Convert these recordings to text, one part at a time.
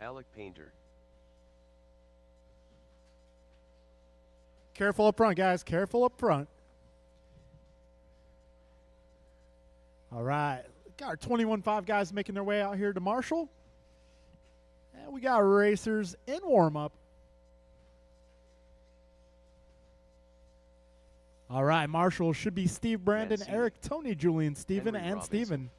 Alec Painter. Careful up front, guys. Careful up front. All right. Got our 21.5 guys making their way out here to Marshall. And we got racers in warm-up. All right, Marshall should be Steve Brandon, Mancini. Eric, Tony, Julian, Steven, Henry and Robinson. Steven.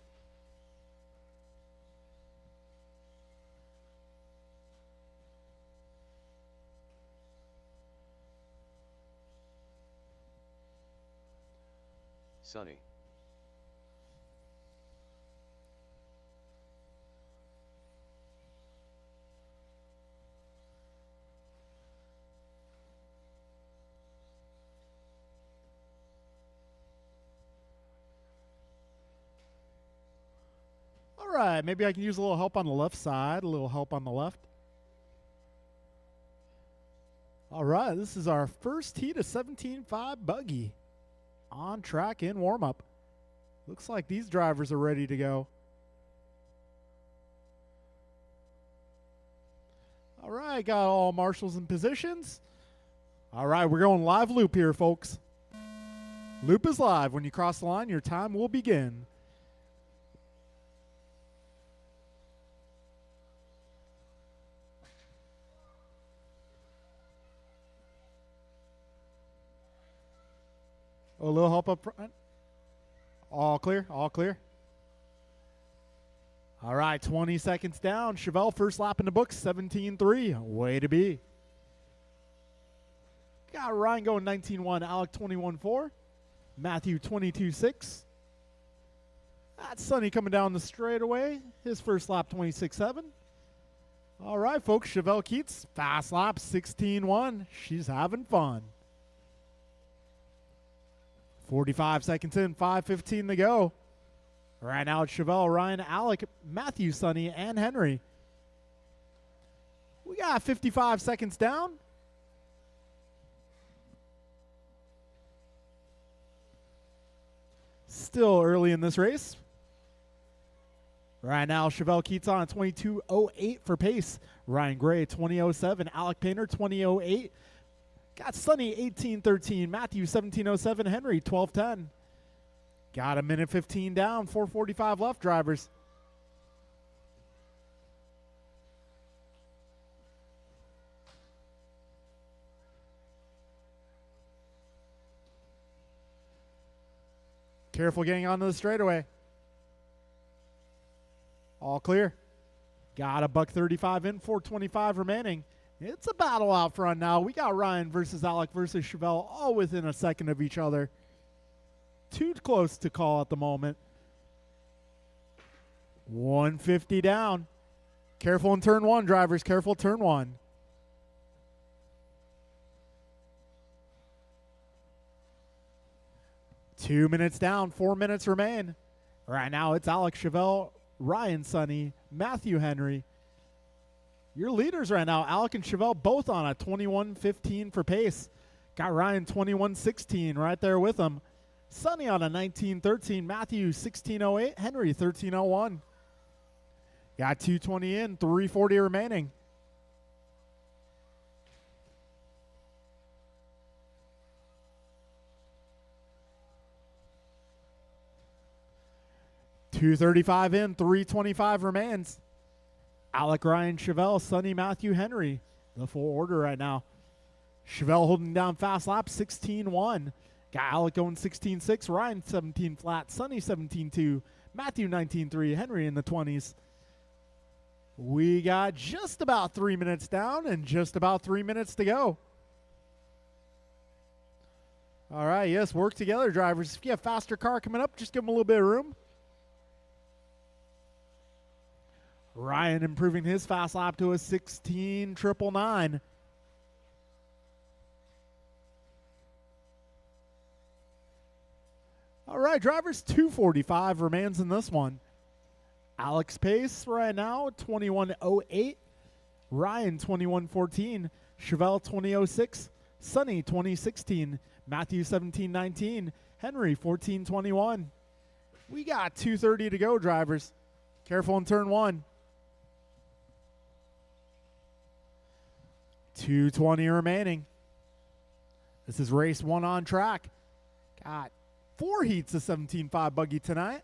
Sonny. All right, maybe I can use a little help on the left side, a little help on the left. All right, this is our first heat of 17.5 buggy on track in warm-up. Looks like these drivers are ready to go. All right, got all marshals in positions. All right, we're going live loop here, folks. Loop is live. When you cross the line, your time will begin. A little help up front. All clear, all clear. All right, 20 seconds down. Chevelle, first lap in the books, 17.3. Way to be. Got Ryan going 19.1, Alec 21.4, Matthew 22.6. That's Sonny coming down the straightaway. His first lap, 26.7. All right, folks, Chevelle Keats, fast lap, 16.1. She's having fun. 45 seconds in, 5:15 to go. Right now, it's Chevelle, Ryan, Alec, Matthew, Sonny, and Henry. We got 55 seconds down. Still early in this race. Right now, Chevelle Keats on 22.08 for pace. Ryan Gray, 20.07. Alec Painter, 20.08. Got Sonny, 18.13. Matthew, 17.07. Henry, 12.10. Got a minute 15 down. 4:45 left, drivers. Careful getting onto the straightaway. All clear. Got a $135 in, 4:25 remaining. It's a battle out front now. We got Ryan versus Alec versus Chevelle, all within a second of each other. Too close to call at the moment. 150 down. Careful in turn one, drivers. Careful turn one. Two minutes down. 4 minutes remain. Right now, it's Alec, Chevelle, Ryan, Sonny, Matthew, Henry. Your leaders right now, Alec and Chevelle, both on a 21.15 for pace. Got Ryan 21.16 right there with him. Sonny on a 19.13. Matthew 16.08. Henry 13.01. Got 220 in, 340 remaining. $235 in, 325 remains. Alec, Ryan, Chevelle, Sonny, Matthew, Henry. The full order right now. Chevelle holding down fast lap, 16.1. Got Alec going 16.6. Ryan 17 flat. Sonny 17.2. Matthew 19.3. Henry in the 20s. We got just about 3 minutes down and just about 3 minutes to go. All right, yes, work together, drivers. If you have a faster car coming up, just give them a little bit of room. Ryan improving his fast lap to a 16.999. All right, drivers, 2:45 remains in this one. Alex pace right now, 21.08. Ryan, 21.14. Chevelle, 20.06. Sonny, 20.16. Matthew, 17.19. Henry, 14.21. We got 2:30 to go, drivers. Careful in turn one. 2:20 remaining. This is race 1 on track. Got 4 heats of 17.5 buggy tonight.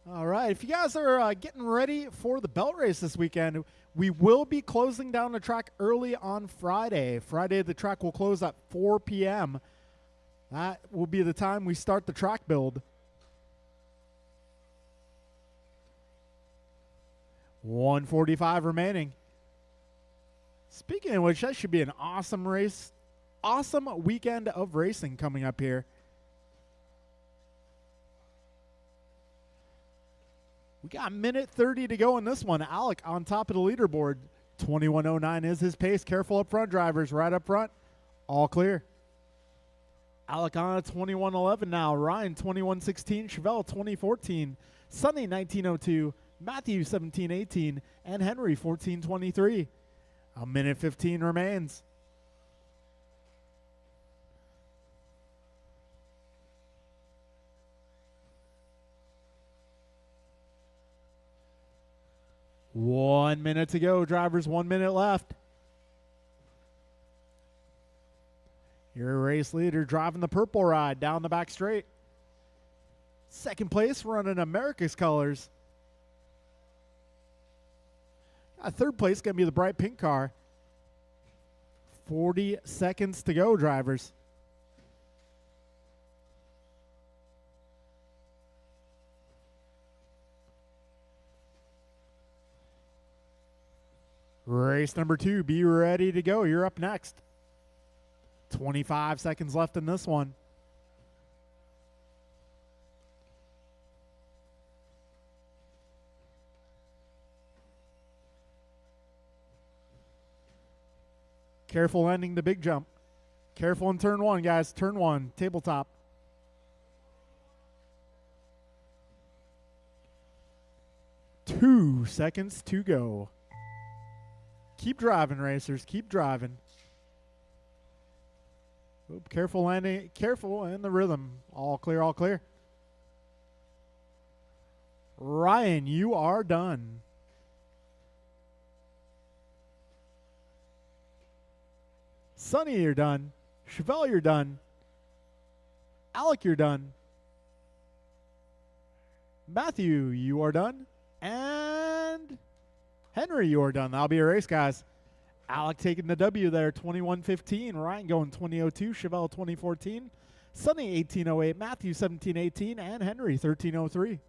All right, if you guys are getting ready for the belt race this weekend, we will be closing down the track early on Friday. Friday, the track will close at 4 p.m. That will be the time we start the track build. 1:45 remaining. Speaking of which, that should be an awesome race. Awesome weekend of racing coming up here. We got a minute 30 to go in this one. Alec on top of the leaderboard. 21:09 is his pace. Careful up front, drivers. Right up front. All clear. Alec on 21:11 now. Ryan 21:16. Chevelle 20:14. Sonny 19:02. Matthew 17:18. And Henry 14:23. A minute 15 remains. One minute to go, drivers. 1 minute left. Your race leader driving the purple ride down the back straight. Second place running America's colors. Third place going to be the bright pink car. 40 seconds to go, drivers. Race number 2, be ready to go. You're up next. 25 seconds left in this one. Careful ending the big jump. Careful in turn 1, guys. Turn 1, tabletop. Two seconds to go. Keep driving, racers. Keep driving. Oop, careful landing. Careful in the rhythm. All clear, all clear. Ryan, you are done. Sonny, you're done. Chevelle, you're done. Alec, you're done. Matthew, you are done. And Henry, you are done. That'll be a race, guys. Alec taking the W there, 21:15. Ryan going 20:02. Chevelle 20:14. Sonny 18:08. Matthew 17:18. And Henry 13:03.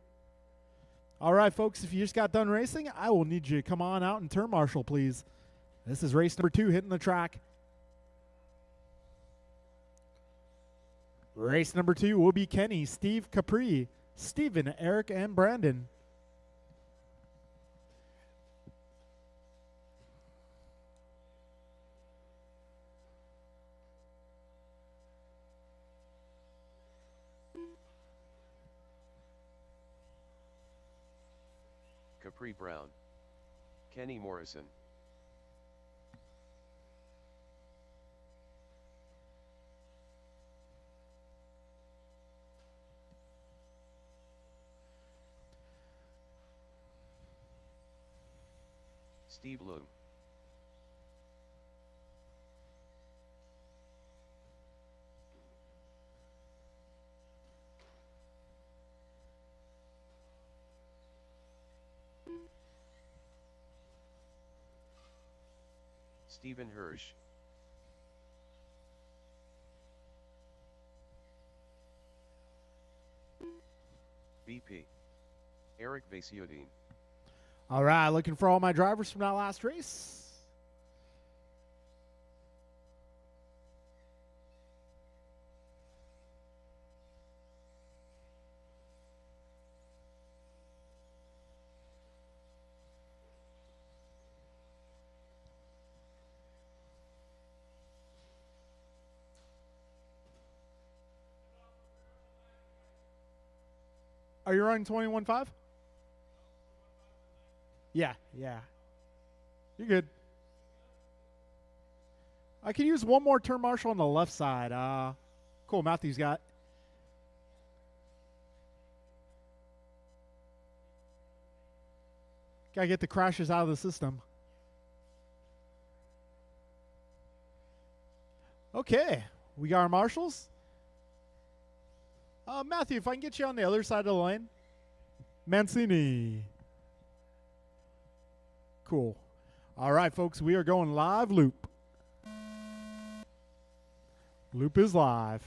All right, folks, if you just got done racing, I will need you to come on out and turn marshal, please. This is race number 2 hitting the track. Race number 2 will be Kenny, Steve, Capri, Steven, Eric, and Brandon. Capri Brown. Kenny Morrison. Steve Loom. Stephen Hirsch. VP. Eric Vasiodine. All right, looking for all my drivers from that last race. Are you running 21.5? Yeah. You're good. I could use one more turn marshal on the left side. Cool, Matthew's got. Gotta get the crashes out of the system. Okay, we got our marshals. Matthew, if I can get you on the other side of the lane. Mancini. Cool. All right, folks, we are going live loop. Loop is live.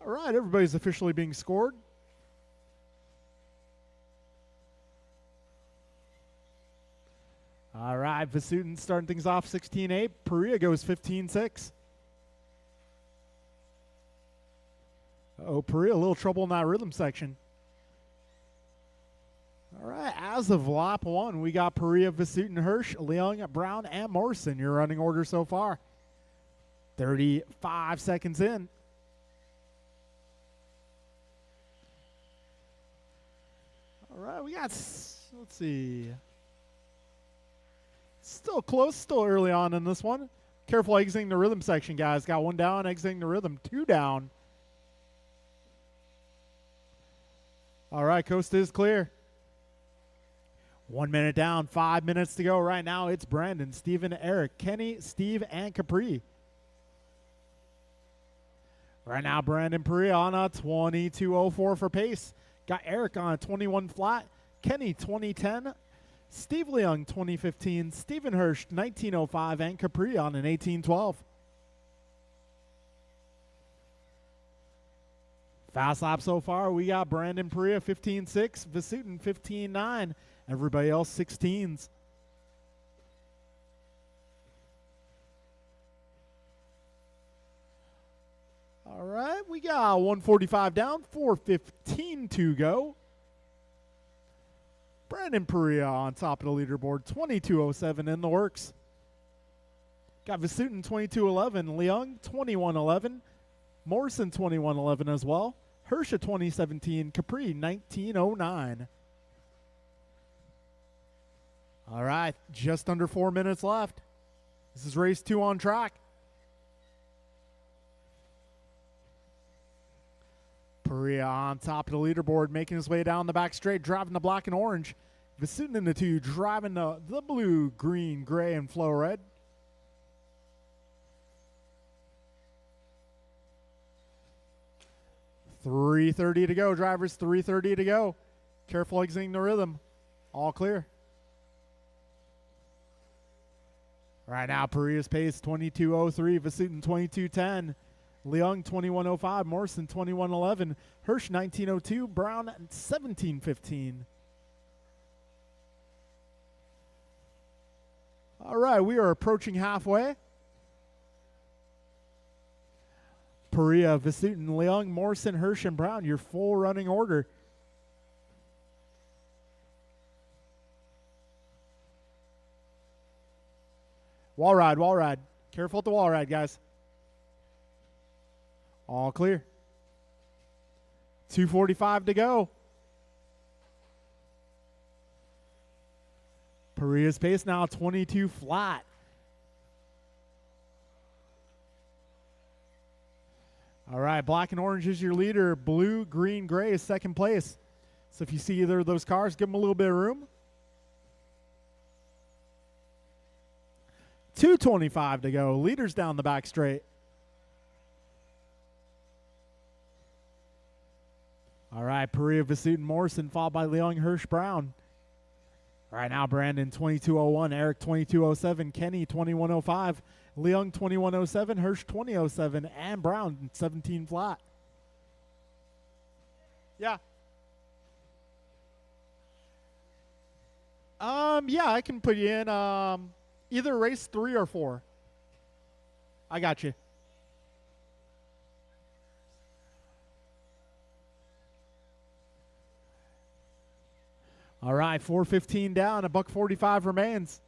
All right, everybody's officially being scored. All right, Vasutin starting things off 16-8. Perea goes 15-6. Oh, Perea, a little trouble in that rhythm section. All right, as of lap 1, we got Perea, Vasutin, Hirsch, Leung, Brown, and Morrison. Your running order so far. 35 seconds in. All right, we got, let's see. Still close, still early on in this one. Careful exiting the rhythm section, guys. Got one down, exiting the rhythm. 2 down. All right, coast is clear. 1 minute down, 5 minutes to go. Right now, it's Brandon, Steven, Eric, Kenny, Steve, and Capri. Right now, Brandon Perea on a 22.04 for pace. Got Eric on a 21 flat. Kenny, 2010. Steve Leung, 2015. Steven Hirsch, 1905. And Capri on an 18.12. Fast lap so far, we got Brandon Perea, 15.6. Vasutin, 15.9. Everybody else, 16s. All right, we got 145 down, 4:15 to go. Brandon Perea on top of the leaderboard, 22.07 in the works. Got Vasutin, 22.11. Leung, 21.11. Morrison, 21.11 as well. Hirsch, 2017. Capri, 19.09. All right, just under 4 minutes left. This is race 2 on track. Perea on top of the leaderboard, making his way down the back straight, driving the black and orange. Vasutin in the 2, driving the blue, green, gray, and flow red. .330 to go, drivers. 3:30 to go. Careful exiting the rhythm. All clear. Right now, Perea's pace 22.03. Vasutin 22.10. Leung 21.05. Morrison 21.11. Hirsch 19.02. Brown 17.15. All right, we are approaching halfway. Perea, Vasutin, Leung, Morrison, Hirsch, and Brown, your full running order. Wall ride, wall ride. Careful at the wall ride, guys. All clear. 2:45 to go. Perea's pace now 22 flat. All right, black and orange is your leader. Blue, green, gray is second place. So if you see either of those cars, give them a little bit of room. 2:25 to go. Leaders down the back straight. All right, Perea, Vasutin, Morrison, followed by Leung, Hirsch, Brown. Right now, Brandon 22.01, Eric 22.07, Kenny 21.05, Leung 21.07, Hirsch 20.07, and Brown 17 flat. Yeah. Yeah, I can put you in either race 3 or 4. I got you. All right, 4:15 down, $1:45 remains.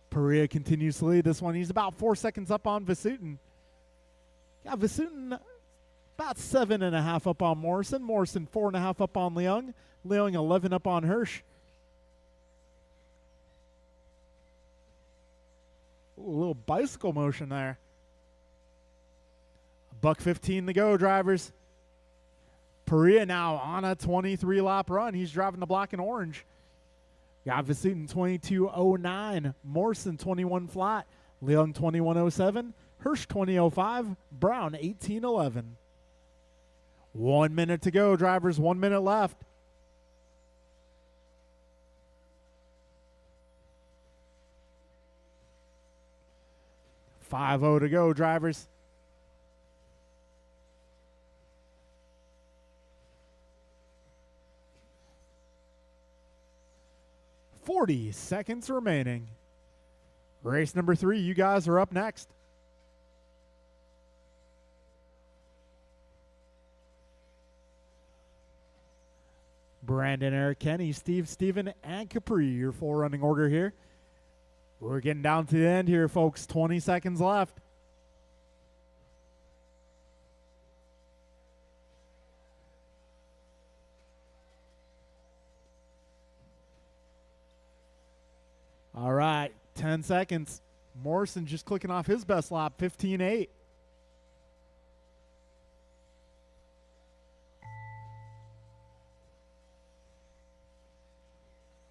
Perea continues to lead this one. He's about 4 seconds up on Vasutin. Yeah, Vasutin about 7.5 up on Morrison. Morrison 4.5 up on Leung. Leung 11 up on Hirsch. Ooh, a little bicycle motion there. Buck 15 to go, drivers. Perea now on a 23-lap run. He's driving the black and orange. Got Vasutin 22.09. Morrison 21 flat. Leung 21.07. Hirsch 20.05. Brown 18.11. 1 minute to go, drivers. 1 minute left. .50 to go, drivers. .40 seconds remaining. Race number 3, you guys are up next. Brandon, Eric, Kenny, Steve, Steven, and Capri, your 4 running order here. We're getting down to the end here, folks. 20 seconds left. All right, 10 seconds. Morrison just clicking off his best lap, 15.8.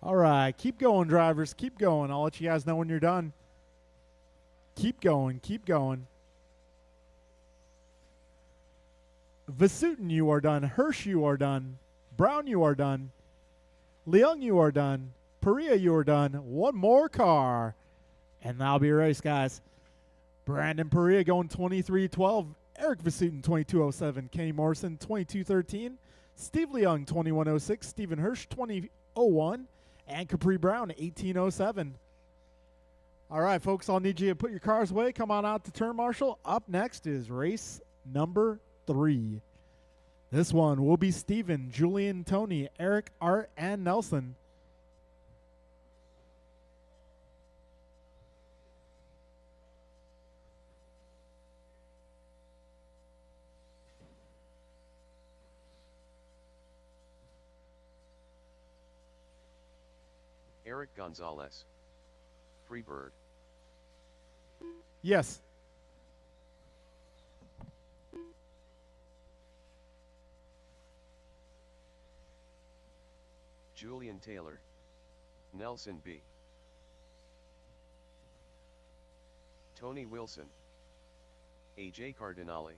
All right, keep going, drivers. Keep going. I'll let you guys know when you're done. Keep going. Keep going. Vasutin, you are done. Hirsch, you are done. Brown, you are done. Leung, you are done. Perea, you are done. One more car. And that'll be a race, guys. Brandon Perea going 23.12. Eric Vasutin 22.07. Kenny Morrison 22.13. Steve Leung 21.06. Stephen Hirsch 20.01. And Capri Brown 18.07. All right, folks, I'll need you to put your cars away. Come on out to turn marshal. Up next is race number 3. This one will be Steven, Julian, Tony, Eric, Art, and Nelson. Eric Gonzalez. Freebird. Yes. Julian Taylor. Nelson B. Tony Wilson. AJ Cardinale.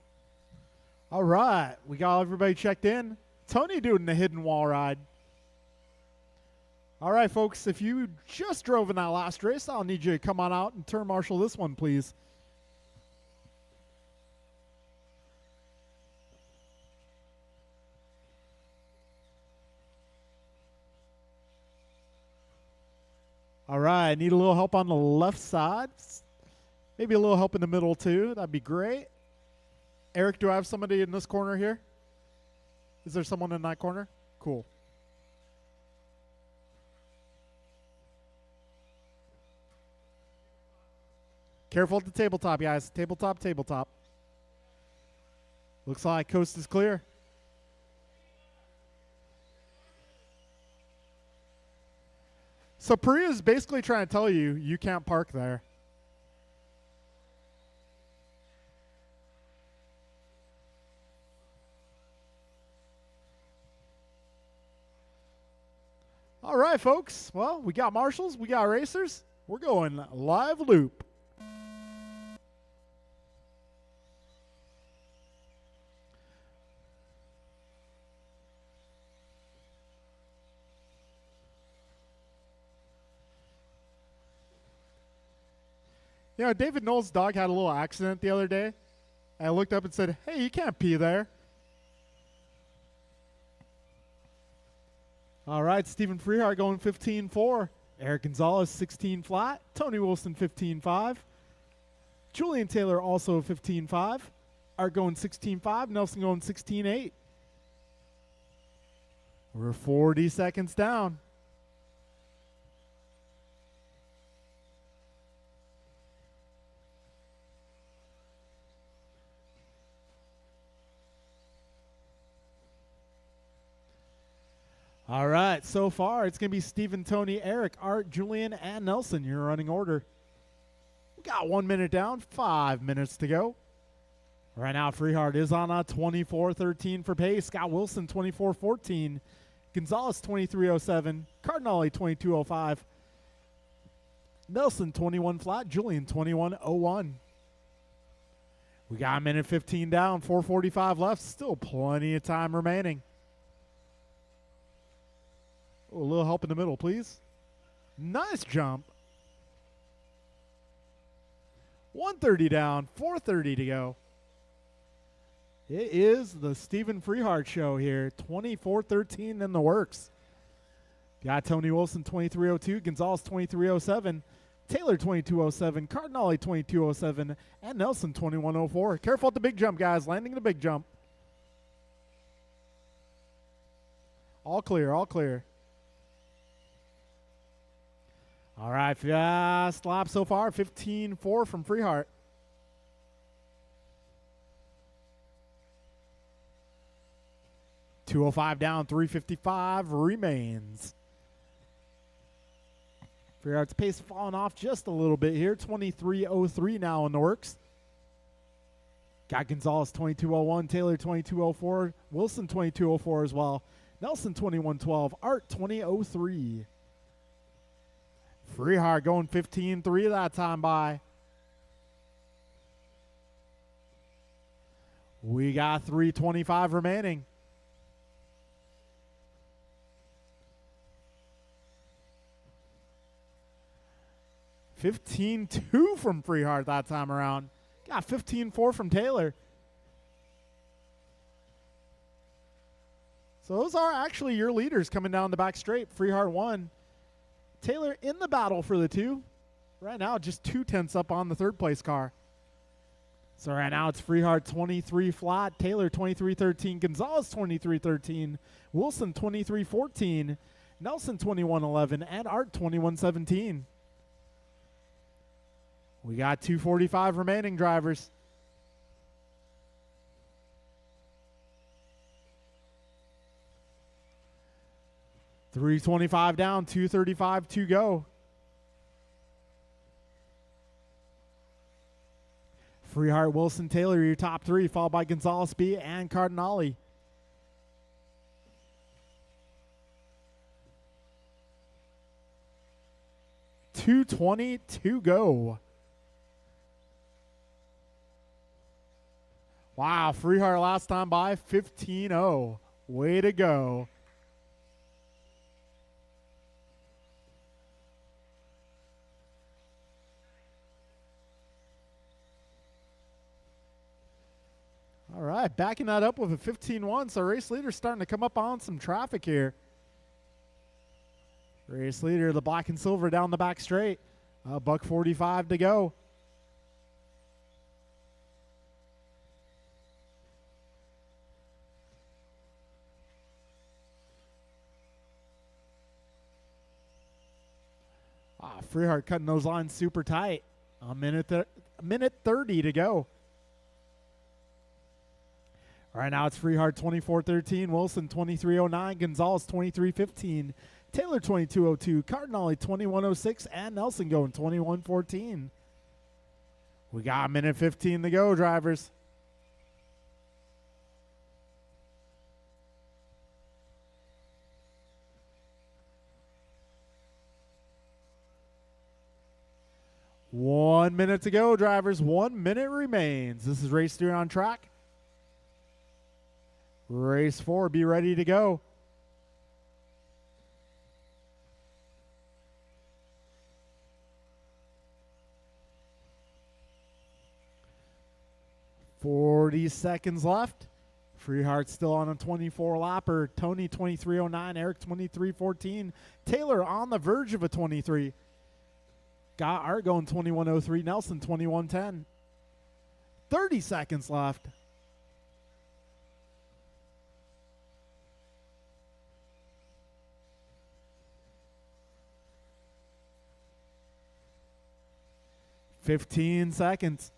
All right, we got everybody checked in. Tony doing the hidden wall ride. All right, folks, if you just drove in that last race, I'll need you to come on out and turn marshal this one, please. All right, need a little help on the left side. Maybe a little help in the middle, too. That'd be great. Eric, do I have somebody in this corner here? Is there someone in that corner? Cool. Careful at the tabletop, guys. Tabletop, tabletop. Looks like coast is clear. So Perea is basically trying to tell you, you can't park there. All right, folks. Well, we got marshals. We got racers. We're going live loop. You know, David Knoll's dog had a little accident the other day. I looked up and said, hey, you can't pee there. All right, Stephen Freehart going 15.4. Eric Gonzalez 16 flat. Tony Wilson 15.5. Julian Taylor also 15.5. Art going 16.5. Nelson going 16.8. We're 40 seconds down. All right, so far it's going to be Stephen, Tony, Eric, Art, Julian, and Nelson, your running order. We got 1 minute down, 5 minutes to go. Right now, Freehard is on a 24-13 for pace. Scott Wilson, 24-14. Gonzalez, 23-07. Cardinale, 22-05. Nelson, 21 flat. Julian, 21-01. We got a minute 15 down, 4:45 left. Still plenty of time remaining. Oh, a little help in the middle, please. Nice jump. 1:30 down, 4:30 to go. It is the Stephen Freehard show here. 24-13 in the works. Got Tony Wilson 23-02, Gonzalez 23-07, Taylor 22-07, Cardinale 22-07, and Nelson 21-04. Careful at the big jump, guys. Landing the big jump. All clear, all clear. All right, fast lap so far. 15-4 from Freehard. .205 down, 3:55 remains. Freehard's pace falling off just a little bit here. 23:03 now in the works. Got Gonzalez 22:01, Taylor 22:04, Wilson 22:04 as well. Nelson 21:12, Art 20:03. Freehard going 15:3 that time by. We got 3:25 remaining. 15-2 from Freehard that time around. Got 15-4 from Taylor. So those are actually your leaders coming down the back straight. Freehard 1. Taylor in the battle for the 2. Right now, just 2/10 up on the third place car. So right now it's Freehard 23 flat, Taylor 23-13, Gonzalez 23-13, Wilson 23-14, Nelson 21-11, and Art 21-17. We got 2:45 remaining, drivers. $3:25 down, 2:35 to go. Freehard, Wilson, Taylor, your top 3, followed by Gonzalez B and Cardinale. $2:20 to go. Wow, Freehard last time by 15-0. Way to go. All right, backing that up with a 15-1. So race leader starting to come up on some traffic here. Race leader, the black and silver down the back straight. $1:45 to go. Freehard cutting those lines super tight. A minute 30 to go. Right now it's Freehard 24-13, Wilson 23-09, Gonzalez 23-15, Taylor 22-02, Cardinale 21-06, and Nelson going 21-14. We got a minute 15 to go, drivers. One minute to go, drivers. 1 minute remains. This is race 3 on track. Race 4, be ready to go. .40 seconds left. Freehard still on a 24-lapper. Tony 23:09, Eric 23:14. Taylor on the verge of a 23. Got Art going 21:03, Nelson 21:10. 30 seconds left. $15 seconds.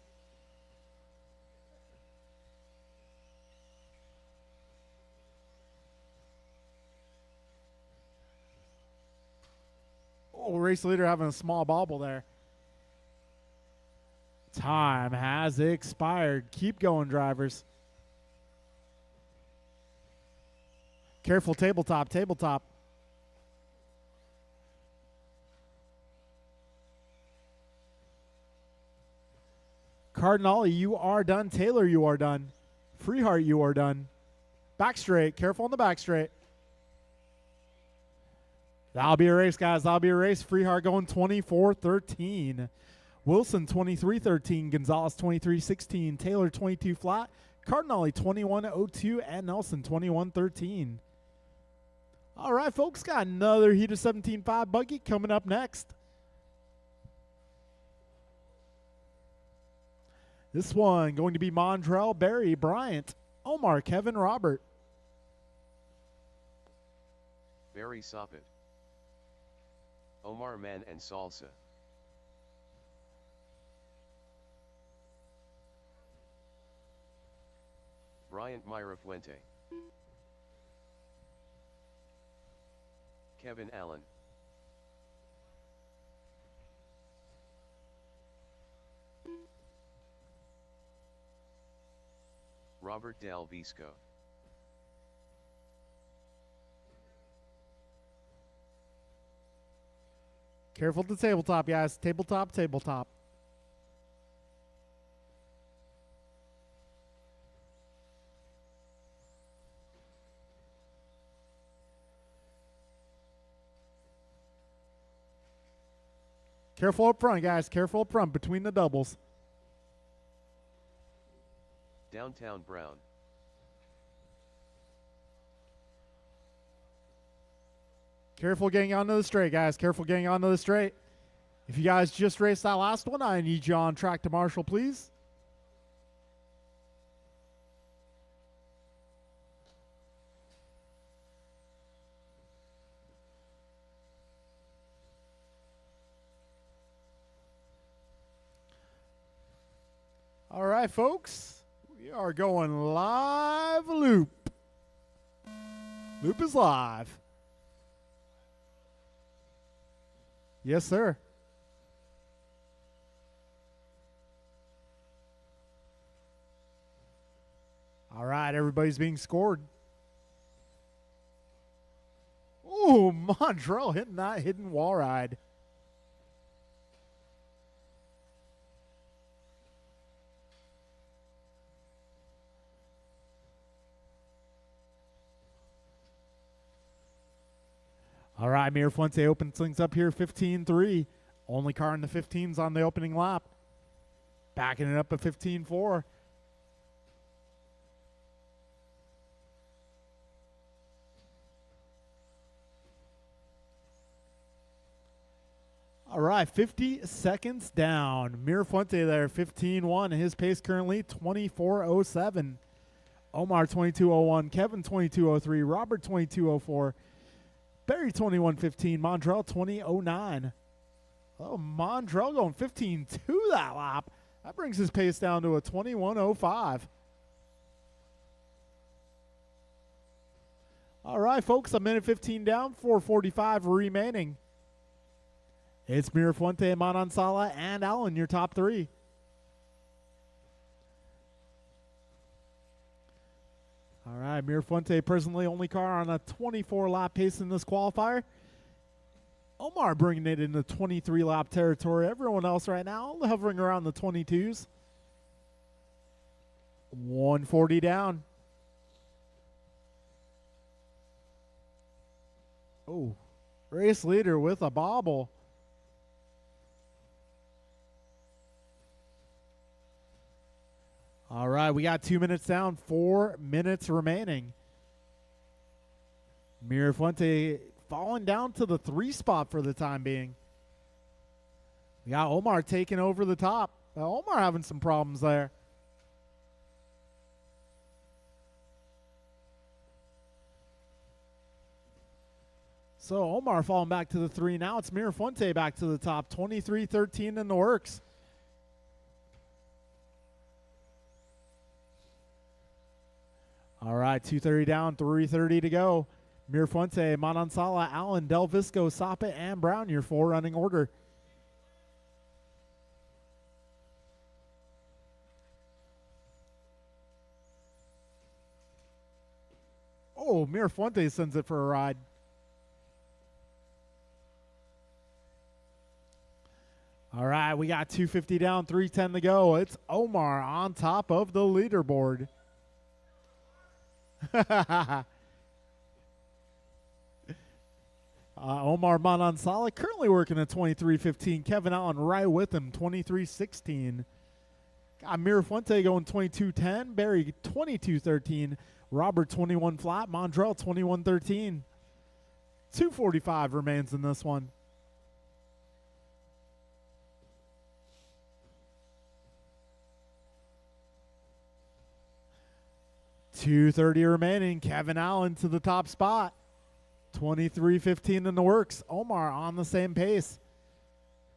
Oh, race leader having a small bobble there. Time has expired. Keep going, drivers. Careful, tabletop, tabletop. Cardinale, you are done. Taylor, you are done. Freeheart, you are done. Back straight. Careful on the back straight. That'll be a race, guys. That'll be a race. Freeheart going 24-13. Wilson 23-13. Gonzalez 23-16. Taylor 22 flat. Cardinale 21-02. And Nelson 21-13. All right, folks. Got another heat of 17.5 buggy coming up next. This one going to be Mondrell, Barry, Bryant, Omar, Kevin, Robert. Barry Soppet. Omar Man and Salsa. Bryant Myra Fuente. Kevin Allen. Robert Del Visco. Careful at the tabletop, guys. Tabletop, tabletop. Careful up front, guys. Careful up front between the doubles. Downtown Brown. Careful getting onto the straight, guys. Careful getting onto the straight. If you guys just raced that last one, I need you on track to Marshall, please. All right, folks. We are going live loop. Loop is live. Yes, sir. All right, everybody's being scored. Ooh, Mondrell hitting that hidden wall ride. All right, Mir Fuente opens things up here, 15-3. Only car in the 15s on the opening lap. Backing it up at 15-4. All right, 50 seconds down. Mir Fuente there, 15-1. His pace currently 24.07. Omar 22.01. Kevin 22.03. Robert 22.04. Barry 21.15, Mondrell 20.09. Oh, Mondrell going 15-2 that lap. That brings his pace down to a 21.05. All right, folks, a minute 15 down, 4:45 remaining. It's Mir Fuente, Manansala, and Allen, your top three. All right, Mir Fuente presently only car on a 24-lap pace in this qualifier. Omar bringing it into 23-lap territory. Everyone else right now hovering around the 22s. 140 down. Oh, race leader with a bobble. All right, we got 2 minutes down, 4 minutes remaining. Mir Fuente falling down to the 3 spot for the time being. We got Omar taking over the top. Omar having some problems there. So Omar falling back to the 3. Now it's Mir Fuente back to the top. 23-13 in the works. All right, 2:30 down, 3:30 to go. Mir Fuente, Manansala, Allen, Del Visco, Soppet, and Brown, your 4 running order. Oh, Mirafuente sends it for a ride. All right, we got 250 down, 310 to go. It's Omar on top of the leaderboard. Omar Manansala currently working at 23.15. Kevin Allen right with him, 23.16. Got Mirafuente going 22.10. Barry 22.13. Robert 21 flat. Mondrell 21.13. 2:45 remains in this one. $230 remaining. Kevin Allen to the top spot. 23.15 in the works. Omar on the same pace.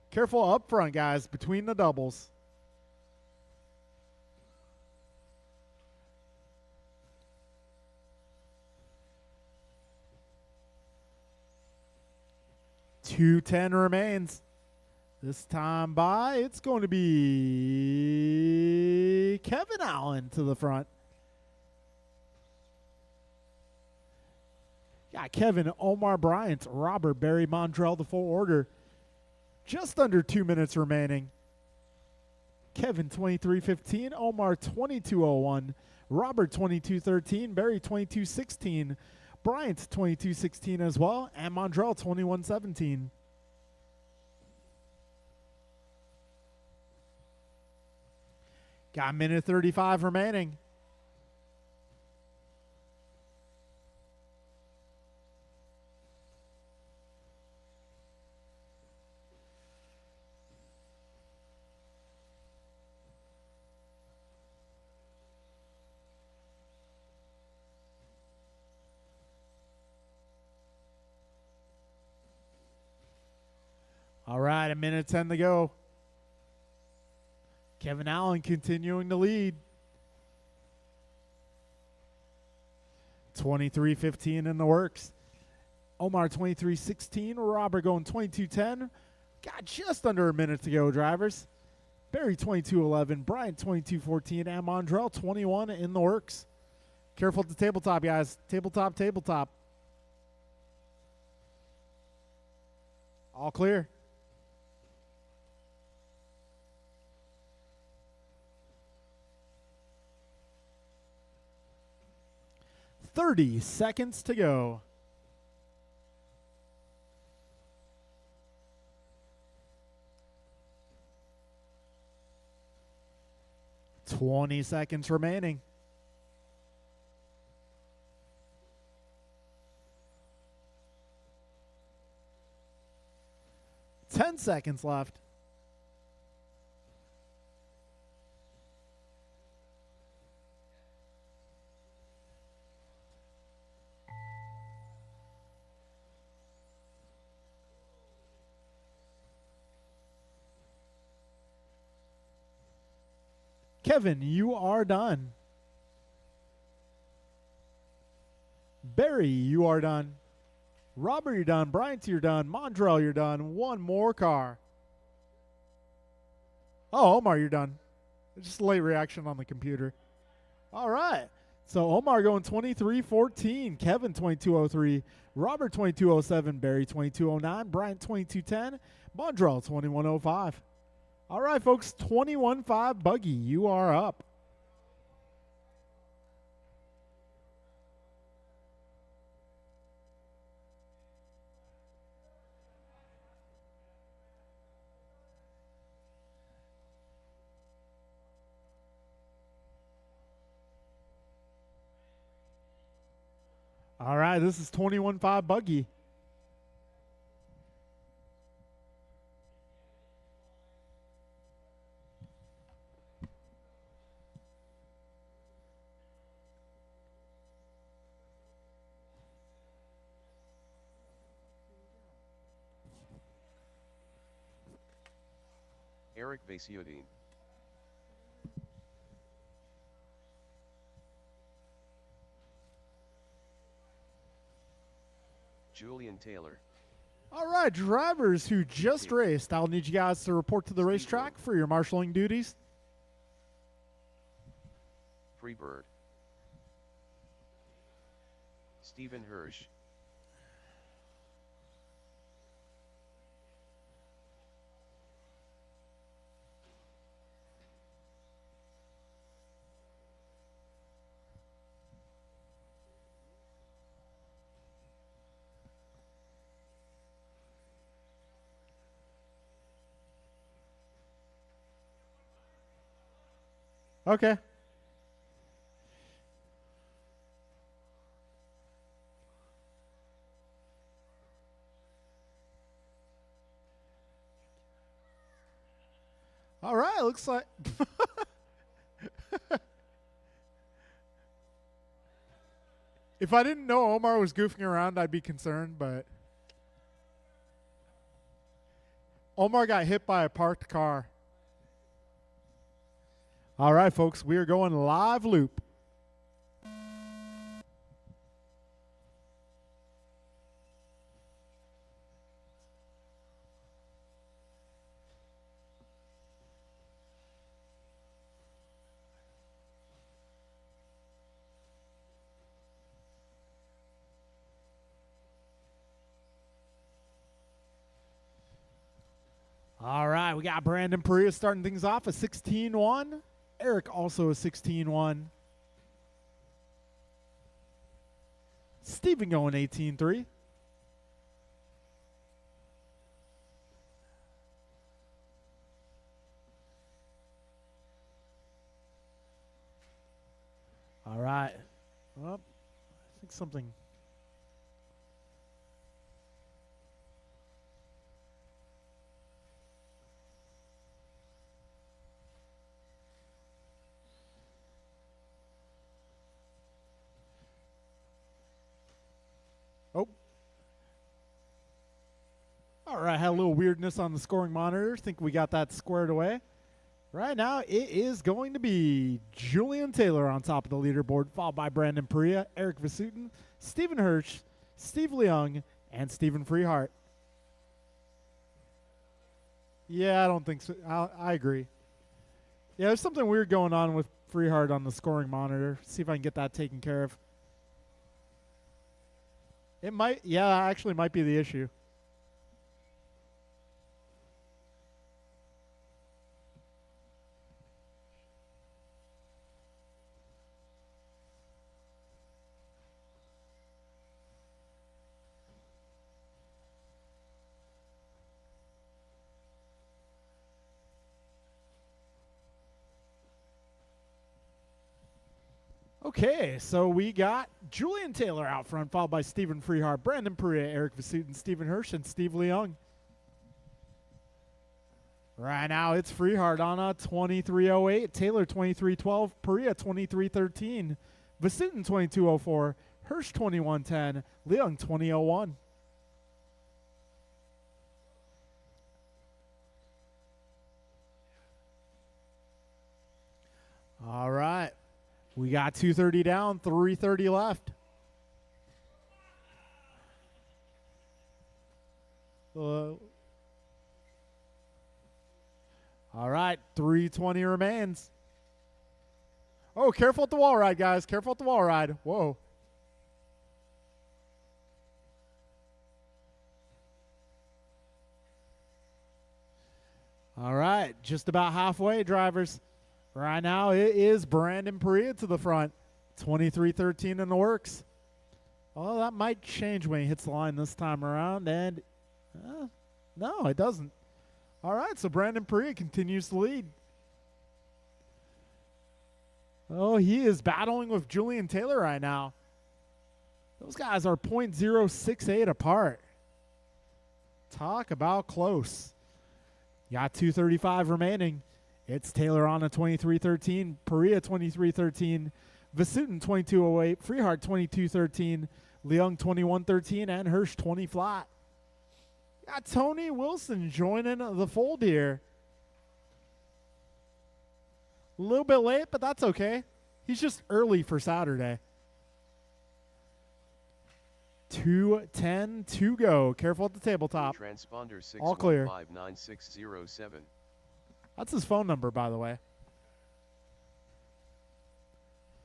Careful up front, guys, between the doubles. $210 remains. This time by, it's going to be Kevin Allen to the front. Yeah, Kevin, Omar Bryant, Robert, Barry, Mondrell, the full order. Just under 2 minutes remaining. Kevin 23.15, Omar 22.01, Robert 22.13, Barry 22.16, Bryant 22.16 as well, and Mondrell 21.17. Got a minute 35 remaining. All right, a minute 10 to go. Kevin Allen continuing to lead. 23.15 in the works. Omar 23.16. Robert going 22.10. Got just under a minute to go, drivers. Barry 22.11. Bryant 22.14. And Mondrell 21 in the works. Careful at the tabletop, guys. Tabletop, tabletop. All clear. 30 seconds to go. $20 seconds remaining. $10 seconds left. Kevin, you are done. Barry, you are done. Robert, you're done. Bryant, you're done. Mondrell, you're done. One more car. Oh, Omar, you're done. Just a late reaction on the computer. All right. So Omar going 23.14. Kevin 22.03. Robert 22.07. Barry 22.09. Bryant 22.10. Mondrell 21.05. All right, folks, 21.5 Buggy, you are up. All right, this is 21.5 Buggy. Eric Vasiodine. Julian Taylor. All right, drivers who just raced, I'll need you guys to report to the racetrack for your marshaling duties. Freebird. Stephen Hirsch. Okay. All right, looks like if I didn't know Omar was goofing around, I'd be concerned, but Omar got hit by a parked car. All right, folks, we are going live loop. All right, we got Brandon Perea starting things off at 16-1. Eric also a 16-1. Steven going 18-3. All right. Well, I think something. Oh. All right, had a little weirdness on the scoring monitor. Think we got that squared away. Right now, it is going to be Julian Taylor on top of the leaderboard, followed by Brandon Perea, Eric Vasutin, Stephen Hirsch, Steve Leung, and Stephen Freehart. Yeah, I don't think so. I agree. Yeah, there's something weird going on with Freehart on the scoring monitor. See if I can get that taken care of. It might, yeah, actually might be the issue. Okay, so we got Julian Taylor out front, followed by Stephen Freehart, Brandon Perea, Eric Vasutin, Stephen Hirsch, and Steve Leung. Right now, it's Freehart on a 23.08, Taylor 23.12, Perea 23.13, Vasutin 22.04, Hirsch 21.10, Leung 20.01. All right. We got 2:30 down, 3:30 left. All right, 3:20 remains. Oh, careful at the wall ride, guys. Careful at the wall ride. Whoa. All right, just about halfway, drivers. Right now, it is Brandon Perea to the front. 23.13 in the works. Oh, that might change when he hits the line this time around. And no, it doesn't. All right, so Brandon Perea continues to lead. Oh, he is battling with Julian Taylor right now. Those guys are .068 apart. Talk about close. You got 2:35 remaining. It's Taylor on a 23.13, Perea 23.13, Vasutin 22.08, Freehart 22.13, Leung 21.13, and Hirsch 20 flat. Got Tony Wilson joining the fold here. A little bit late, but that's okay. He's just early for Saturday. 2:10 to go. Careful at the tabletop. Transponder All clear. 6159607. That's his phone number, by the way.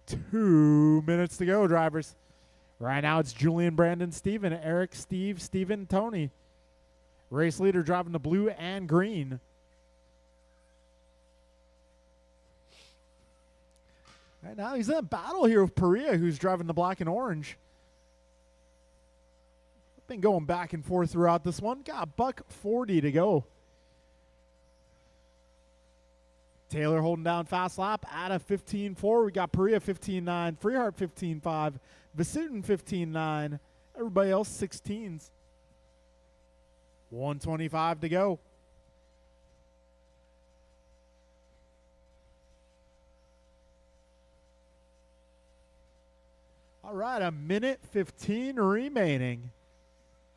2 minutes to go, drivers. Right now it's Julian, Brandon, Steven, Eric, Steve, Steven, Tony. Race leader driving the blue and green. Right now he's in a battle here with Perea, who's driving the black and orange. Been going back and forth throughout this one. Got $1:40 to go. Taylor holding down fast lap at a 15.4. We got Perea 15.9, Freehart 15.5, Vasutin 15.9. Everybody else 16s. 1:25 to go. All right, 1:15 remaining.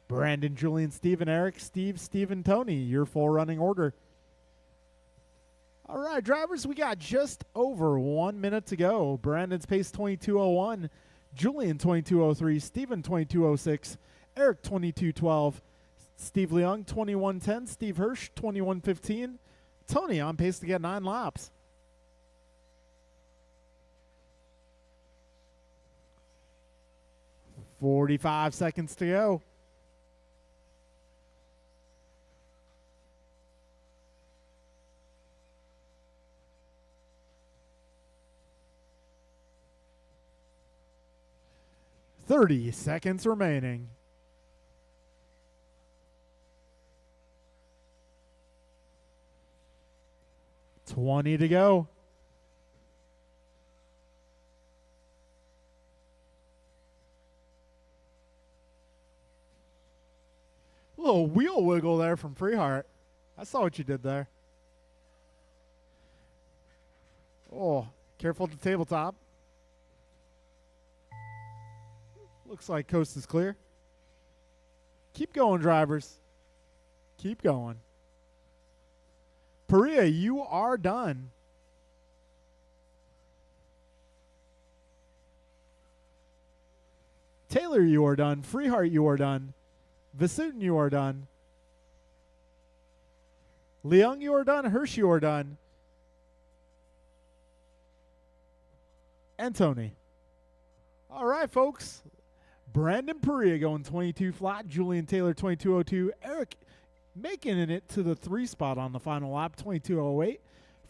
Brandon, Julian, Steven, Eric, Steve, Steven, Tony, your full running order. All right, drivers, we got just over 1 minute to go. Brandon's pace 22:01, Julian 22:03, Steven 22:06, Eric 22:12, Steve Leung 21:10, Steve Hirsch 21:15, Tony on pace to get 9 laps. $45 seconds to go. $30 seconds remaining. $20 to go. Little wheel wiggle there from Freehart. I saw what you did there. Oh, careful at the tabletop. Looks like coast is clear. Keep going, drivers. Keep going. Perea, you are done. Taylor, you are done. Freehart, you are done. Vasutin, you are done. Leung, you are done. Hirsch, you are done. And Tony. All right, folks. Brandon Perea going 22 flat. Julian Taylor 22:02. Eric making it to the 3 spot on the final lap 22:08.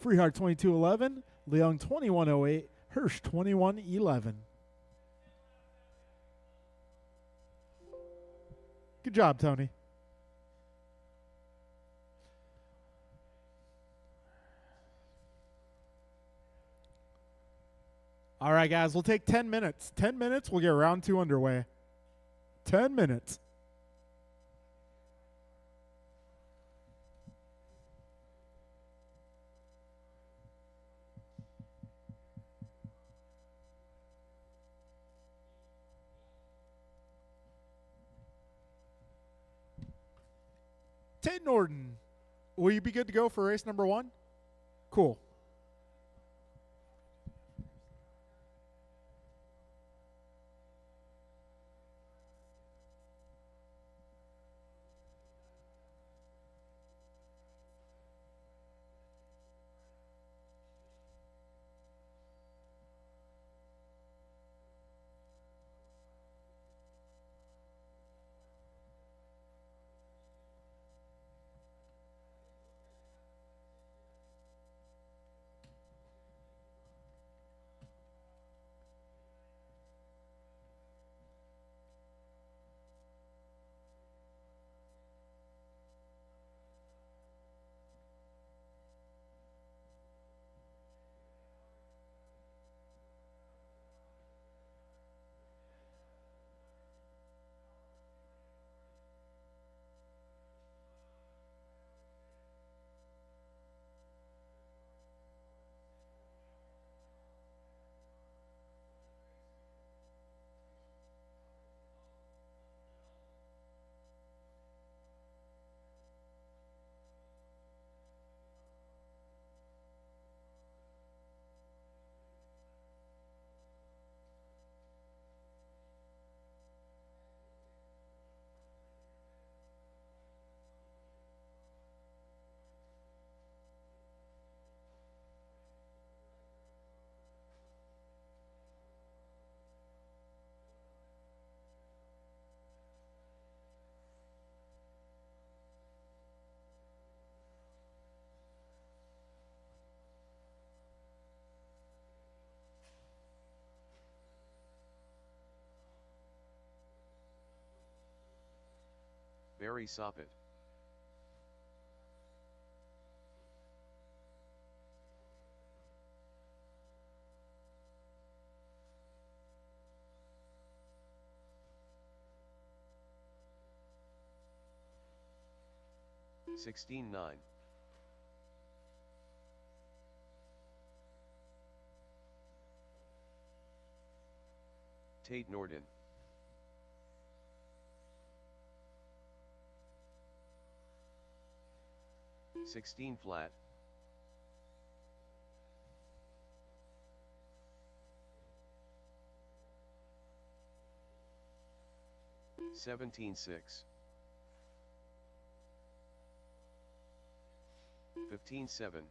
Freehart 22:11. Leung 21:08. Hirsch 21:11. Good job, Tony. All right, guys, we'll take 10 minutes. 10 minutes, we'll get round 2 underway. 10 minutes. Tate Norton, will you be good to go for race number 1? Cool. Barry Soppet. $16.9. Tate Norden. $16 flat. $17.6. 15.7.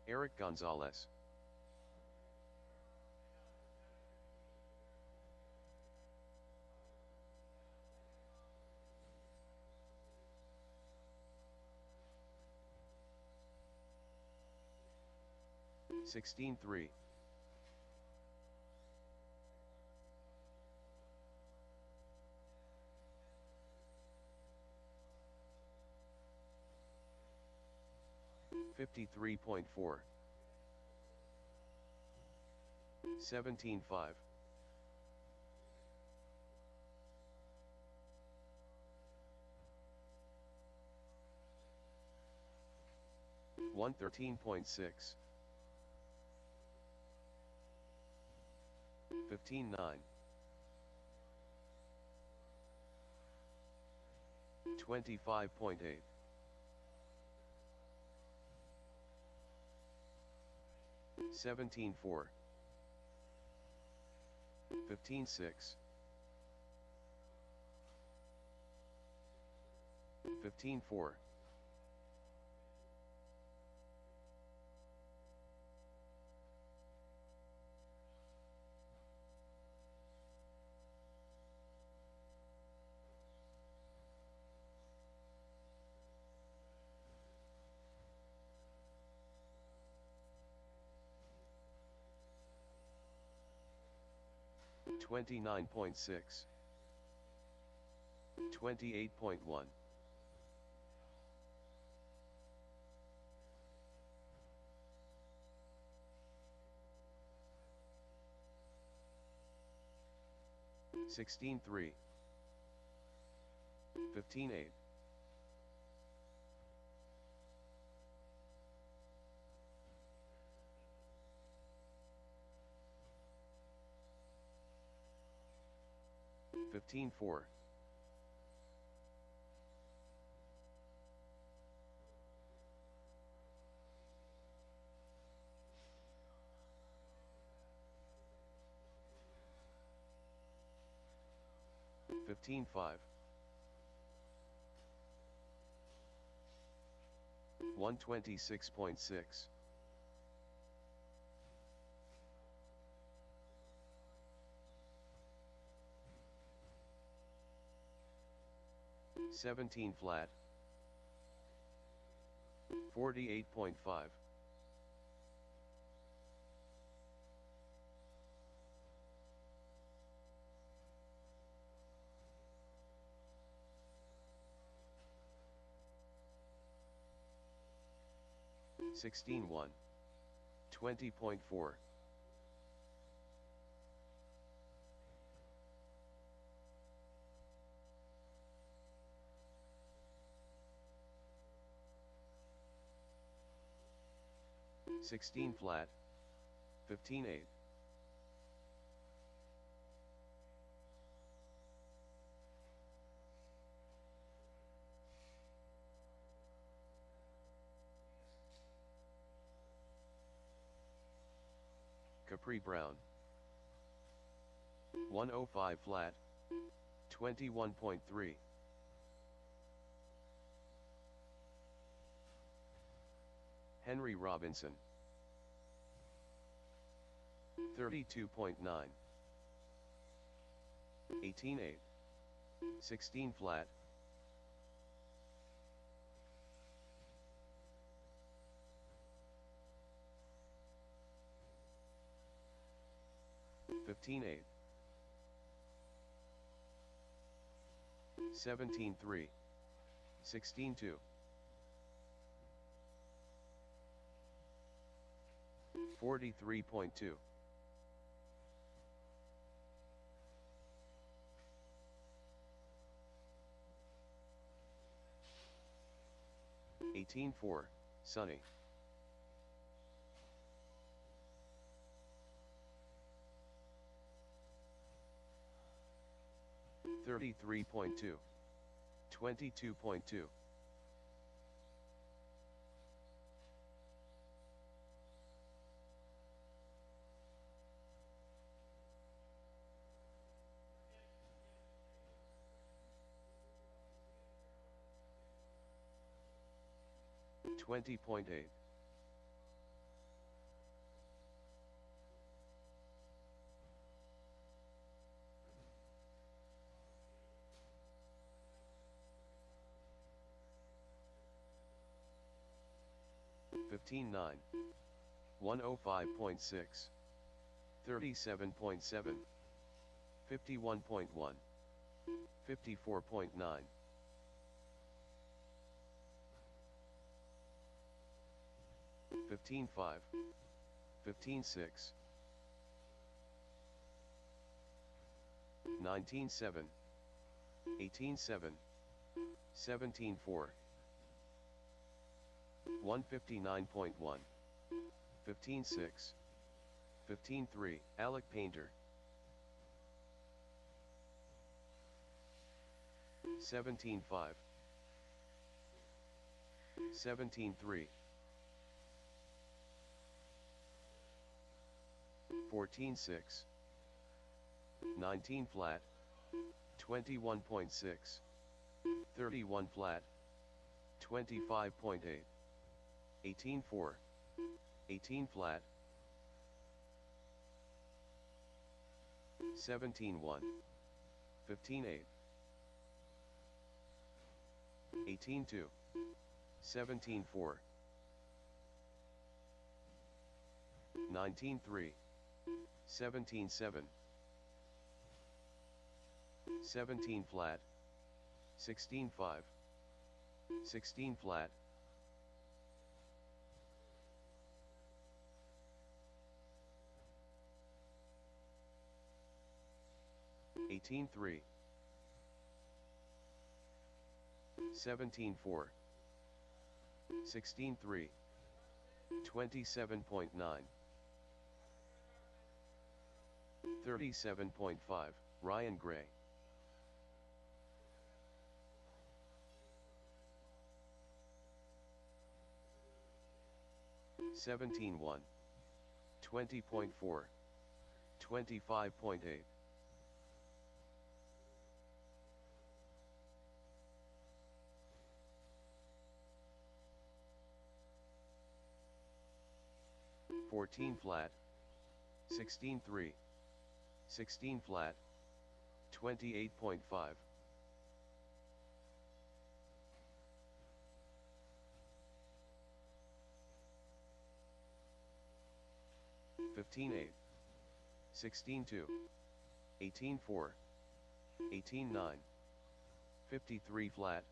Eric Gonzalez. $16.3. $53.4. 17.5. $113.6. 15.9. 25.8. 17.4. 15.6. 15.4. 29.6. 28.1. 16.3. 15.8. 15.4. 15.5. 126.6. 17 flat. 48.5. 16.1. 20.4. 16 flat. 15.8. 'Capri Brown. 105 flat. 21.3. 'Henry Robinson. 32.9. 18-8. 16 flat. 15-8. 17-3. 16-2. 43.2. 18-4, Sunny. 33.2. 22.2. 20.8. 15-9. 105.6. 37.7. 51.1. 54.9. 15-5. 15-6. 19-7. 18-7. 17-4. 159.1. 15-6. 15-3, Alec Painter. 17-5. 17-3. 14-6. 19 flat. 21.6. 31 flat. 25.8. 18-4. 18 flat. 17-1. 15-8. 18-2. 17-4. 19-3. 17-7. 17 flat. 16-5. 16 flat. 18-3. 17-4. 16-3. 27.9. 37.5, Ryan Gray. 17-1. 20.4. 25.8. 14 flat. 16-3. 16 flat. 28.5. 15-8. 16-2. 18-4. 18-9. 53 flat.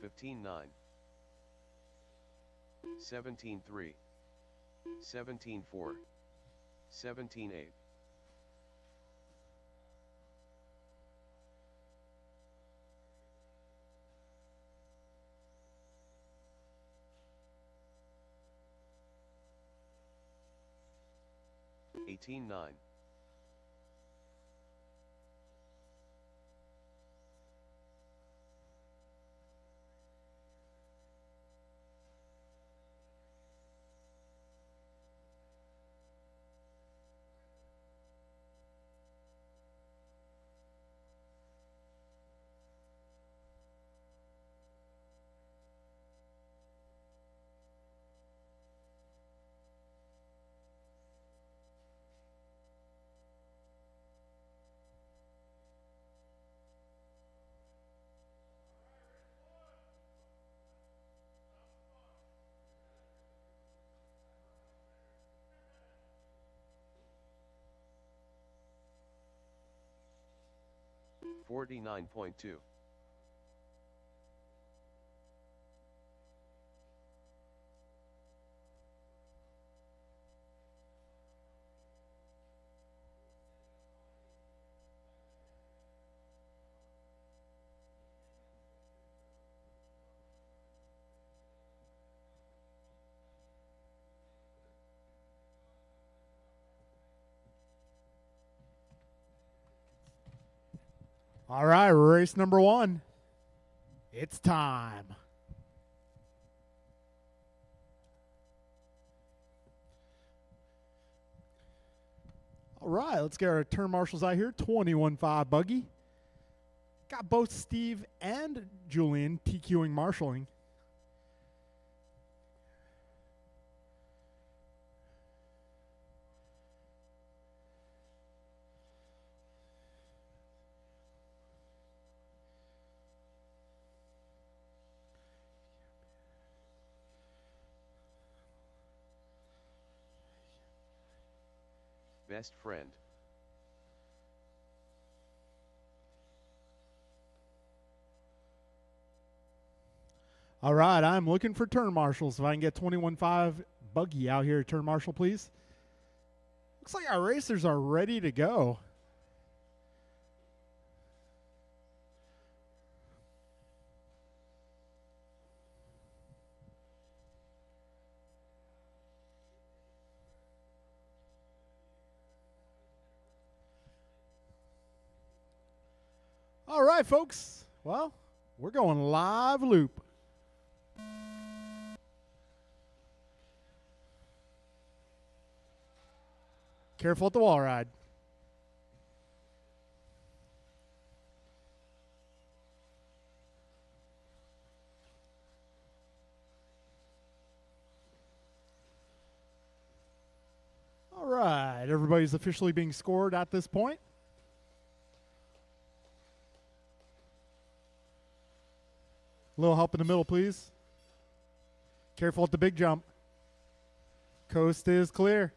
15-9. 17-3. 17-4. 17-8. 18-9. 18-9. 49.2. All right, race number 1. It's time. All right, let's get our turn marshals out here. 21.5 buggy. Got both Steve and Julian TQing marshaling. Best friend. All right, I'm looking for turn marshals. If I can get 21.5 buggy out here, turn marshal, please. Looks like our racers are ready to go. All right, folks. Well, we're going live loop. Careful at the wall ride. All right, everybody's officially being scored at this point. A little help in the middle, please. Careful at the big jump. Coast is clear.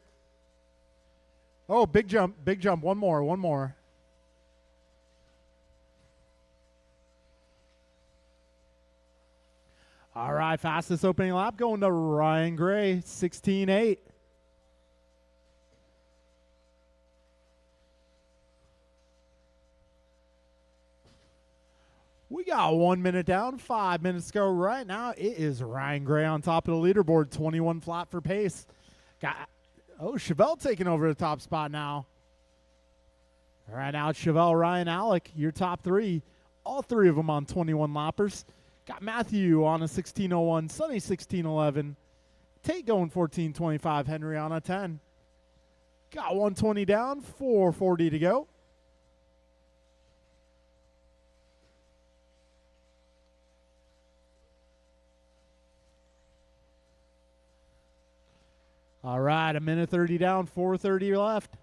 Oh, big jump, big jump. One more, one more. All right, fastest opening lap going to Ryan Gray, 16.8. We got 1 minute down, 5 minutes to go right now. It is Ryan Gray on top of the leaderboard, 21 flat for pace. Chevelle taking over the top spot now. All right, now it's Chevelle, Ryan, Alec, your top 3. All 3 of them on 21 lappers. Got Matthew on a 16.01, Sonny 16.11. Tate going 14.25, Henry on a 10. Got 120 down, 4:40 to go. All right, a minute 30 down, 4:30 left.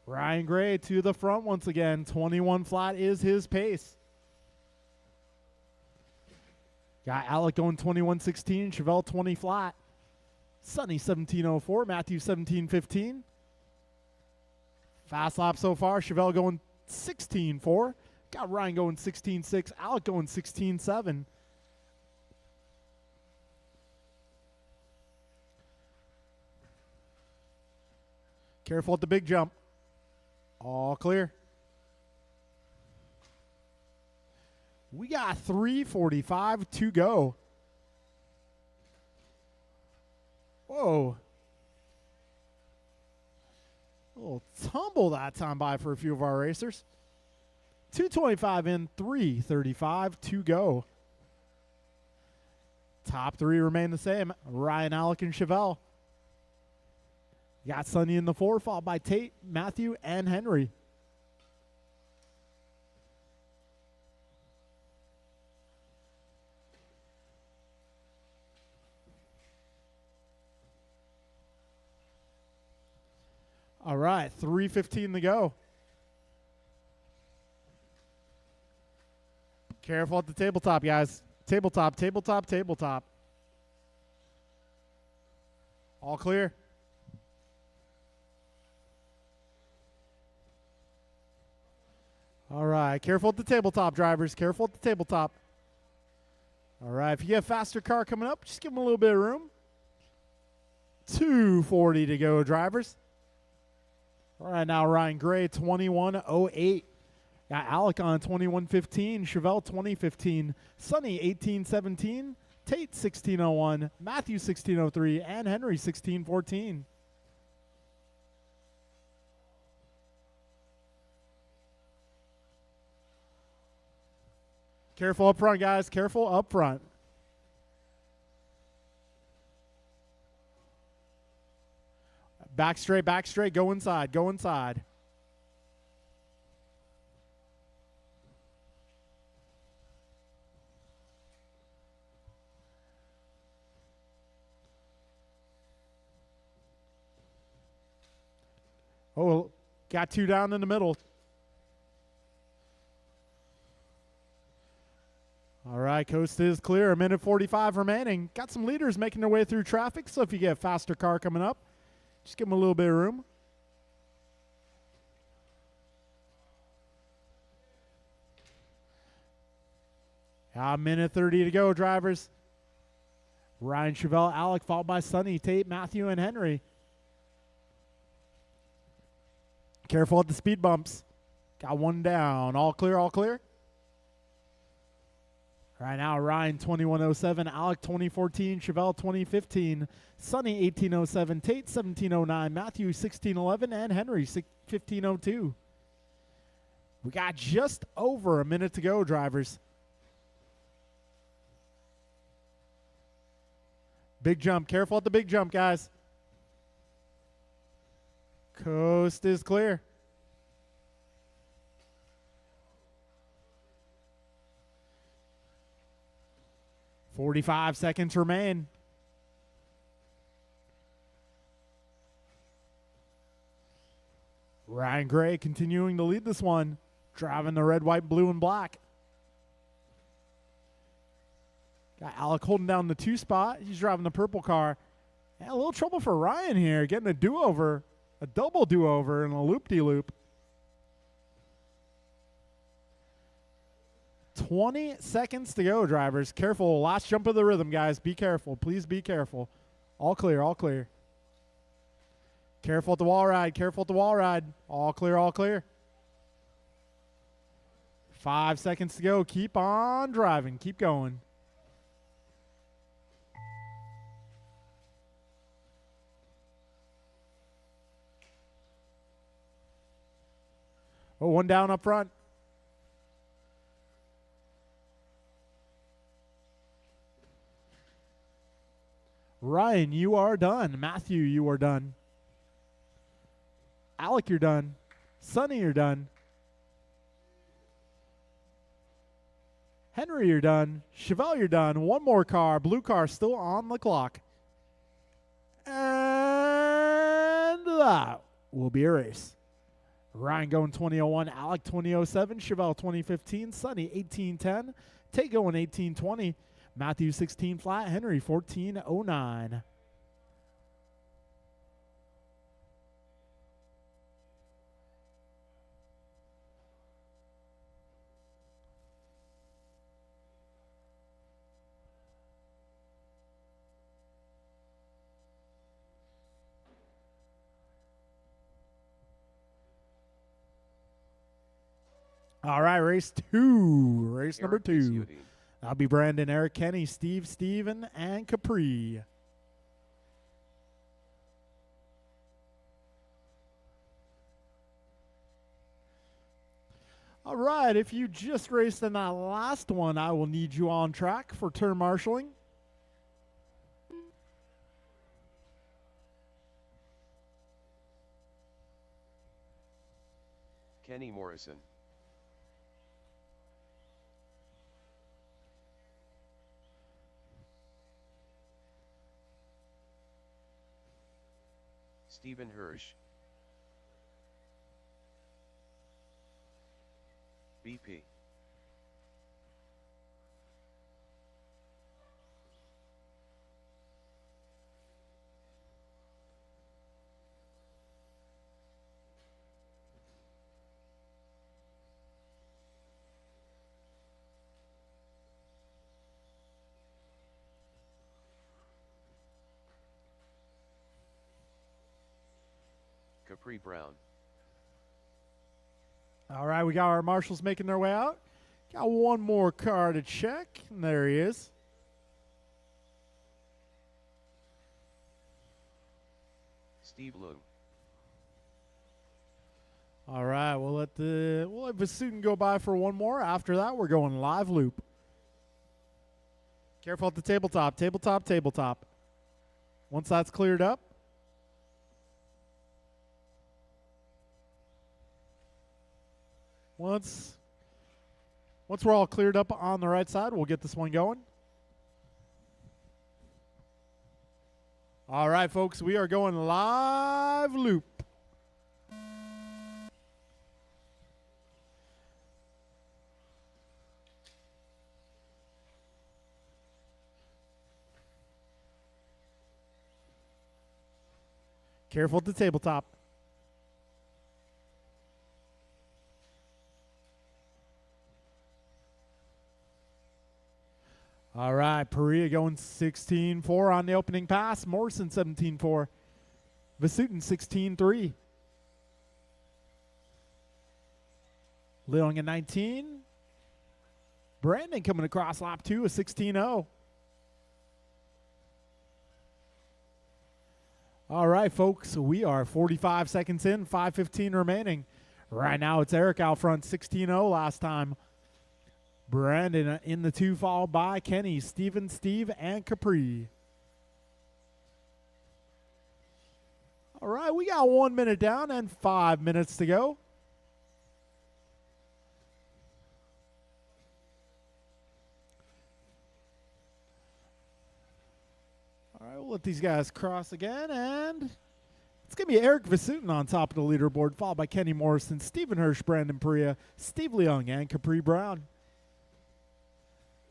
Ryan Gray to the front once again. 21 flat is his pace. Got Alec going 21.16, Chevelle 20 flat. Sonny 17.04, Matthew 17.15. Fast lap so far, Chevelle going 16.4. Got Ryan going 16.6, Alec going 16.7. Careful at the big jump. All clear. We got 3:45 to go. Whoa. A little tumble that time by for a few of our racers. 2:25 in, 3:35 to go. Top 3 remain the same. Ryan, Alec, and Chevelle. Got Sonny in the 4, followed by Tate, Matthew, and Henry. All right, 3:15 to go. Careful at the tabletop, guys. Tabletop, tabletop, tabletop. All clear. All right. right. Careful at the tabletop, drivers. Careful at the tabletop. All right. If you get a faster car coming up, just give them a little bit of room. 2:40 to go, drivers. All right, now Ryan Gray, 21:08. Got Alec on 21:15. Chevelle, 20:15. Sonny, 18:17. Tate, 16:01. Matthew, 16:03. And Henry, 16:14. Careful up front, guys. Careful up front. Back straight, back straight. Go inside, go inside. Oh, got two down in the middle. All right, coast is clear. 1:45 remaining. Got some leaders making their way through traffic, so if you get a faster car coming up, just give them a little bit of room. A 1:30 to go, drivers. Ryan, Chevelle, Alec, followed by Sonny, Tate, Matthew, and Henry. Careful at the speed bumps. Got one down. All clear, all clear. Right now, Ryan, 21:07. Alec, 20:14. Chevelle, 20:15. Sonny, 18:07. Tate, 17:09. Matthew, 16:11. And Henry, 15:02. We got just over a minute to go, drivers. Big jump. Careful at the big jump, guys. Coast is clear. "45 seconds remain. Ryan Gray continuing to lead this one, driving the red, white, blue, and black. Got Alec holding down the 2 spot. He's driving the purple car. And a little trouble for Ryan here, getting a do-over, a double do-over and a loop-de-loop. 20 seconds to go, drivers. Careful. Last jump of the rhythm, guys. Be careful. Please be careful. All clear, all clear. Careful at the wall ride. Careful at the wall ride. All clear, all clear. 5 seconds to go. Keep on driving. Keep going. Oh, one down up front. Ryan, you are done. Matthew, you are done. Alec, you're done. Sonny, you're done. Henry, you're done. Chevelle, you're done. One more car. Blue car still on the clock. And that will be a race. Ryan going 20:01. Alec 20:07. Chevelle 20:15. Sonny 18:10. Tate going 18:20. Matthew 16 flat. Henry 14:09. All right, race 2. Race number 2. That'll be Brandon, Eric, Kenny, Steve, Steven, and Capri. All right, if you just raced in that last one, I will need you on track for turn marshaling. Kenny Morrison. Stephen Hirsch. BP. Capri Brown. All right, we got our marshals making their way out. Got one more car to check, and there he is. Steve Leung. All right, we'll let Vasutin go by for one more. After that, we're going live loop. Careful at the tabletop, tabletop, tabletop. Once that's cleared up. Once we're all cleared up on the right side, we'll get this one going. All right, folks, we are going live loop. Careful at the tabletop. All right, Perea going 16-4 on the opening pass. Morrison 17-4. Vasutin 16-3. Leung at 19. Brandon coming across lap 2, a 16-0. All right, folks, we are 45 seconds in, 5:15 remaining. Right now, it's Eric out front, 16-0 last time. Brandon in the 2, followed by Kenny, Steven, Steve, and Capri. All right, we got 1 minute down and 5 minutes to go. All right, we'll let these guys cross again, and it's going to be Eric Vasutin on top of the leaderboard, followed by Kenny Morrison, Stephen Hirsch, Brandon Perea, Steve Leung, and Capri Brown.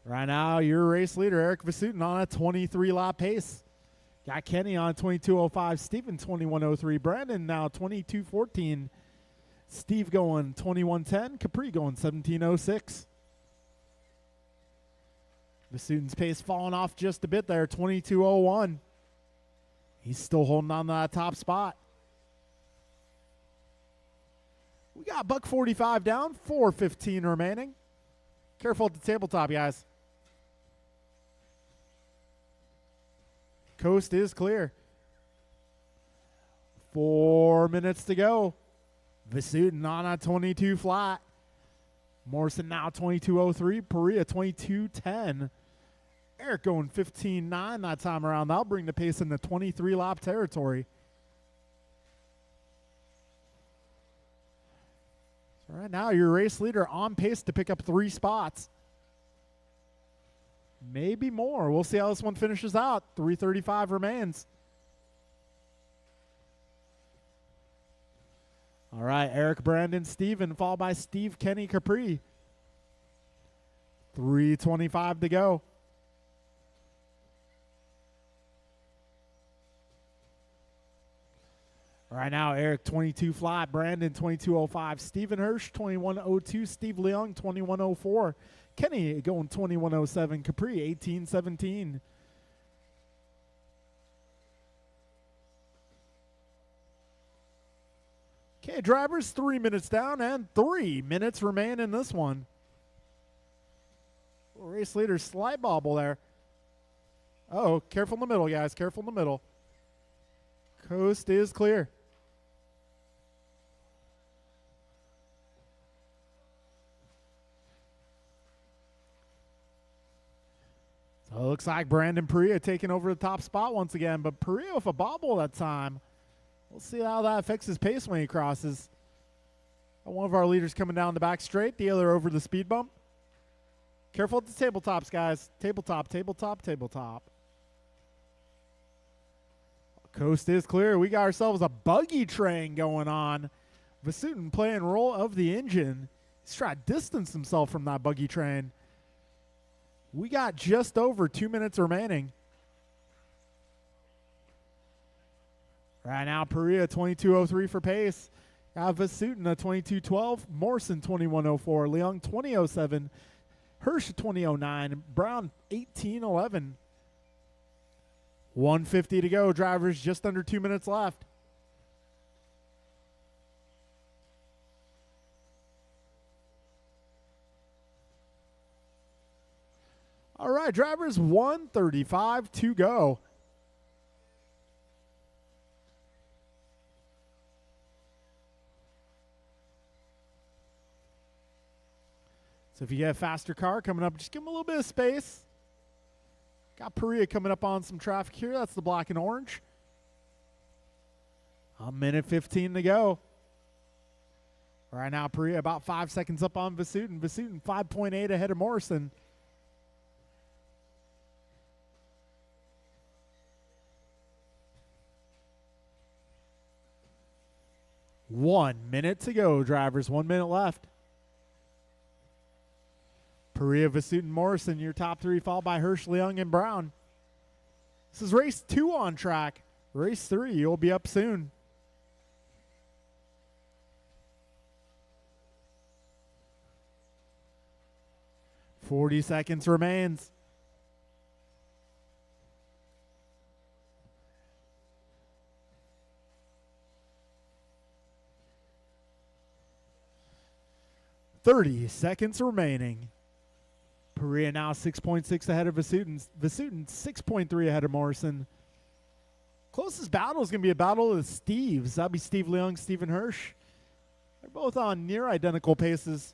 Right now, your race leader, Eric Vasutin, on a 23-lap pace. Got Kenny on 22:05, Stephen 21:03, Brandon now 22:14, Steve going 21:10, Capri going 17:06. Vasutin's pace falling off just a bit there, 22:01. He's still holding on to that top spot. We got buck 45 down, 4:15 remaining. Careful at the tabletop, guys. Coast is clear. 4 minutes to go. Vasutin on a 22 flat. Morrison now 22:03. Perea 22:10. Eric going 15:9 that time around. That'll bring the pace in the 23-lap territory. So right now, your race leader on pace to pick up 3 spots. Maybe more. We'll see how this one finishes out. 3:35 remains. All right, Eric, Brandon, Steven, followed by Steve, Kenny, Capri. 3:25 to go. Right now, Eric 22 flat, Brandon 22:05, Stephen Hirsch 21:02, Steve Leung 21:04, Kenny going 21:07, Capri 18:17. Okay, drivers, 3 minutes down and 3 minutes remain in this one. Race leader, slight bobble there. Uh-oh, careful in the middle, guys. Careful in the middle. Coast is clear. So it looks like Brandon Perea taking over the top spot once again, but Perea with a bobble that time. We'll see how that affects his pace when he crosses. One of our leaders coming down the back straight, the other over the speed bump. Careful at the tabletops, guys. Tabletop, tabletop, tabletop. Coast is clear. We got ourselves a buggy train going on. Vasutin playing role of the engine. He's trying to distance himself from that buggy train. We got just over 2 minutes remaining. Right now, Perea 22:03 for pace. Got Vasutin at 22:12. Morrison 21:04. Leung 20:07. Hirsch 20:09. Brown 18:11. 1:50 to go. Drivers just under 2 minutes left. right, drivers, 1:35 to go. So if you get a faster car coming up, just give them a little bit of space. Got Perea coming up on some traffic here. That's the black and orange. A minute 15 to go. Right now, Perea about 5 seconds up on Vasutin. Vasutin 5.8 ahead of Morrison. One minute to go, drivers. 1 minute left. Perea, Vasutin, Morrison, your top three, followed by Hirsch, Leung, and Brown. This is race 2 on track. Race 3, you'll be up soon. "40 seconds remains. "30 seconds remaining. Perea now 6.6 ahead of Vasutin. Vasutin 6.3 ahead of Morrison. Closest battle is going to be a battle of the Steves. That'll be Steve Leung, Stephen Hirsch. They're both on near identical paces.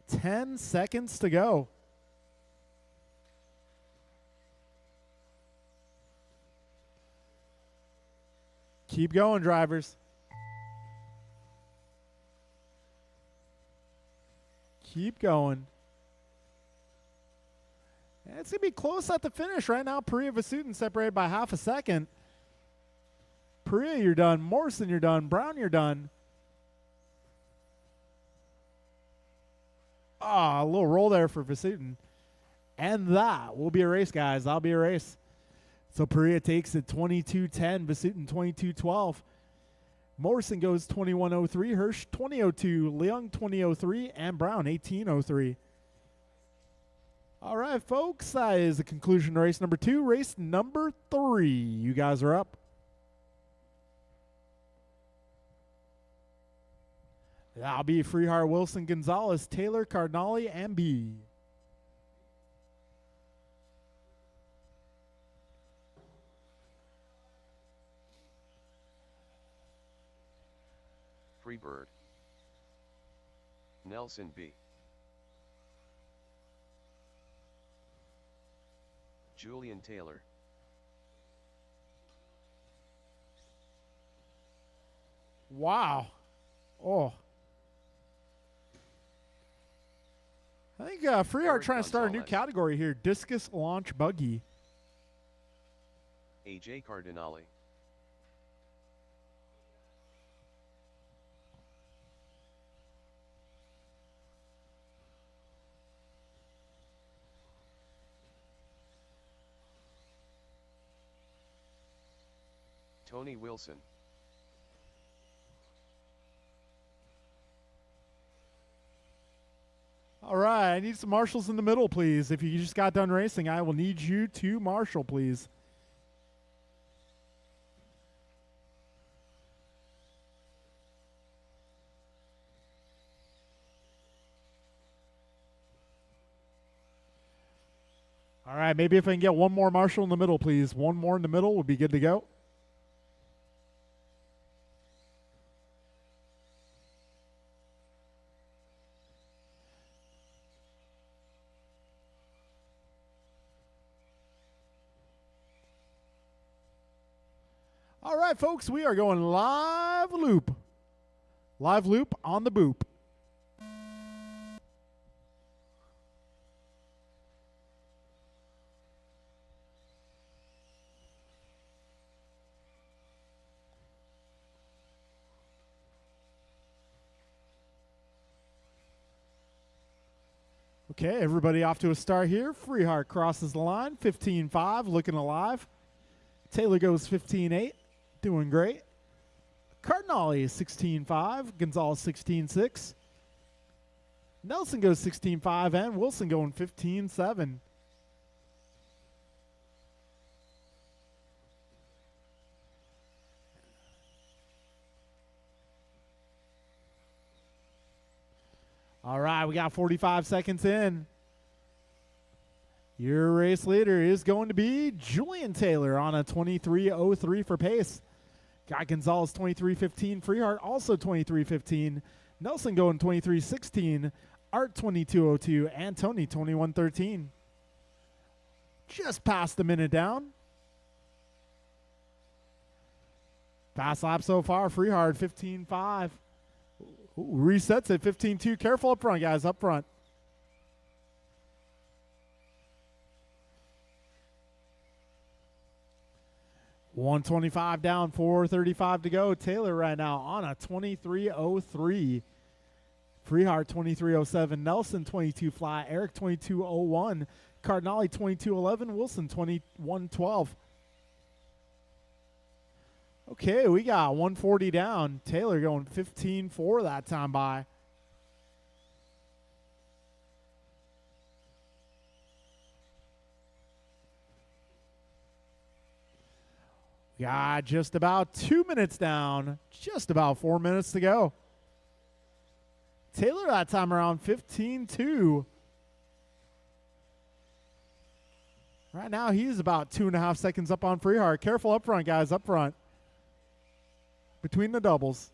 10 seconds to go. Keep going, drivers. Keep going. And it's going to be close at the finish right now. Perea, Vasutin separated by half a second. Perea, you're done. Morrison, you're done. Brown, you're done. A little roll there for Vasutin. And that will be a race, guys. That'll be a race. So Perea takes it 22:10. Vasutin 22:12. Morrison goes 21:03. Hirsch 20:02. Leung 20:03. And Brown 18:03. All right, folks. That is the conclusion to race number 2. Race number 3. You guys are up. That'll be Freehart, Wilson, Gonzalez, Taylor, Cardinale, and B. Freebird. Nelson B. Julian Taylor. Wow. Oh. I think Freehart Eric trying to start a new Gonzalez. category here. Discus launch buggy. AJ Cardinale. Tony Wilson. All right, I need some marshals in the middle, please. If you just got done racing, I will need you to marshal, please. All right, maybe if I can get one more marshal in the middle, please. One more in the middle would be good to go. All right, folks, we are going live loop. Live loop on the boop. Okay, everybody off to a start here. Freehart crosses the line, 15.5, looking alive. Taylor goes 15.8, doing great. Cardinale is 16.5, Gonzalez 16.6. Nelson goes 16.5, and Wilson going 15.7. All right, we got 45 seconds in. Your race leader is going to be Julian Taylor on a 23:03 for pace. Got Gonzalez 23:15. Freehart also 23:15. Nelson going 23:16. Art 22:02. And Tony 21:13. Just past the minute down. Fast lap so far. Freehart 15:5. Resets at 15:2. Careful up front, guys. Up front. $125 down, $435 to go. Taylor right now on a 23:03. Freehart 23:07. Nelson 22 flat. Eric 22:01. Cardinale 22:11. Wilson 21:12. Okay, we got 140 down. Taylor going 15:4 that time by. Got just about 2 minutes down. Just about 4 minutes to go. Taylor that time around 15:2. Right now he's about 2.5 seconds up on Freehart. Careful up front, guys, up front. Between the doubles.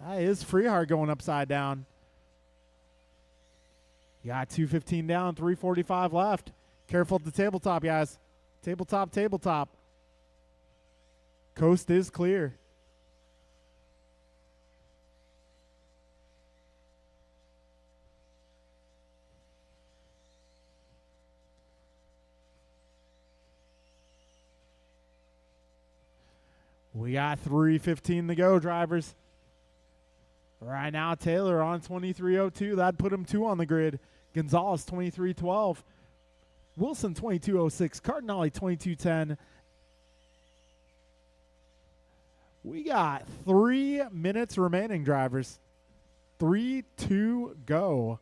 That is Freehart going upside down. You got 2:15 down, 3:45 left. Careful at the tabletop, guys. Tabletop, tabletop. Coast is clear. We got 3:15 to go, drivers. Right now, Taylor on 23:02. That'd put him 2 on the grid. Gonzalez 23:12. Wilson 22:06. Cardinale 22:10. We got 3 minutes remaining, drivers. 3 to go.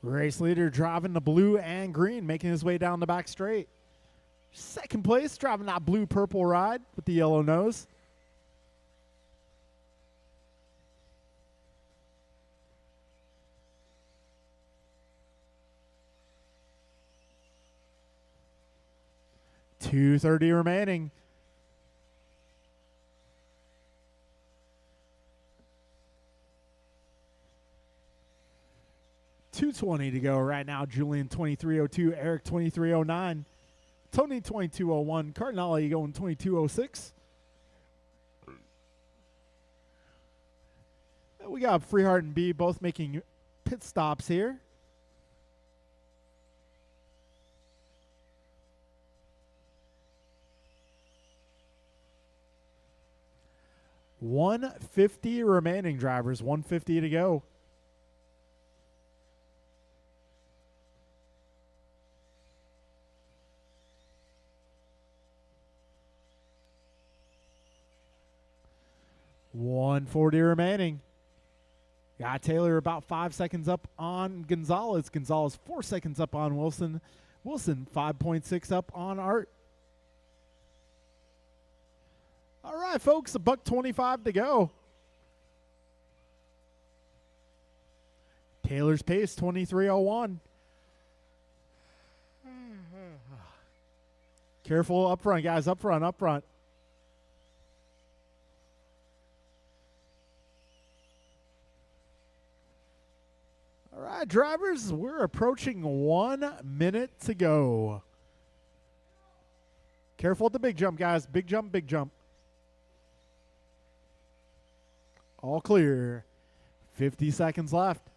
Race leader driving the blue and green, making his way down the back straight. Second place, driving that blue-purple ride with the yellow nose. $2:30 remaining. $2:20 to go right now. Julian 23:02, Eric 23:09, Tony 22:01, Cardinale going 22:06. We got Freehart and B both making pit stops here. $150 remaining, drivers. $150 to go. $140 remaining. Got Taylor about 5 seconds up on Gonzalez. Gonzalez 4 seconds up on Wilson. Wilson 5.6 up on Art. All right, folks, $125 to go. Taylor's pace 23:01. Careful up front, guys. Up front, up front. All right, drivers, we're approaching 1 minute to go. Careful at the big jump, guys. Big jump, big jump. All clear. 50 seconds left.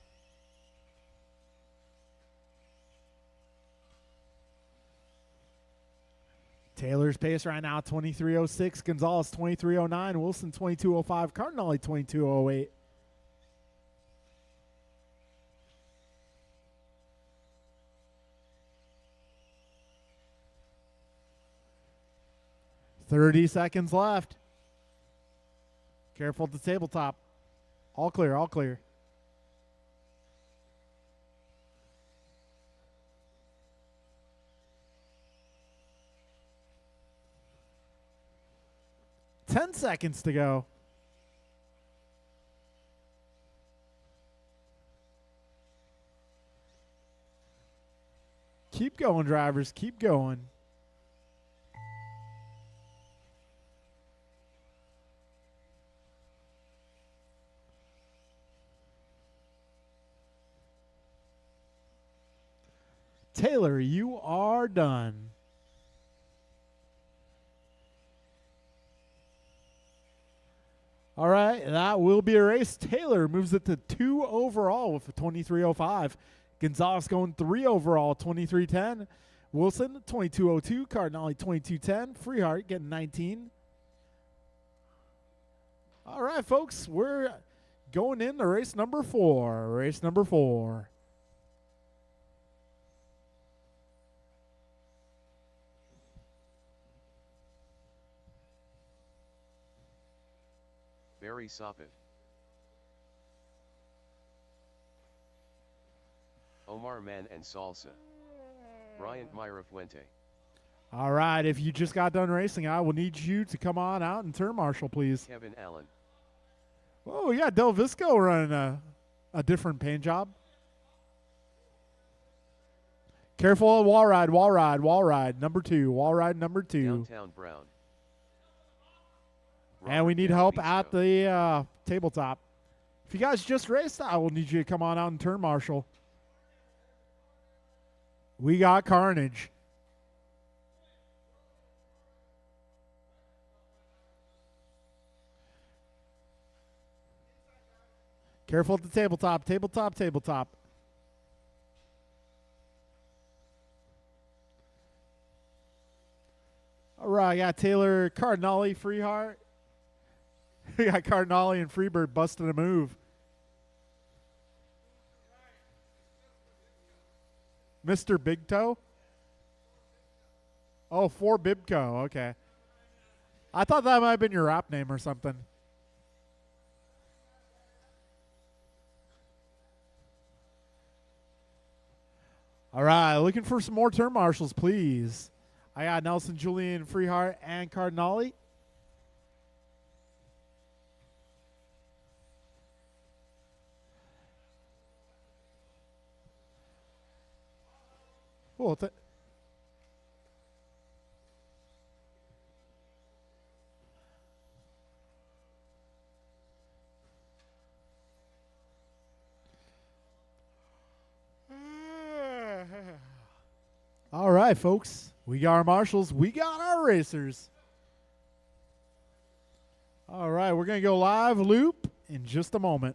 Taylor's pace right now, 23:06. Gonzalez, 23:09. Wilson, 22:05. Cardinale, 22:08. $30 seconds left. Careful at the tabletop. All clear, all clear. $10 seconds to go. Keep going, drivers. Keep going. Taylor, you are done. All right, that will be a race. Taylor moves it to 2 overall with a 23.05. Gonzalez going 3 overall, 23.10. Wilson, 22.02. Cardinale, 22.10. Freehart getting 19. All right, folks, we're going into race number 4. Race number 4. Barry Sopit. Omar Man and Salsa. Bryant Myra Fuente. All right, if you just got done racing, I will need you to come on out and turn marshal, please. Kevin Allen. Oh, yeah, Del Visco running a different paint job. Careful, wall ride, wall ride, wall ride, number 2, wall ride number 2. Downtown Brown. And we Robert need help Galvisto. at the tabletop. If you guys just raced, I will need you to come on out and turn marshal. We got carnage. Careful at the tabletop, tabletop, tabletop. All right, I got Taylor Cardinale, Freehart. We got Cardinale and Freebird busting a move. Mr. Big Toe? Oh, for Bibco. Okay. I thought that might have been your rap name or something. All right, looking for some more turn marshals, please. I got Nelson, Julian, Freehart, and Cardinale. Cool. All right, folks. We got our marshals. We got our racers. All right, we're going to go live loop in just a moment.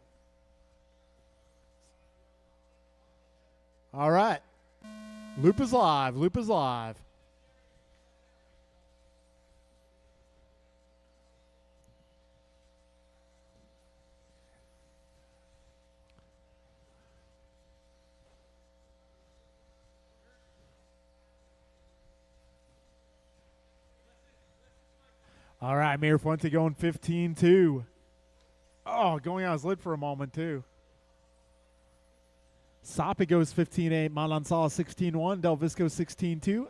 All right. Loop is live. Loop is live. All right, Mayor Fuente going 15-2. Oh, going on his lid for a moment, too. Sopit goes 15-8. Monlanzala 16-1. Del Visco 16-2.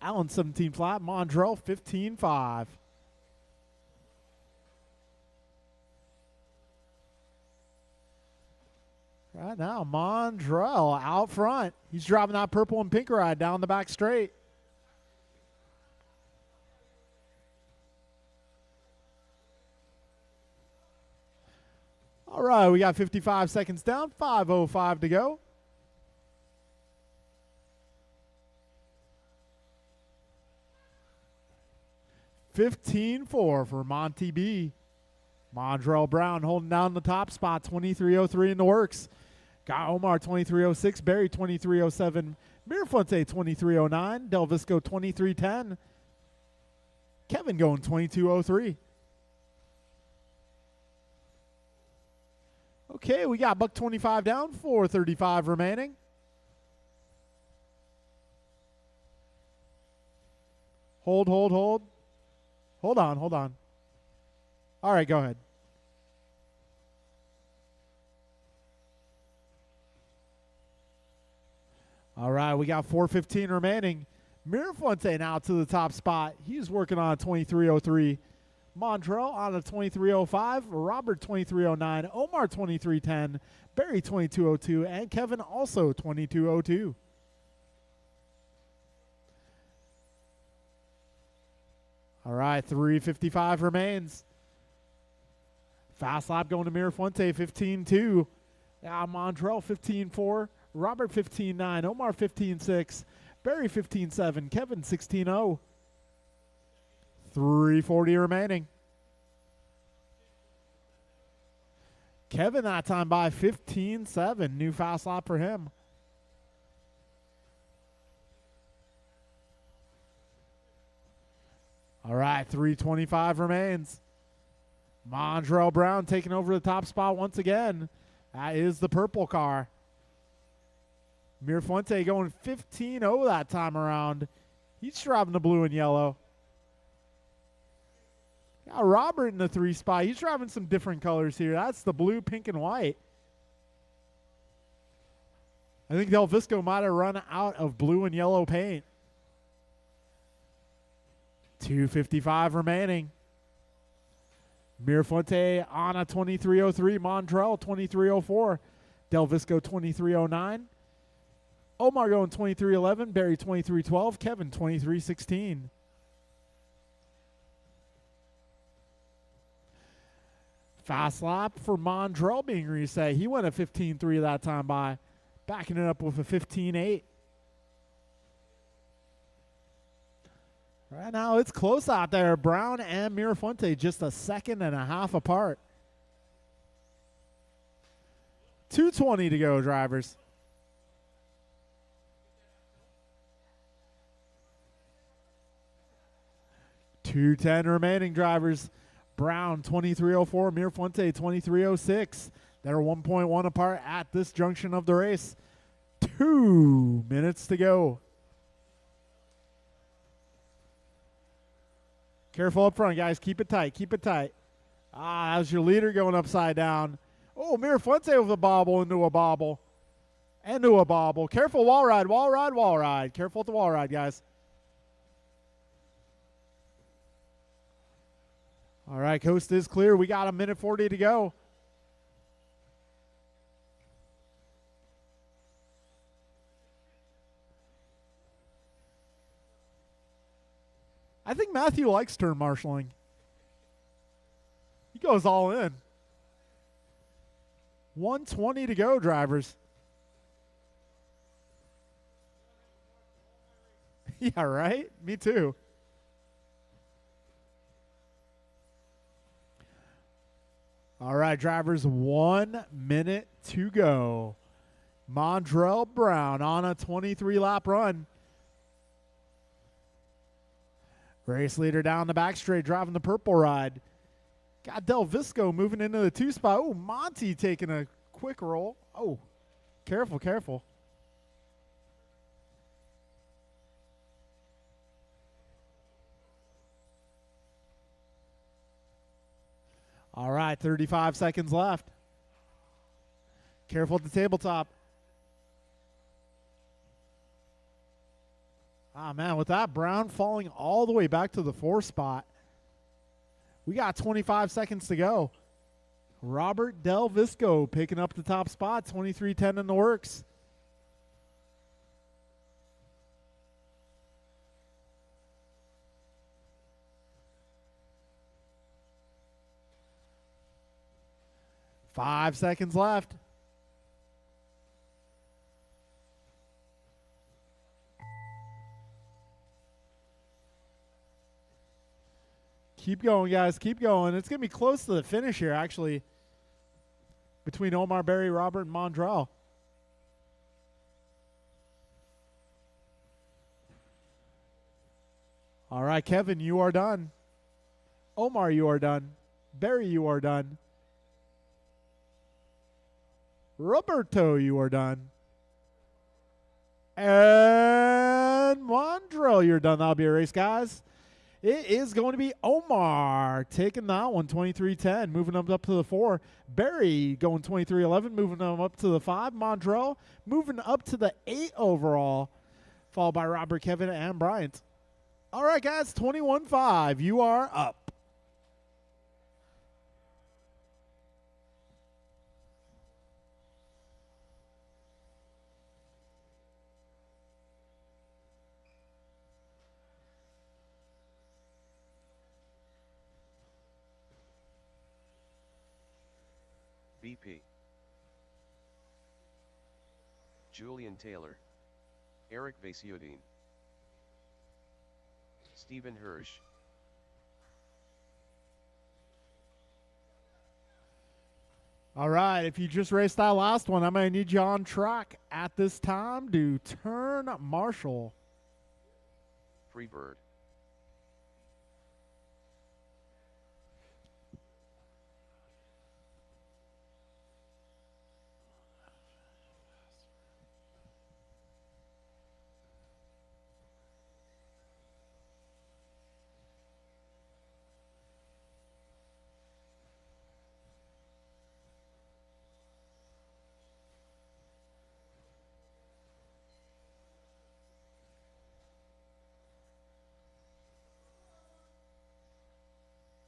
Allen 17 flat. Mondrell 15-5. Right now, Mondrell out front. He's driving that purple and pink ride down the back straight. All right, we got 55 seconds down, 5:05 to go. $15-4 for Monty B. Mondrell Brown holding down the top spot, 23:03 in the works. Got Omar 23:06, Barry 23:07, Mirafuente 23:09, Del Visco 23:10, Kevin going 22:03. Okay, we got buck 25 down, 4:35 remaining. Hold. Hold on. All right, go ahead. All right, we got 4:15 remaining. Mirafuente now to the top spot. He's working on a 23:03. Mondrell on a 23:05. Robert 23:09. Omar 23:10. Barry 22:02. And Kevin also 22:02. All right, 3:55 remains. Fast lap going to Mirafuente, 15-2. Montrell, 15-4. Robert, 15-9. Omar, 15-6. Barry, 15-7. Kevin, 16-0. 3:40 remaining. Kevin that time by 15-7. New fast lap for him. All right, 3:25 remains. Montrell Brown taking over the top spot once again. That is the purple car. Mirafuente going 15-0 that time around. He's driving the blue and yellow. Got Robert in the 3 spot. He's driving some different colors here. That's the blue, pink, and white. I think Del Visco might have run out of blue and yellow paint. 2:55 remaining. Mirafuente on a 23:03. Montrell 23:04. Del Visco 23:09. Omar going 23:11. Barry 23:12. Kevin 23:16. Fast lap for Montrell being reset. He went a 15-3 that time by, backing it up with a 15-8. Right now, it's close out there. Brown and Mirafuente just a second and a half apart. 2:20 to go, drivers. .210 remaining, drivers. Brown 23:04, Mirafuente 23:06. They're 1.1 apart at this junction of the race. 2 minutes to go. Careful up front, guys. Keep it tight. Keep it tight. That was your leader going upside down. Oh, Mirafuente with a bobble into a bobble. Into a bobble. Careful, wall ride, wall ride, wall ride. Careful with the wall ride, guys. All right, coast is clear. We got 1:40 to go. I think Matthew likes turn marshaling. He goes all in. 1:20 to go, drivers. Yeah, right? Me too. All right, drivers, 1 minute to go. Montrell Brown on a 23-lap run. Race leader down the back straight, driving the purple ride. Got Del Visco moving into the 2 spot. Oh, Monty taking a quick roll. Oh, careful, careful. All right, 35 seconds left. Careful at the tabletop. Man, with that, Brown falling all the way back to the 4 spot. We got 25 seconds to go. Robert Del Visco picking up the top spot, 23:10 in the works. Five seconds left. Keep going, guys. Keep going. It's going to be close to the finish here, actually, between Omar, Barry, Robert, and Montrell. All right, Kevin, you are done. Omar, you are done. Barry, you are done. Roberto, you are done. And Montrell, you're done. That'll be a race, guys. It is going to be Omar taking that one, 23:10, moving them up to the 4. Barry going 23:11, moving them up to the 5. Montrell moving up to the 8 overall, followed by Robert, Kevin, and Bryant. All right, guys, 21-5. You are up. BP. Julian Taylor. Eric Vasiuddin. Stephen Hirsch. All right, if you just raced that last one, I'm going to need you on track at this time to turn marshal. Freebird.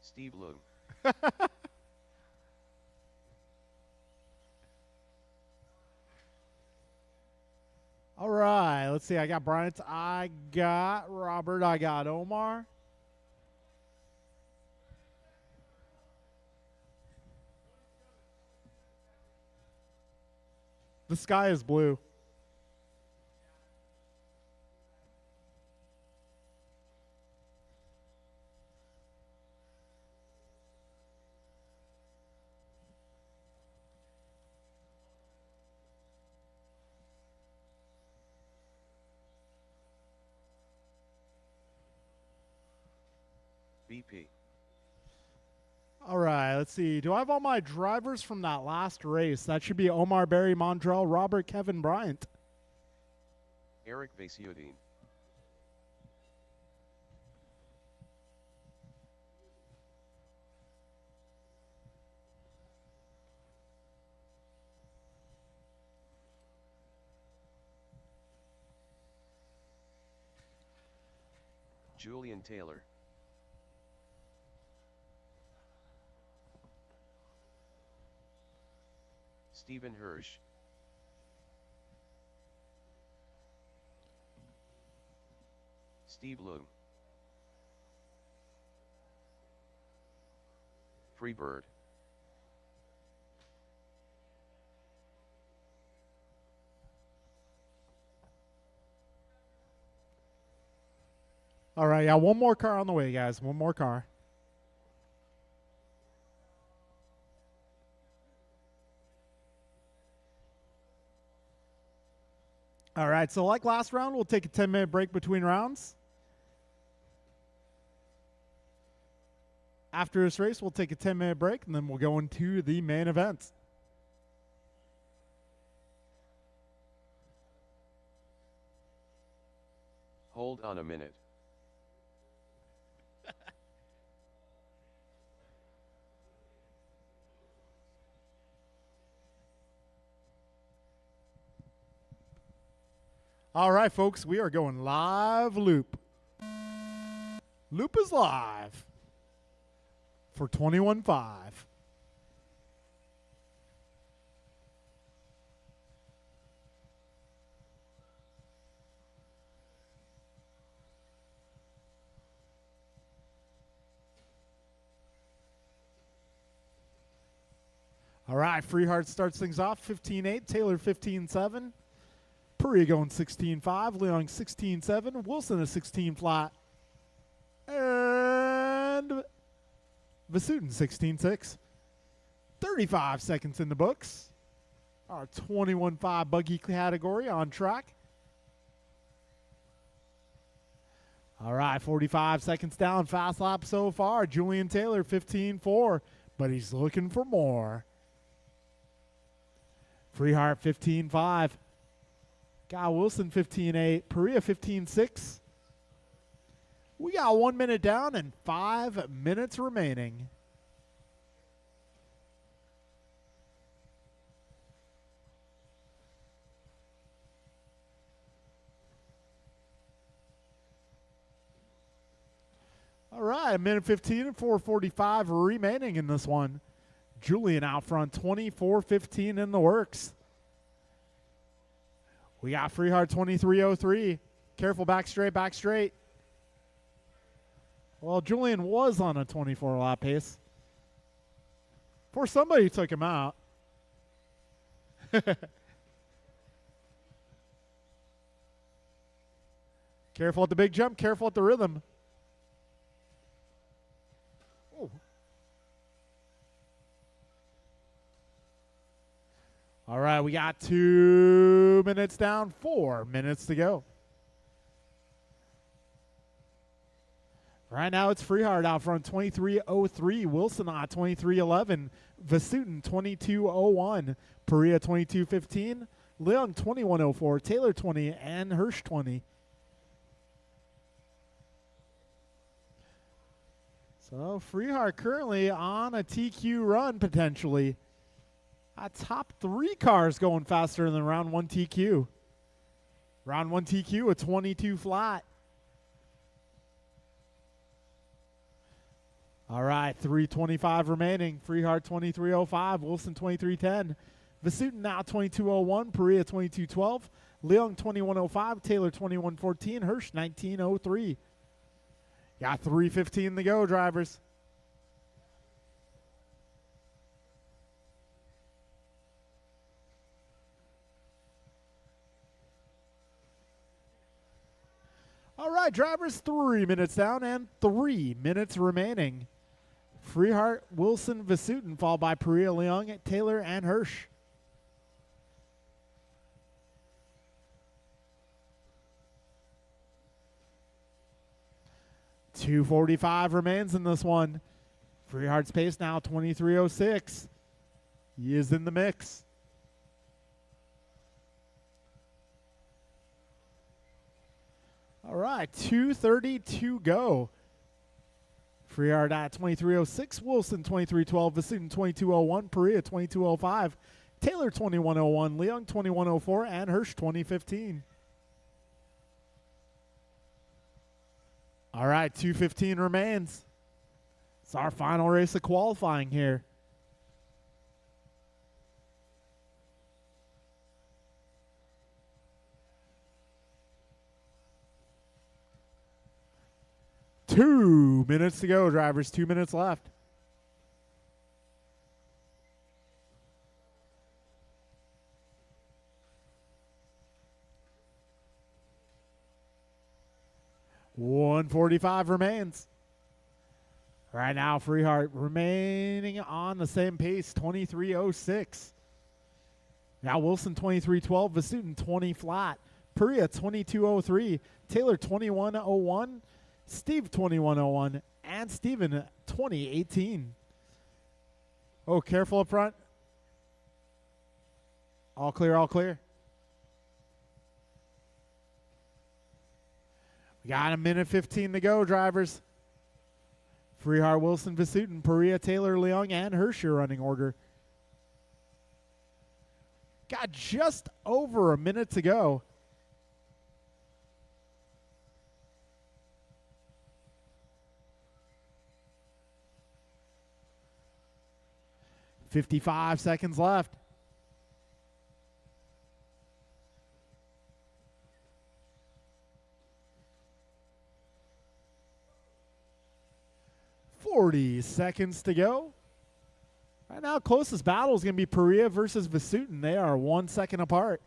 Steve Loom. All right, let's see. I got Bryant. I got Robert. I got Omar. The sky is blue. BP. All right, let's see. Do I have all my drivers from that last race? That should be Omar, Barry, Mondrell, Robert, Kevin, Bryant. Eric Vasiuddin. Julian Taylor. Stephen Hirsch. Steve Loom. Freebird. All right, yeah, one more car on the way, guys. One more car. All right, so like last round, we'll take a 10-minute break between rounds. After this race, we'll take a 10-minute break, and then we'll go into the main event. Hold on a minute. All right, folks, we are going live loop. Loop is live for 21.5. All right, Freehart starts things off 15.8, Taylor 15.7. Perea going 16.5, Leon 16.7, Wilson a 16 flat, and Vasutin 16.6. 35 seconds in the books. Our 21.5 buggy category on track. All right, 45 seconds down, fast lap so far. Julian Taylor 15.4, but he's looking for more. Freehart 15.5. Guy Wilson 15.8, Perea 15.6. We got 1 minute down and 5 minutes remaining. All right, 1:15 and 4:45 remaining in this one. Julian out front, 24.15 in the works. We got Freehart 23.03. Careful, back straight, back straight. Well, Julian was on a 24 lap pace before somebody took him out. Careful at the big jump. Careful at the rhythm. Ooh. All right, we got 2 minutes down, 4 minutes to go. Right now it's Freehard out front, 23:03. Wilson at 23:11. Vasutin 22:01. Perea 22:15. Leung 21:04. Taylor 20 and Hirsch 20. So Freehard currently on a TQ run potentially. Top 3 cars going faster than round 1 TQ. Round 1 TQ a 22 flat. All right, 3:25 remaining. Freehard 23:05. Wilson 23:10. Vasutin now 22:01. Perea 22:12. Leung 21:05. Taylor 21:14. Hirsch 19:03. Got 3:15 to go, drivers. All right, drivers, 3 minutes down and 3 minutes remaining. Freehard, Wilson, Vasutin, followed by Perea, Leung, Taylor, and Hirsch. $2:45 remains in this one. Freehard's pace now 23:06. He is in the mix. All right, 2:30 to go. Freehard at 23:06. Wilson 23:12. Vasutin 22:01. Perea 22:05. Taylor 21:01. Leung 21:04. And Hirsch 20:15. All right, 2:15 remains. It's our final race of qualifying here. Two minutes to go, drivers. 2 minutes left. $1:45 remains. Right now, Freehard remaining on the same pace, 23:06. Now Wilson 23:12, Vasutin 20 flat, Perea 22:03, Taylor 21:01, Steve 21:01, and Steven 20:18. Oh, careful up front. All clear, all clear. We got 1:15 to go, drivers. Freehard, Wilson, Vasutin, Perea, Taylor, Leung, and Hirsch running order. Got just over a minute to go. $55 seconds left. $40 seconds to go. Right now, closest battle is going to be Perea versus Vasutin. They are 1 second apart.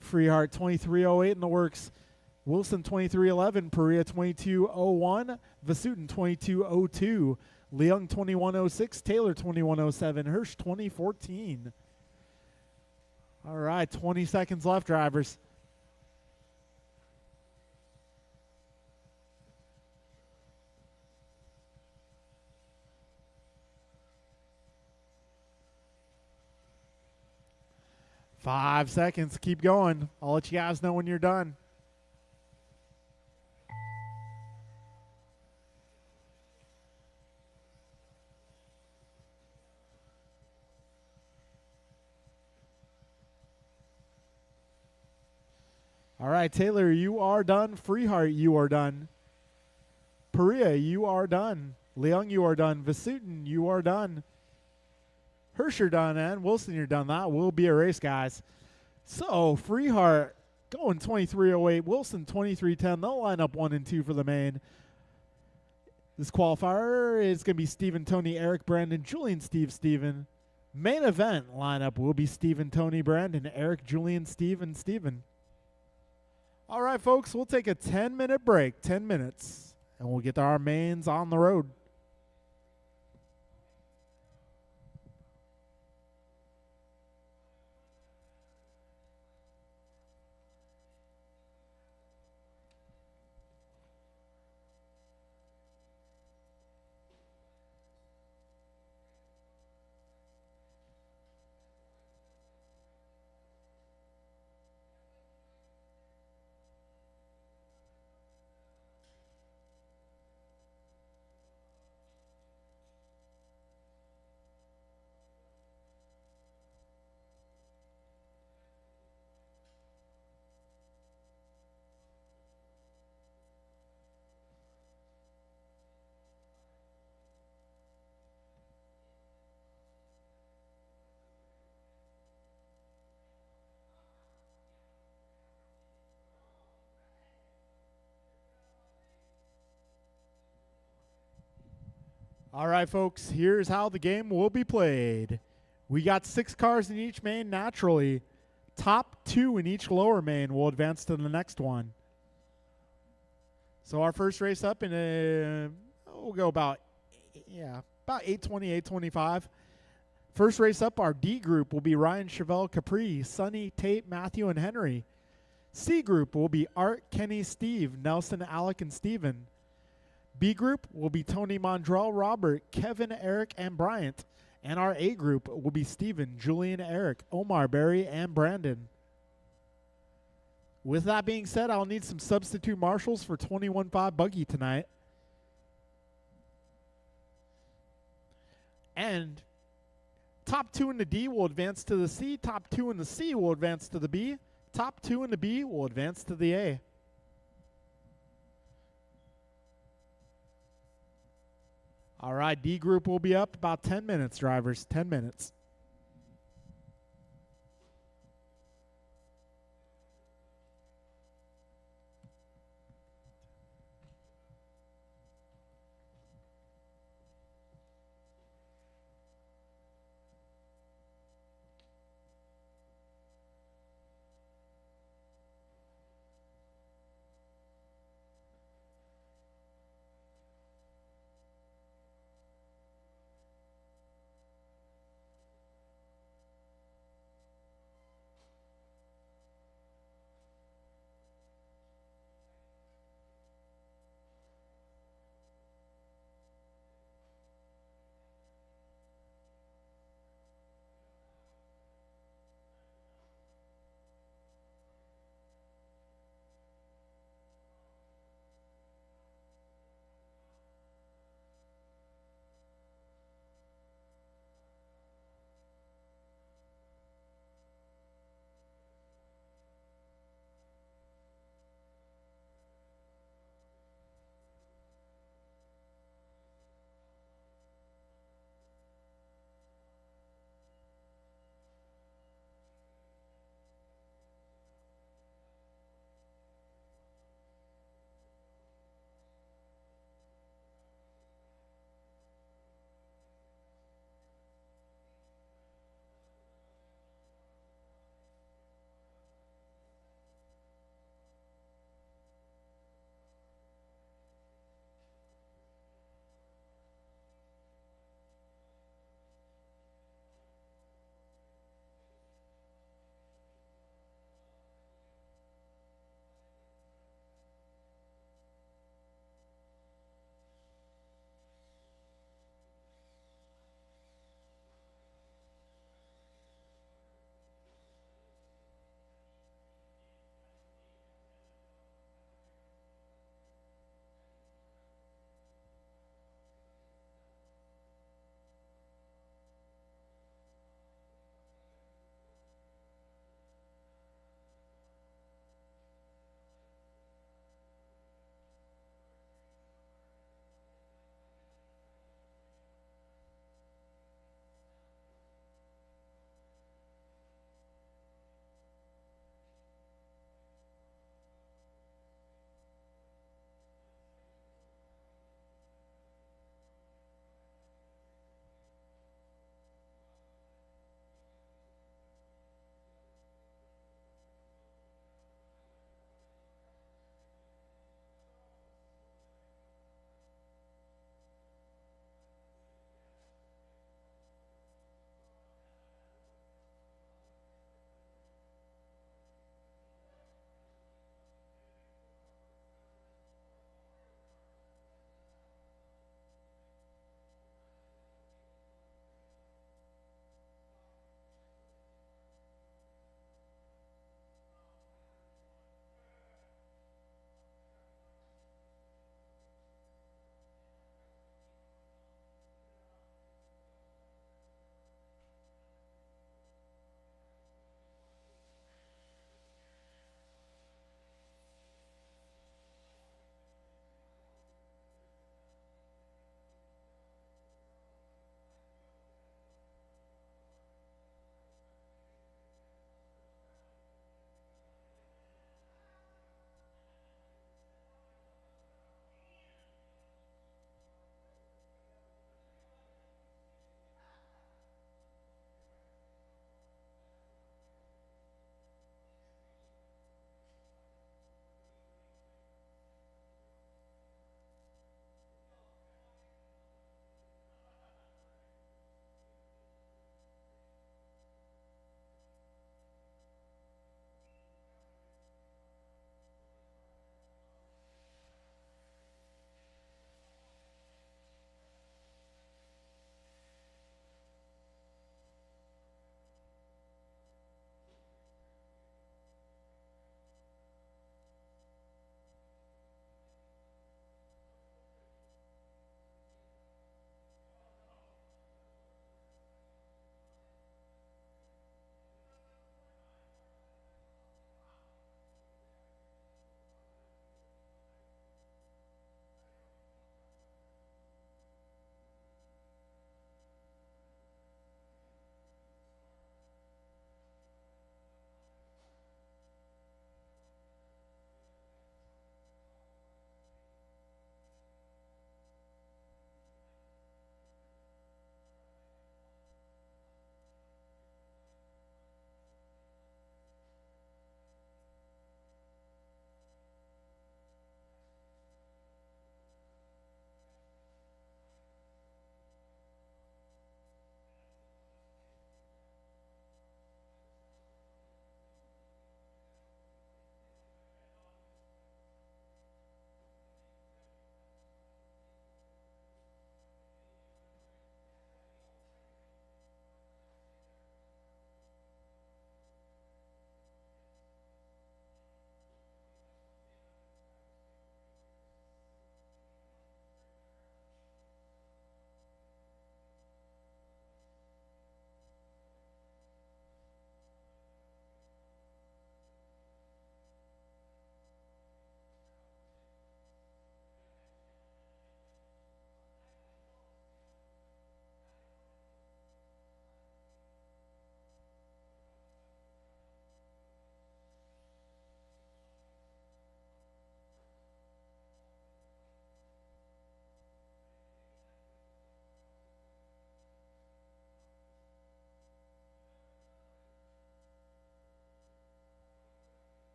Freehard 23:08 in the works. Wilson 23:11. Perea 22:01. Vasutin 22:02. Leung 21:06. Taylor 21:07. Hirsch 20:14. All right, 20 seconds left, drivers. Five seconds. Keep going. I'll let you guys know when you're done. All right, Taylor, you are done. Freehard, you are done. Perea, you are done. Leung, you are done. Vasutin, you are done. Hirsch, you're done, and Wilson, you're done. That will be a race, guys. So, Freehard going 23:08. Wilson 23:10. They'll line up 1 and 2 for the main. This qualifier is going to be Stephen, Tony, Eric, Brandon, Julian, Steve, Steven, Main event lineup will be Steven, Tony, Brandon, Eric, Julian, Steve, and Steven. All right, folks, we'll take a 10-minute break, 10 minutes, and we'll get our mains on the road. All right, folks, here's how the game will be played. We got 6 cars in each main naturally. Top 2 in each lower main will advance to the next one. So our first race up we'll go about 820, 825. First race up, our D group will be Ryan, Chevelle, Capri, Sonny, Tate, Matthew, and Henry. C group will be Art, Kenny, Steve, Nelson, Alec, and Steven. B group will be Tony, Mondrell, Robert, Kevin, Eric, and Bryant. And our A group will be Steven, Julian, Eric, Omar, Barry, and Brandon. With that being said, I'll need some substitute marshals for 21.5 buggy tonight. And top 2 in the D will advance to the C. Top 2 in the C will advance to the B. Top 2 in the B will advance to the A. All right, D group will be up about 10 minutes, drivers, 10 minutes.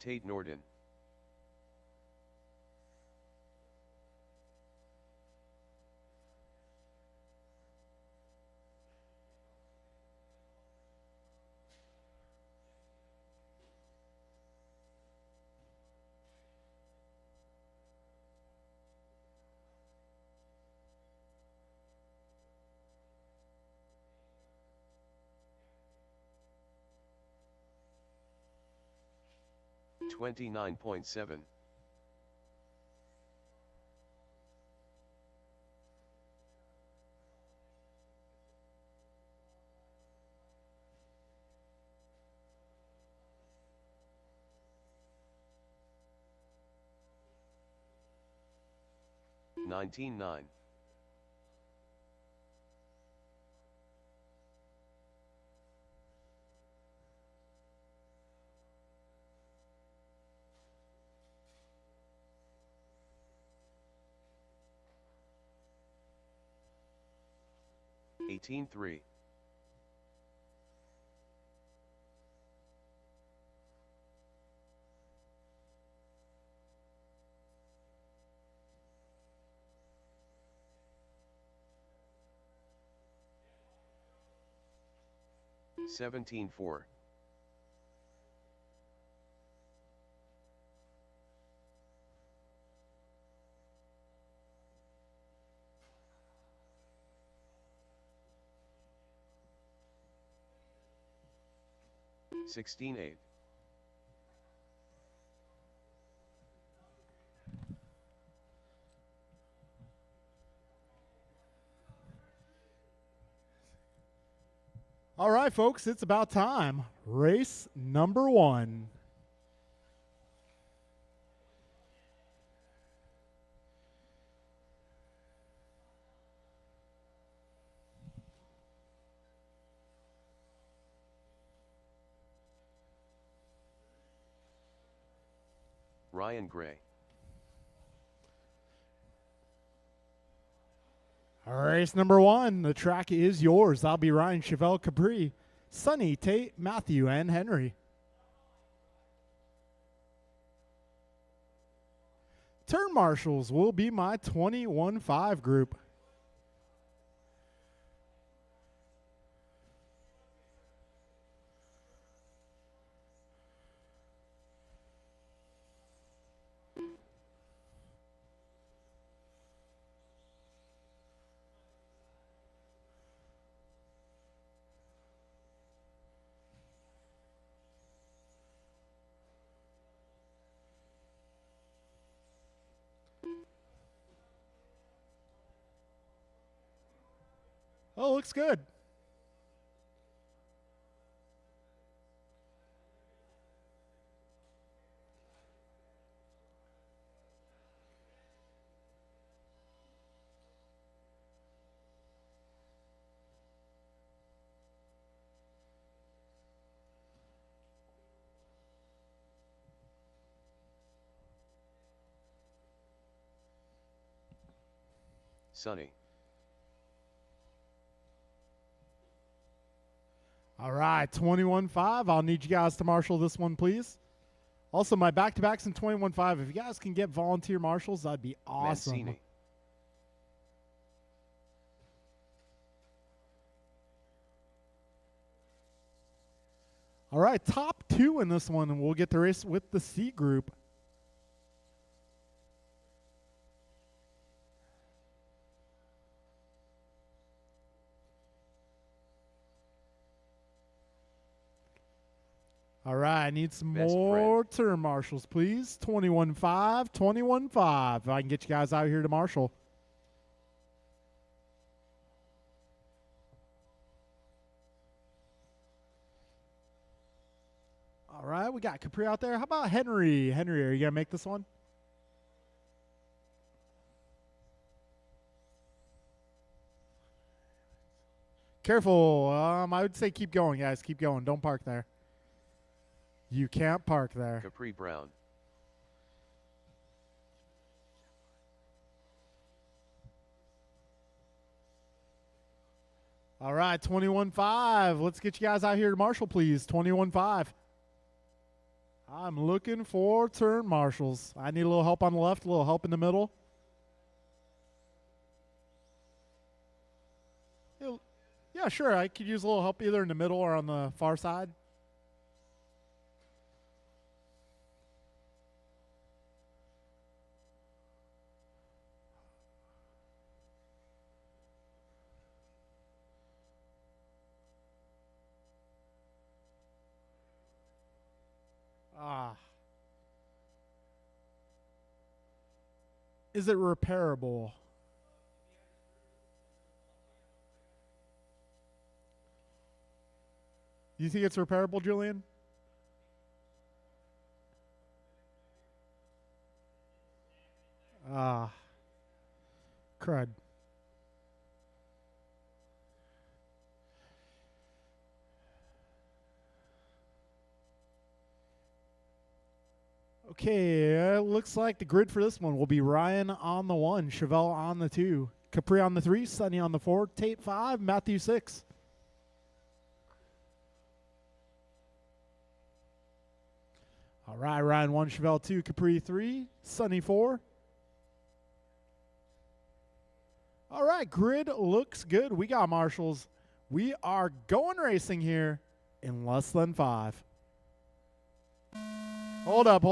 Tate Norden. $29.7. $19.9. $18.3. $17.4. $16.8. All right, folks, it's about time. Race number 1. Ryan Gray. Race number 1. The track is yours. That'll be Ryan Chevelle Capri, Sonny Tate, Matthew, and Henry. Turn marshals will be my 21-5 group. Oh, looks good. Sonny. All right, 21-5. I'll need you guys to marshal this one, please. Also, my back-to-backs in 21-5. If you guys can get volunteer marshals, that'd be awesome. Mancini. All right, top 2 in this one, and we'll get the race with the C group. All right, I need some Best more turn marshals, please. 21-5, 21-5. If I can get you guys out here to marshal. All right, we got Capri out there. How about Henry? Henry, are you going to make this one? Careful. I would say keep going, guys. Keep going. Don't park there. You can't park there. Capri Brown. All right, 21-5. Let's get you guys out here to marshal, please. 21-5. I'm looking for turn marshals. I need a little help on the left, a little help in the middle. Yeah, sure. I could use a little help either in the middle or on the far side. Is it repairable? Do you think it's repairable, Julian? Crud. Okay, looks like the grid for this one will be Ryan on the 1, Chevelle on the 2, Capri on the 3, Sonny on the 4, Tate 5, Matthew 6. All right, Ryan 1, Chevelle 2, Capri 3, Sonny 4. All right, grid looks good. We got marshals. We are going racing here in less than 5. Hold up.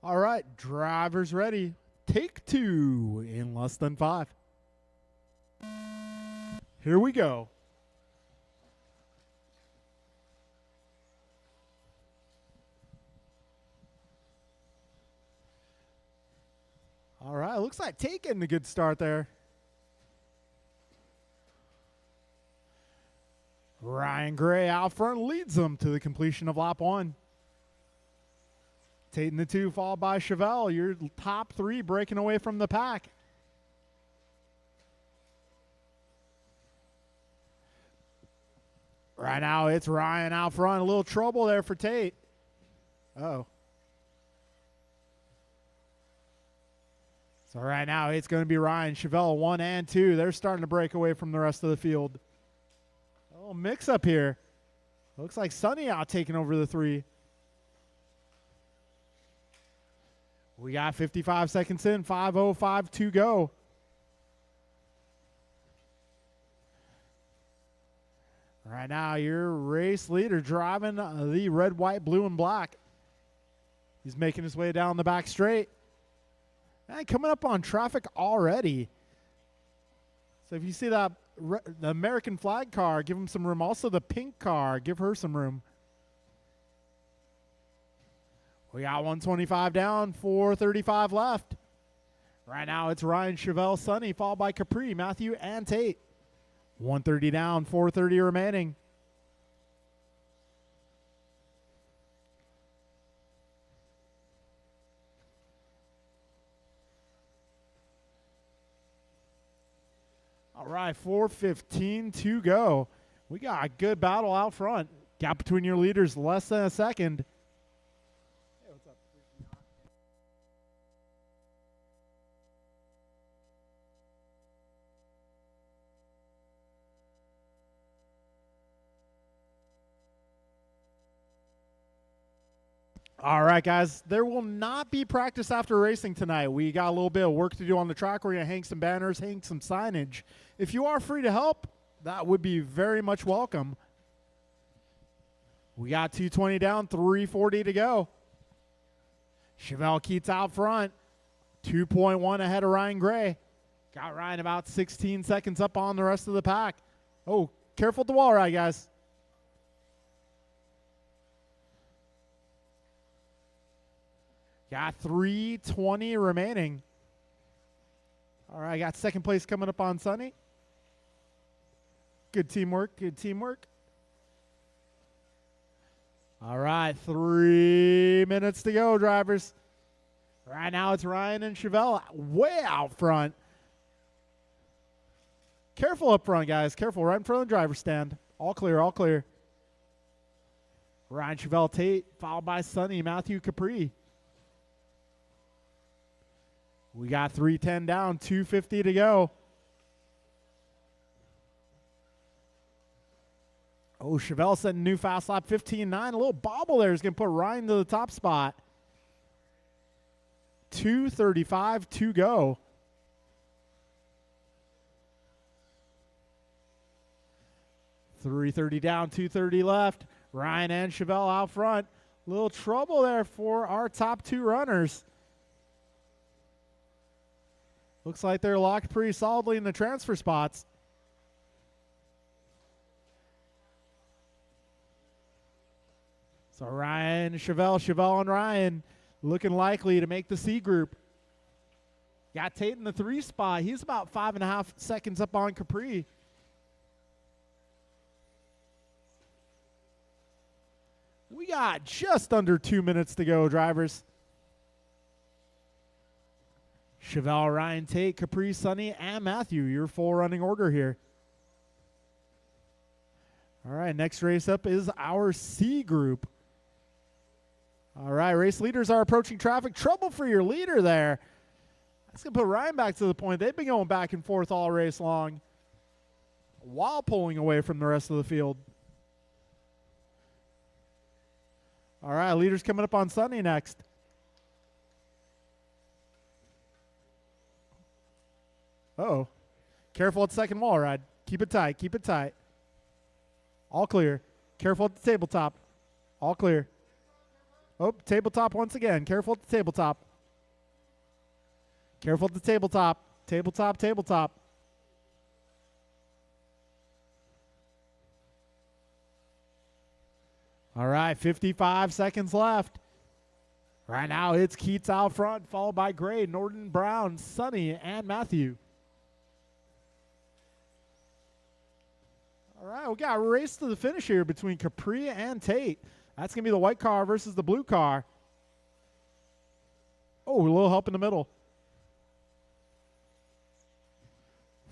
All right, drivers ready. Take 2 in less than 5. Here we go. All right, looks like Tate getting a good start there. Ryan Gray out front leads them to the completion of lap 1. Tate in the 2, followed by Chevelle. Your top 3 breaking away from the pack. Right now, it's Ryan out front. A little trouble there for Tate. Uh-oh. So right now, it's going to be Ryan, Chevelle 1 and 2. They're starting to break away from the rest of the field. A little mix-up here. Looks like Sonny out taking over the 3. We got 55 seconds in, 5:05 to go. Right now, your race leader driving the red, white, blue, and black. He's making his way down the back straight. And coming up on traffic already. So if you see that the American flag car, give him some room. Also the pink car, give her some room. We got 125 down, 435 left. Right now it's Ryan, Chevelle, Sonny, followed by Capri, Matthew, and Tate. 130 down, 430 remaining. All right, 4:15 to go. We got a good battle out front. Gap between your leaders less than a second. All right, guys, there will not be practice after racing tonight. We got a little bit of work to do on the track. We're going to hang some banners, hang some signage. If you are free to help, that would be very much welcome. We got 220 down, 340 to go. Chevelle Keats out front, 2.1 ahead of Ryan Gray. Got Ryan about 16 seconds up on the rest of the pack. Oh, careful at the wall ride, guys. Got 3:20 remaining. All right, I got second place coming up on Sonny. Good teamwork, good teamwork. All right, 3 minutes to go, drivers. Right now it's Ryan and Chevelle way out front. Careful up front, guys. Careful right in front of the driver's stand. All clear, all clear. Ryan Chevelle Tate, followed by Sonny Matthew Capri. We got 3:10 down, 2:50 to go. Oh, Chevelle setting a new fast lap, 15.9. A little bobble there is going to put Ryan to the top spot. 2:35 to go. $3:30 down, 2:30 left. Ryan and Chevelle out front. A little trouble there for our top two runners. Looks like they're locked pretty solidly in the transfer spots. So Ryan, Chevelle and Ryan looking likely to make the C group. Got Tate in the 3 spot. He's about 5.5 seconds up on Capri. We got just under 2 minutes to go, drivers. Chevelle, Ryan, Tate, Capri, Sonny, and Matthew. Your full running order here. All right, next race up is our C group. All right, race leaders are approaching traffic. Trouble for your leader there. That's going to put Ryan back to the point. They've been going back and forth all race long while pulling away from the rest of the field. All right, leaders coming up on Sunday next. Uh-oh. Careful at the second wall ride. Keep it tight. Keep it tight. All clear. Careful at the tabletop. All clear. Oh, tabletop once again. Careful at the tabletop. Careful at the tabletop. Tabletop, tabletop. All right, 55 seconds left. Right now it's Keats out front, followed by Gray, Norton, Brown, Sonny, and Matthew. All right, we got a race to the finish here between Capri and Tate. That's going to be the white car versus the blue car. Oh, a little help in the middle.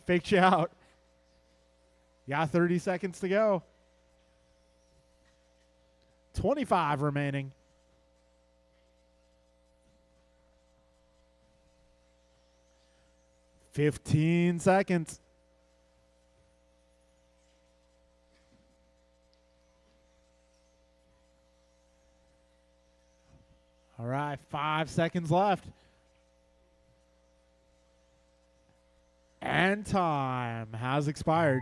Faked you out. You got 30 seconds to go. 25 remaining. $15 seconds. All right, 5 seconds left. And time has expired.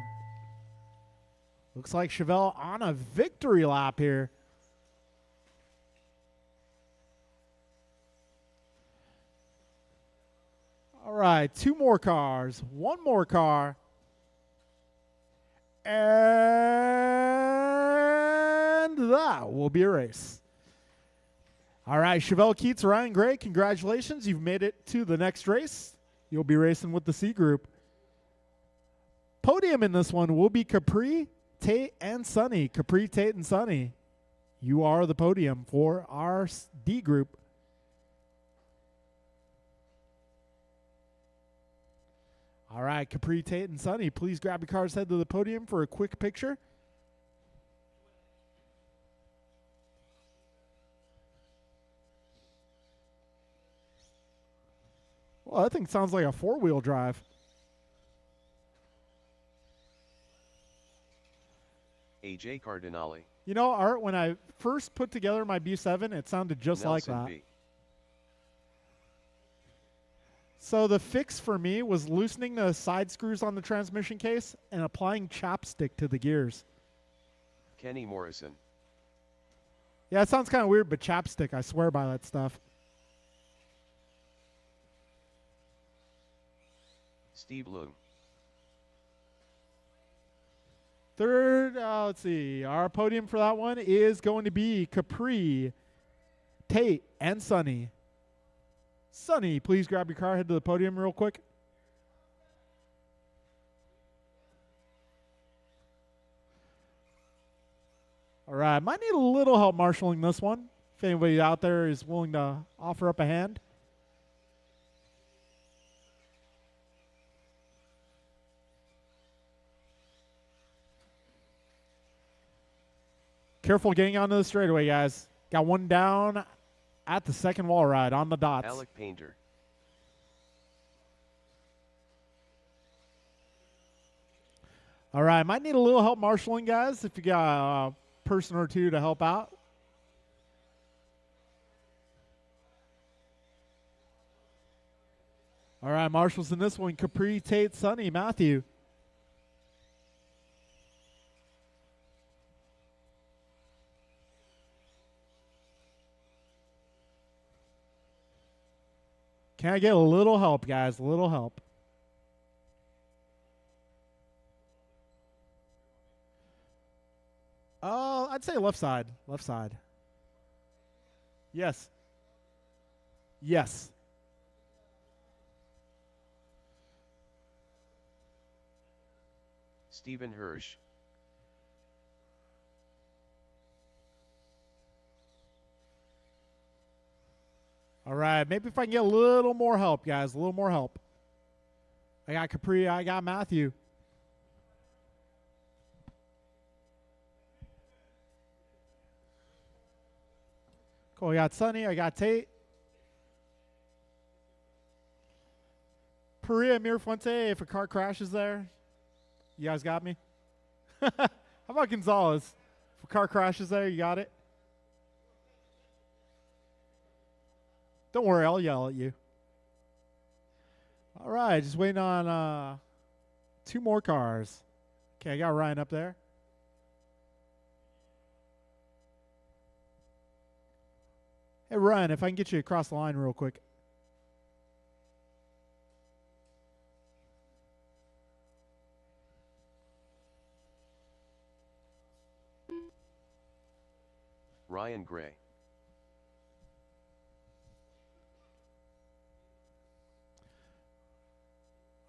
Looks like Chevelle on a victory lap here. All right, 2 more cars, 1 more car. And that will be a race. All right, Chevelle Keats, Ryan Gray, congratulations. You've made it to the next race. You'll be racing with the C group. Podium in this one will be Capri, Tate, and Sonny. Capri, Tate, and Sonny. You are the podium for our D group. All right, Capri, Tate, and Sonny, please grab your cars, head to the podium for a quick picture. Well, that thing sounds like a 4-wheel drive. AJ Cardinale. You know, Art, when I first put together my B7, it sounded just Nelson like that. B. So the fix for me was loosening the side screws on the transmission case and applying chapstick to the gears. Kenny Morrison. Yeah, it sounds kind of weird, but chapstick, I swear by that stuff. Steve Loom. Third, let's see. Our podium for that one is going to be Capri, Tate, and Sonny. Sonny, please grab your car, head to the podium real quick. All right, might need a little help marshaling this one. If anybody out there is willing to offer up a hand. Careful getting onto the straightaway, guys. Got one down at the second wall ride on the dots. Alec Painter. All right, might need a little help marshaling, guys, if you got a person or two to help out. All right, marshals in this one, Capri, Tate, Sonny, Matthew. Can I get a little help, guys? A little help. I'd say left side. Left side. Yes. Yes. Stephen Hirsch. All right, maybe if I can get a little more help, guys, a little more help. I got Capri, I got Matthew. Cool, I got Sonny, I got Tate. Perea Mirafuente, if a car crashes there, you guys got me? How about Gonzalez? If a car crashes there, you got it? Don't worry, I'll yell at you. All right, just waiting on two more cars. Okay, I got Ryan up there. Hey, Ryan, if I can get you across the line real quick. Ryan Gray.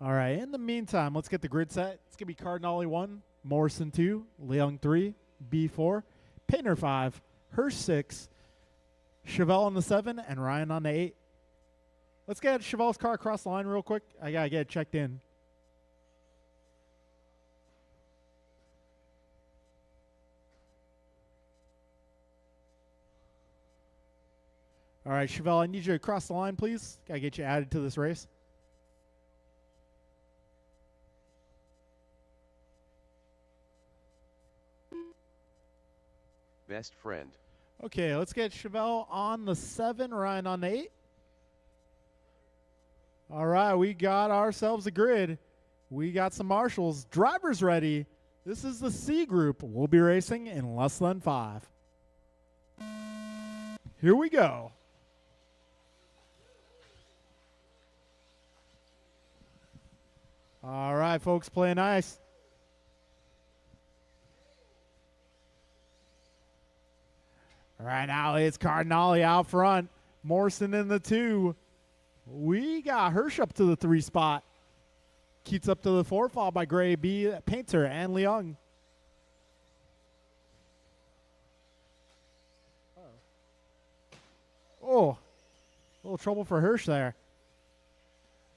All right, in the meantime, let's get the grid set. It's going to be Cardinale 1, Morrison 2, Leung 3, B4, Painter 5, Hirsch 6, Chevelle on the 7, and Ryan on the 8. Let's get Chevelle's car across the line real quick. I got to get it checked in. All right, Chevelle, I need you to cross the line, please. Got to get you added to this race. Best friend. Okay, let's get Chevelle on the 7, Ryan on the 8. All right, we got ourselves a grid. We got some marshals. Drivers ready. This is the C group. We'll be racing in less than 5. Here we go. All right, folks, play nice. Right now, it's Cardinale out front. Morrison in the 2. We got Hirsch up to the 3 spot. Keats up to the 4, followed by Gray, B, Painter, and Leung. Oh, a little trouble for Hirsch there.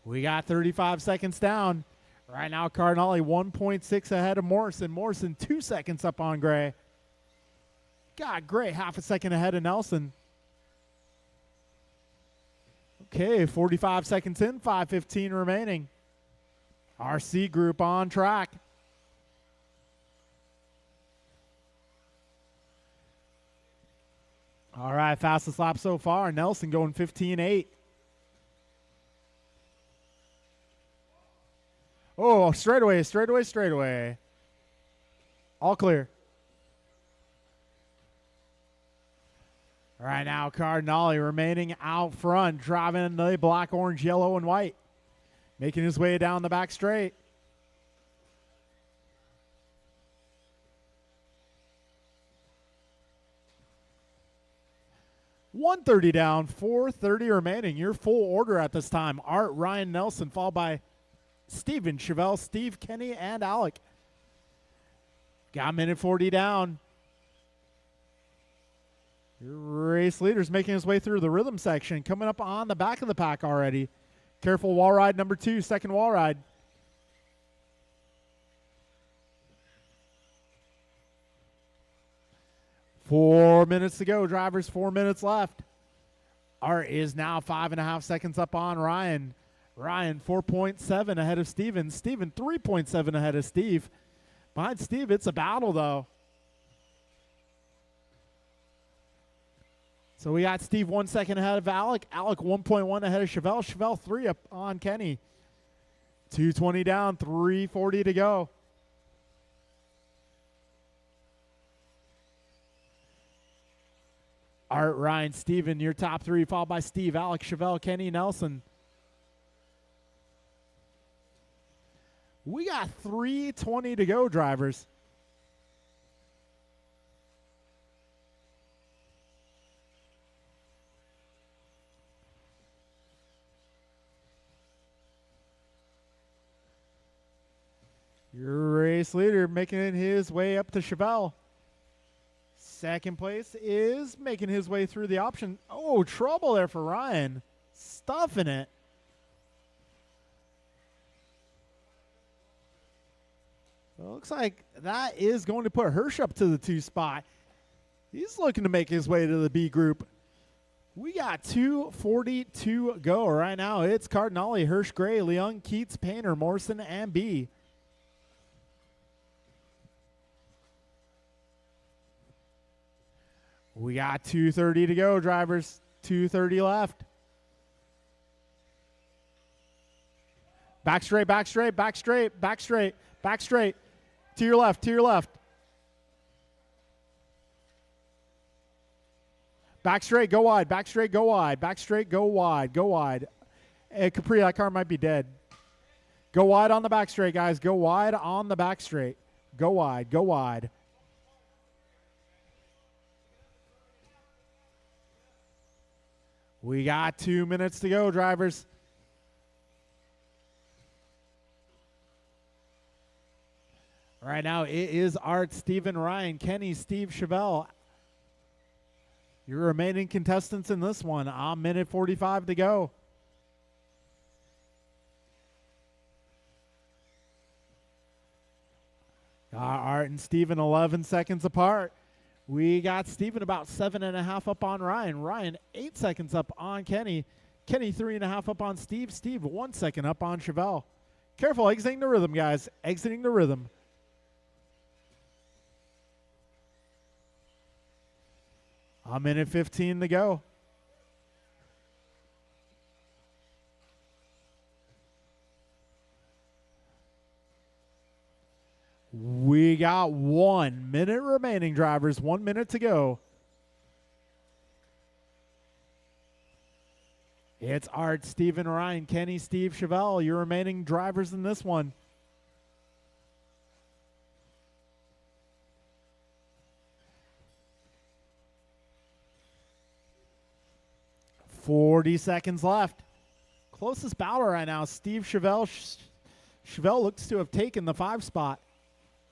We got 35 seconds down. Right now, Cardinale 1.6 ahead of Morrison. Morrison 2 seconds up on Gray. God, Gray half a second ahead of Nelson. Okay, 45 seconds in, 5:15 remaining. RC group on track. All right, fastest lap so far. Nelson going 15.8. Oh, straightaway. All clear. Right now, Cardinale remaining out front, driving the black, orange, yellow, and white. Making his way down the back straight. $130 down, $430 remaining. Your full order at this time. Art, Ryan, Nelson, followed by Steven, Chevelle, Steve, Kenny, and Alec. Got a minute 40 down. Your race leader's making his way through the rhythm section, coming up on the back of the pack already. Careful, wall ride number 2, second wall ride. 4 minutes to go, drivers. 4 minutes left. Art is now 5.5 seconds up on Ryan. Ryan 4.7 ahead of Steven. Steven 3.7 ahead of Steve. Behind Steve, it's a battle, though. So we got Steve 1 second ahead of Alec. Alec 1.1 ahead of Chevelle. Chevelle 3 up on Kenny. 220 down, 340 to go. Art, Ryan, Steven, your top three, followed by Steve, Alec, Chevelle, Kenny, Nelson. We got 3:20 to go, drivers. Your race leader making his way up to Chevelle. Second place is making his way through the option. Oh, trouble there for Ryan. Stuffing it. Well, looks like that is going to put Hirsch up to the 2 spot. He's looking to make his way to the B group. We got 2:40 to go right now. It's Cardinale, Hirsch, Gray, Leung, Keats, Painter, Morrison, and B. We got 2:30 to go, drivers. 2:30 left. Back straight, back straight, back straight, back straight, back straight. To your left, to your left. Back straight, go wide, back straight, go wide, back straight, go wide, go wide. Hey, Capri, that car might be dead. Go wide on the back straight, guys. Go wide on the back straight. Go wide, go wide. We got 2 minutes to go, drivers. Right now, it is Art, Steven, Ryan, Kenny, Steve, Chevelle. Your remaining contestants in this one. A minute 45 to go. Art and Steven 11 seconds apart. We got Steven about 7.5 up on Ryan. Ryan 8 seconds up on Kenny. Kenny 3.5 up on Steve. Steve 1 second up on Chevelle. Careful, exiting the rhythm, guys. Exiting the rhythm. A minute 15 to go. We got 1 minute remaining, drivers. 1 minute to go. It's Art, Steven, Ryan, Kenny, Steve, Chevelle. Your remaining drivers in this one. $40 seconds left. Closest battle right now, Steve, Chevelle. Chevelle looks to have taken the 5 spot.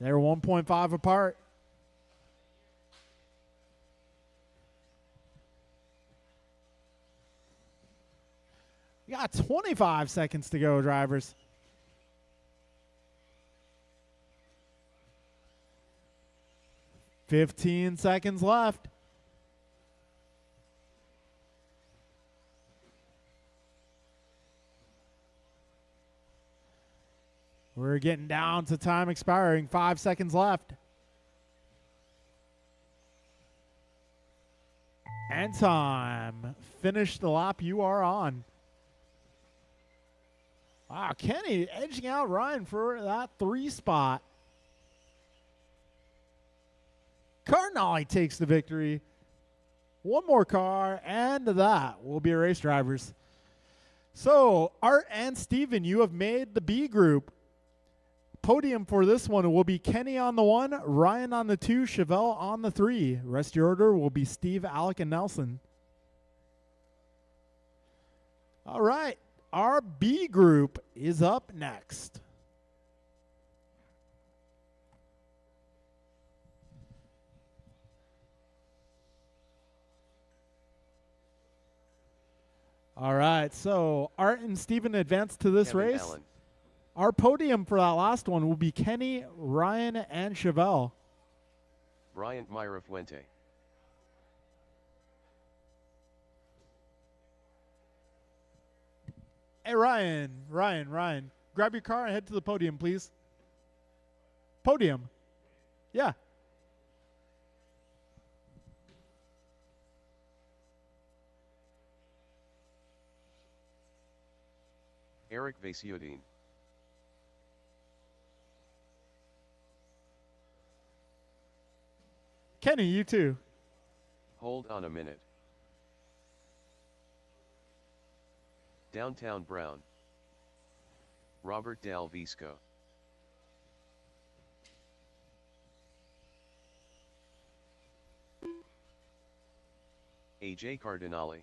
They're 1.5 apart. We got 25 seconds to go, drivers. $15 seconds left. We're getting down to time expiring. 5 seconds left. And time. Finish the lap you are on. Wow, Kenny edging out Ryan for that 3 spot. Cardinale takes the victory. One more car, and that will be race drivers. So, Art and Steven, you have made the B group. Podium for this one will be Kenny on the 1, Ryan on the 2, Chevelle on the 3. Rest of your order will be Steve, Alec, and Nelson. All right, our B group is up next. All right, so Art and Steven advance to this Kevin race. Allen. Our podium for that last one will be Kenny, Ryan, and Chevelle. Bryant Myra Fuente. Hey, Ryan, grab your car and head to the podium, please. Podium. Yeah. Eric Vasiodine. Kenny, you too. Hold on a minute. Downtown Brown. Robert Del Visco. AJ Cardinale.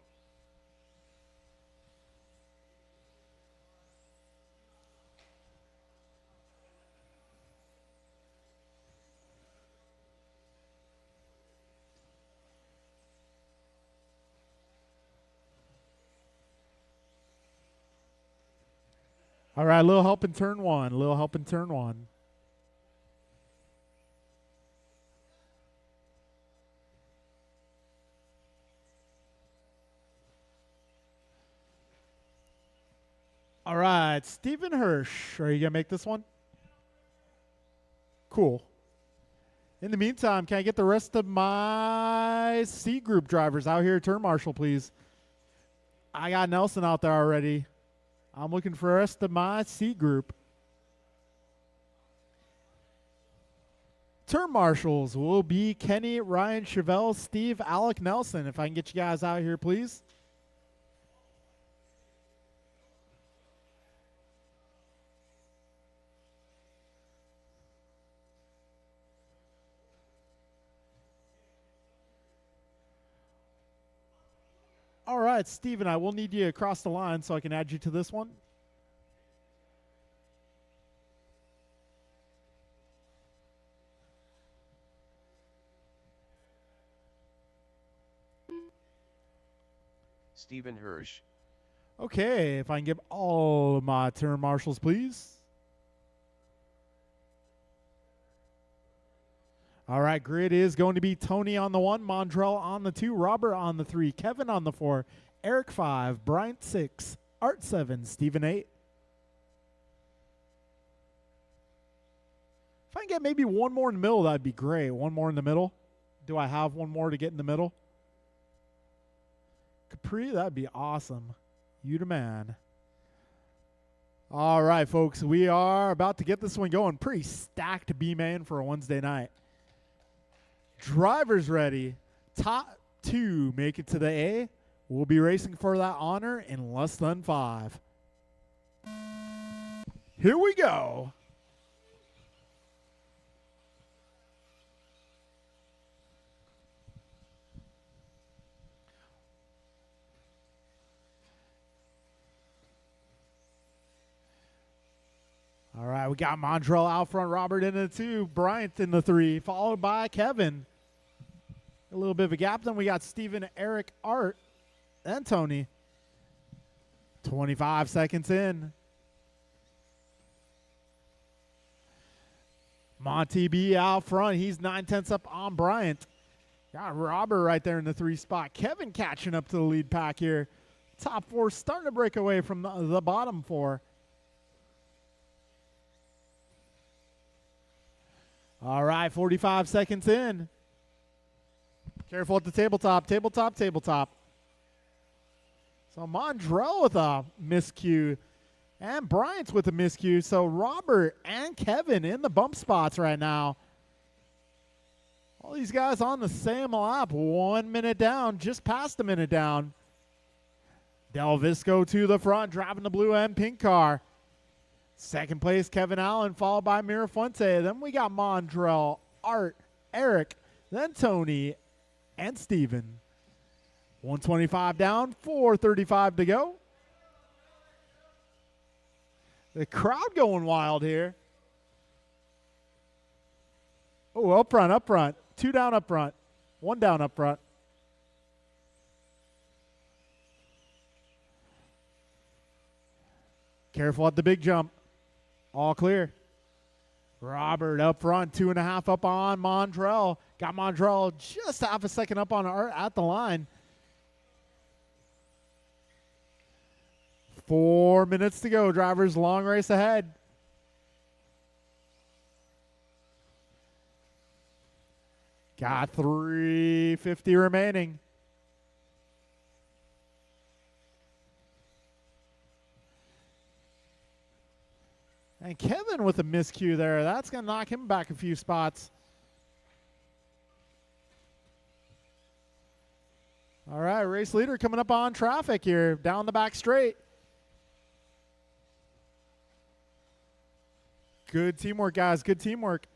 All right, a little help in turn one. All right, Stephen Hirsch. Are you going to make this one? Cool. In the meantime, can I get the rest of my C group drivers out here, turn marshal, please? I got Nelson out there already. I'm looking for the rest of my C group. Turn marshals will be Kenny, Ryan Chevelle, Steve, Alec Nelson. If I can get you guys out here, please. All right, Steven, I will need you across the line so I can add you to this one. Stephen Hirsch. Okay, if I can get all of my turn marshals, please. All right, grid is going to be Tony on the 1, Mondrell on the 2, Robert on the 3, Kevin on the 4, Eric 5, Bryant 6, Art 7, Stephen 8. If I can get maybe one more in the middle, that'd be great. One more in the middle. Do I have one more to get in the middle? Capri, that'd be awesome. You the man. All right, folks, we are about to get this one going. Pretty stacked B-man for a Wednesday night. Drivers ready. Top 2 make it to the A. We'll be racing for that honor in less than 5. Here we go. All right, we got Mondrell out front, Robert in the 2, Bryant in the 3, followed by Kevin. A little bit of a gap. Then we got Steven, Eric, Art, and Tony. 25 seconds in. Monty B out front. He's 9/10 up on Bryant. Got Robert right there in the 3 spot. Kevin catching up to the lead pack here. Top 4 starting to break away from the bottom 4. All right, 45 seconds in. Careful at the tabletop. So Mondrell with a miscue. And Bryant's with a miscue. So Robert and Kevin in the bump spots right now. All these guys on the same lap. 1 minute down, just past a minute down. Del Visco to the front, driving the blue and pink car. Second place, Kevin Allen, followed by Mirafuente. Then we got Mondrell, Art, Eric, then Tony, and Steven. 125 down, 4:35 to go. The crowd going wild here. Oh, up front. 2 down up front. 1 down up front. Careful at the big jump. All clear. Robert up front, 2.5 up on Mondrell. Got Mondrell just half a second up on Art at the line. 4 minutes to go, drivers. Long race ahead. Got 350 remaining. And Kevin with a miscue there. That's going to knock him back a few spots. All right, race leader coming up on traffic here, down the back straight. Good teamwork, guys, good teamwork.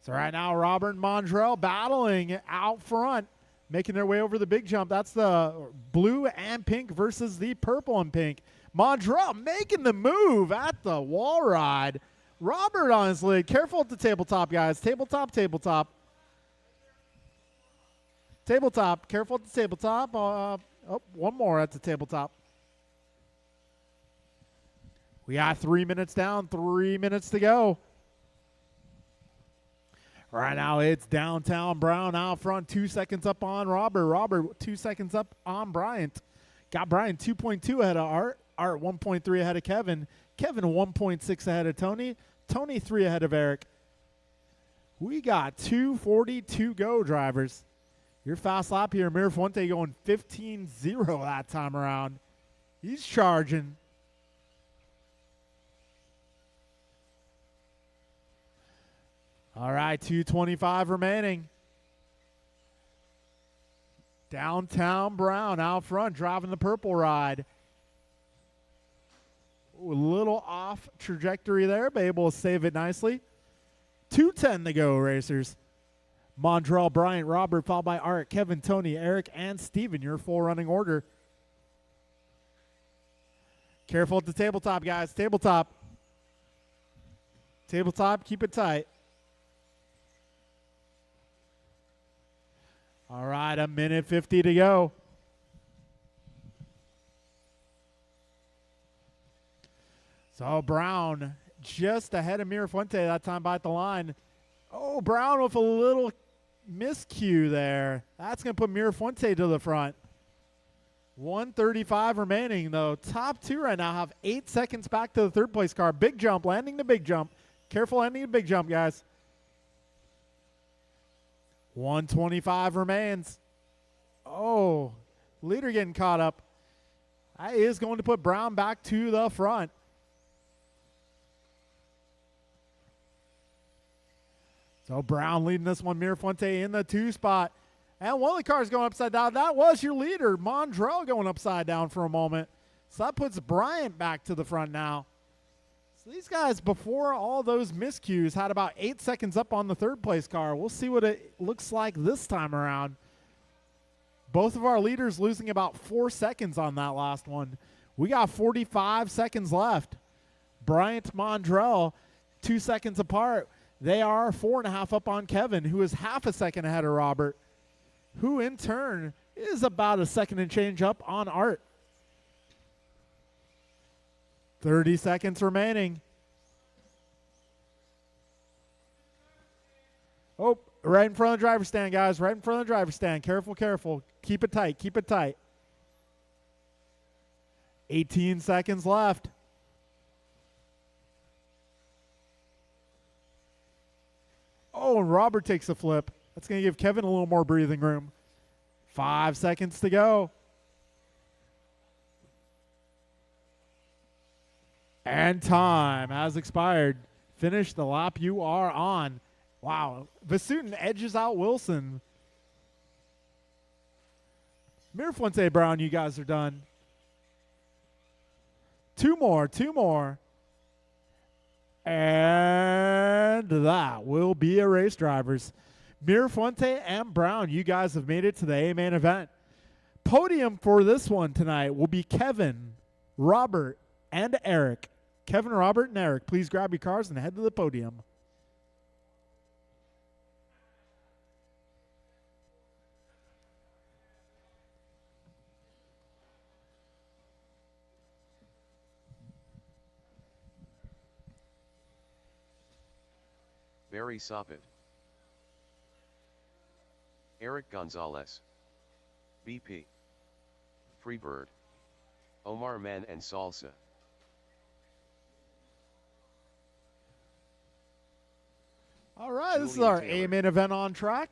So right now, Robert and Mondrell battling out front, making their way over the big jump. That's the blue and pink versus the purple and pink. Mondrell making the move at the wall ride. Robert on his lead. Careful at the tabletop, guys. Tabletop, tabletop. Tabletop. Careful at the tabletop. One more at the tabletop. We got 3 minutes down, 3 minutes to go. Right now, it's Downtown Brown out front, 2 seconds up on Robert. Robert, 2 seconds up on Bryant. Got Bryant 2.2 ahead of Art. Art 1.3 ahead of Kevin. Kevin 1.6 ahead of Tony. Tony 3 ahead of Eric. We got 2:40 to go, drivers. Your fast lap here, Mirafuente going 15-0 that time around. He's charging. All right, 2:25 remaining. Downtown Brown out front, driving the purple ride. A little off trajectory there, but able to save it nicely. 2:10 to go, racers. Mondrell, Bryant, Robert, followed by Art, Kevin, Tony, Eric, and Steven, your full running order. Careful at the tabletop, guys. Tabletop. Tabletop, keep it tight. All right, 1:50 to go. So Brown just ahead of Mirafuente that time by the line. Oh, Brown with a little miscue there. That's going to put Mirafuente to the front. 1:35 remaining, though. Top two right now have 8 seconds back to the third place car. Big jump, landing the big jump. Careful landing the big jump, guys. 1:25 remains. Oh, leader getting caught up. That is going to put Brown back to the front. So Brown leading this one, Mirafuente in the 2 spot. And one of the cars going upside down. That was your leader, Mondrell, going upside down for a moment. So that puts Bryant back to the front now. So these guys, before all those miscues, had about 8 seconds up on the third place car. We'll see what it looks like this time around. Both of our leaders losing about 4 seconds on that last one. We got 45 seconds left. Bryant, Mondrell, 2 seconds apart. They are 4.5 up on Kevin, who is half a second ahead of Robert, who in turn is about a second and change up on Art. 30 seconds remaining. Oh, right in front of the driver's stand, guys. Right in front of the driver's stand. Careful, careful. Keep it tight. Keep it tight. 18 seconds left. Oh, and Robert takes a flip. That's going to give Kevin a little more breathing room. 5 seconds to go. And time has expired. Finish the lap you are on. Wow. Vasutin edges out Wilson. Mirafuente, Brown, you guys are done. Two more. And that will be a race, drivers. Mirafuente and Brown, you guys have made it to the A-main event. Podium for this one tonight will be Kevin, Robert, and Eric. Kevin, Robert, and Eric, please grab your cars and head to the podium. Barry Soppet, Eric Gonzalez, BP, Freebird, Omar Man and Salsa. All right, this is Julian our Taylor. A-main event on track.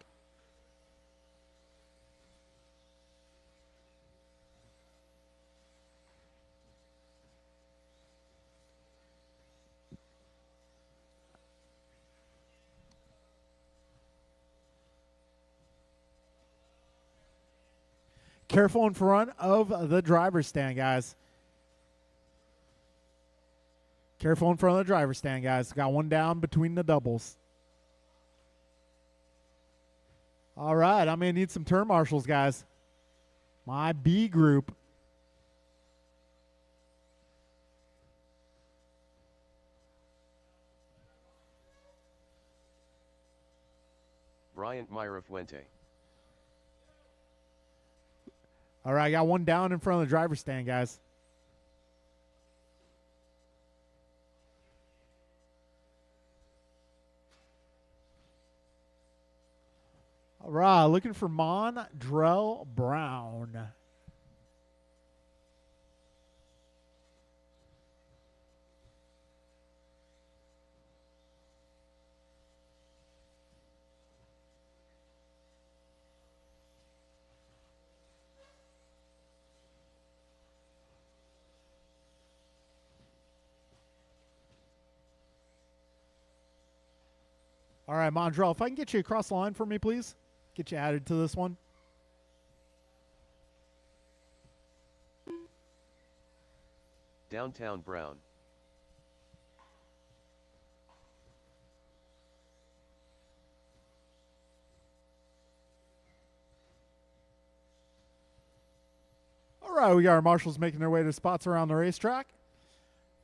Careful in front of the driver's stand, guys. Careful in front of the driver's stand, guys. Got one down between the doubles. All right, I'm going to need some turn marshals, guys. My B group. Bryant Myra Fuente. All right, I got one down in front of the driver's stand, guys. All right, looking for Mondrell Brown. All right, Mondrell, if I can get you across the line for me, please. Get you added to this one. Downtown Brown. All right, we got our marshals making their way to spots around the racetrack.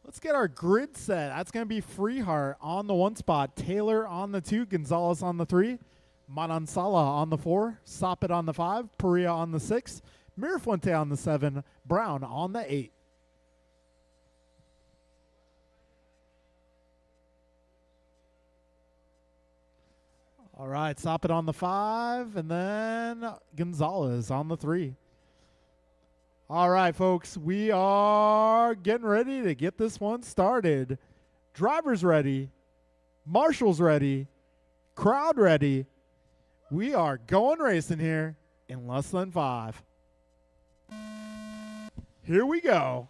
Let's get our grid set. That's going to be Freeheart on the 1 spot, Taylor on the 2, Gonzalez on the 3, Manansala on the 4, Soppet on the 5, Perea on the 6, Mirafuente on the 7, Brown on the 8. All right, Soppet on the 5, and then Gonzalez on the 3. All right, folks, we are getting ready to get this one started. Drivers ready, marshals ready, crowd ready. We are going racing here in less than 5. Here we go.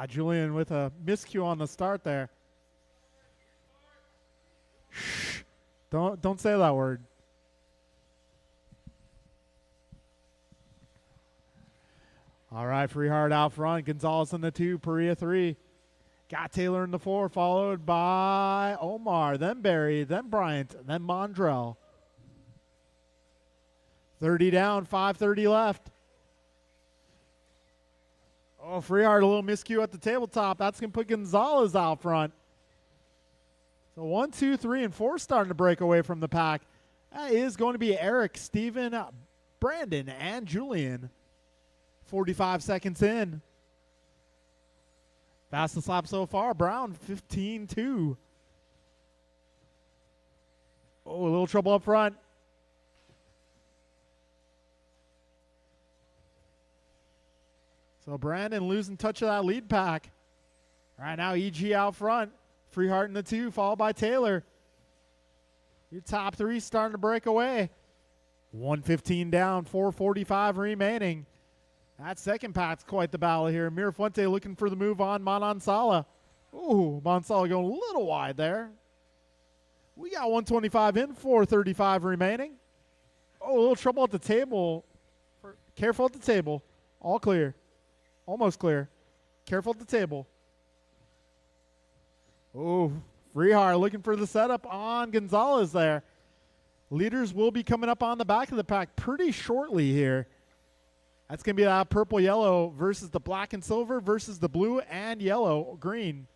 Julian with a miscue on the start there. Shh. Don't say that word. All right, Freeheart out front. Gonzalez in the 2, Perea 3. Got Taylor in the 4, followed by Omar, then Barry, then Bryant, then Mondrell. 30 down, 5:30 left. Oh, Freeheart, a little miscue at the tabletop. That's going to put Gonzalez out front. So 1, 2, 3, and 4 starting to break away from the pack. That is going to be Eric, Steven, Brandon, and Julian. 45 seconds in. Fastest lap so far, Brown 15-2. Oh, a little trouble up front. So Brandon losing touch of that lead pack. All right, now EG out front. Freeheart in the 2, followed by Taylor. Your top 3 starting to break away. 1:15 down, 4:45 remaining. That second pack's quite the battle here. Mirafuente looking for the move on Manansala. Ooh, Manansala going a little wide there. We got 125 in, 4:35 remaining. Oh, a little trouble at the table. Careful at the table. All clear. Almost clear. Careful at the table. Oh, Freeheart looking for the setup on Gonzalez there. Leaders will be coming up on the back of the pack pretty shortly here. That's going to be that purple-yellow versus the black and silver versus the blue and yellow-green.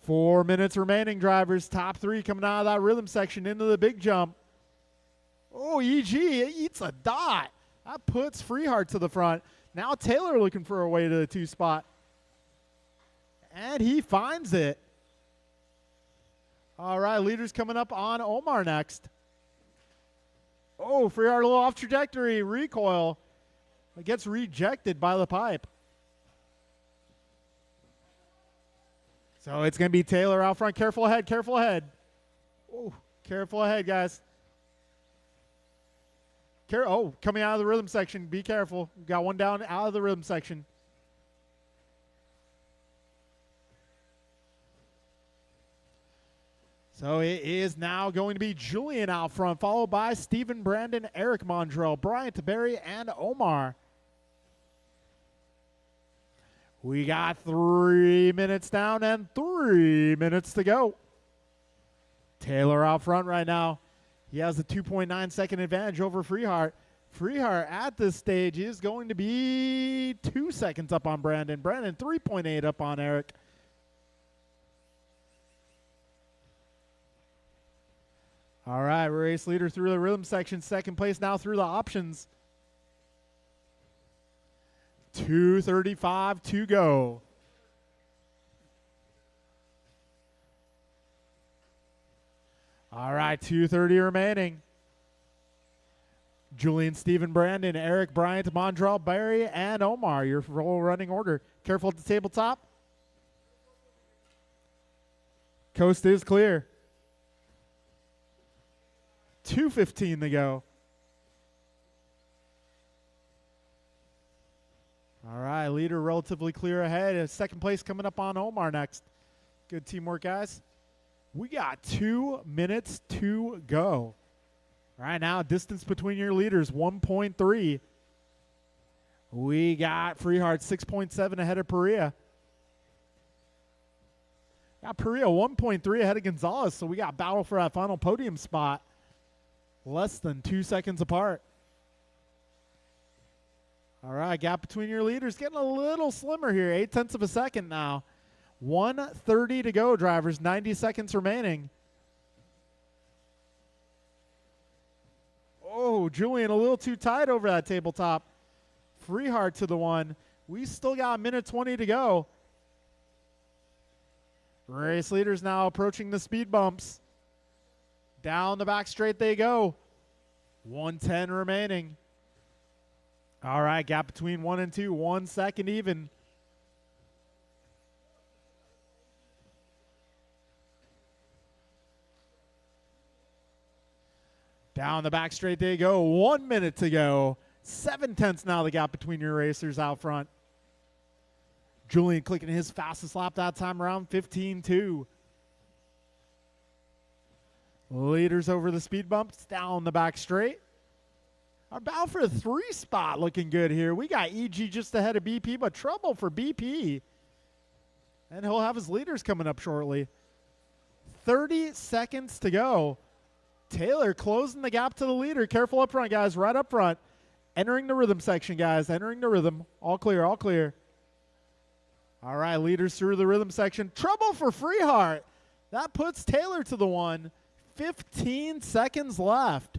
4 minutes remaining, drivers. Top 3 coming out of that rhythm section into the big jump. Oh, EG eats a dot. That puts Freeheart to the front. Now Taylor looking for a way to the 2 spot. And he finds it. All right, leaders coming up on Omar next. Oh, Freeheart a little off trajectory, recoil. It gets rejected by the pipe. So it's going to be Taylor out front. Careful ahead, careful ahead. Oh, careful ahead, guys. Coming out of the rhythm section. Be careful. Got one down out of the rhythm section. So it is now going to be Julian out front, followed by Stephen Brandon, Eric Mondrell, Bryant Berry, and Omar. We got 3 minutes down and 3 minutes to go. Taylor out front right now. He has a 2.9 second advantage over Freehart. Freehart at this stage is going to be 2 seconds up on Brandon. Brandon 3.8 up on Eric. All right, race leader through the rhythm section. Second place now through the options. 2:35 to go. All right, 2:30 remaining. Julian, Stephen, Brandon, Eric, Bryant, Mondrell, Barry, and Omar. Your full running order. Careful at the tabletop. Coast is clear. 2:15 to go. All right, leader relatively clear ahead. Second place coming up on Omar next. Good teamwork, guys. We got 2 minutes to go. Right now, distance between your leaders, 1.3. We got Freehart 6.7 ahead of Perea. Got Perea 1.3 ahead of Gonzalez, so we got battle for that final podium spot. Less than 2 seconds apart. All right, gap between your leaders getting a little slimmer here. 0.8 of a second now. 1:30 to go, drivers. 90 seconds remaining. Oh, Julian a little too tight over that tabletop. Freehart to the one. We still got 1:20 to go. Race leaders now approaching the speed bumps. Down the back straight they go. 1:10 remaining. All right, gap between 1 and 2. 1 second even. Down the back straight they go. 1 minute to go. 0.7 now the gap between your racers out front. Julian clicking his fastest lap that time around, 15.2. Leaders over the speed bumps, down the back straight. Our battle for the 3 spot looking good here. We got EG just ahead of BP, but trouble for BP. And he'll have his leaders coming up shortly. 30 seconds to go. Taylor closing the gap to the leader. Careful up front, guys, right up front. Entering the rhythm section, guys, entering the rhythm. All clear, all clear. All right, leaders through the rhythm section. Trouble for Freehart. That puts Taylor to the one. 15 seconds left.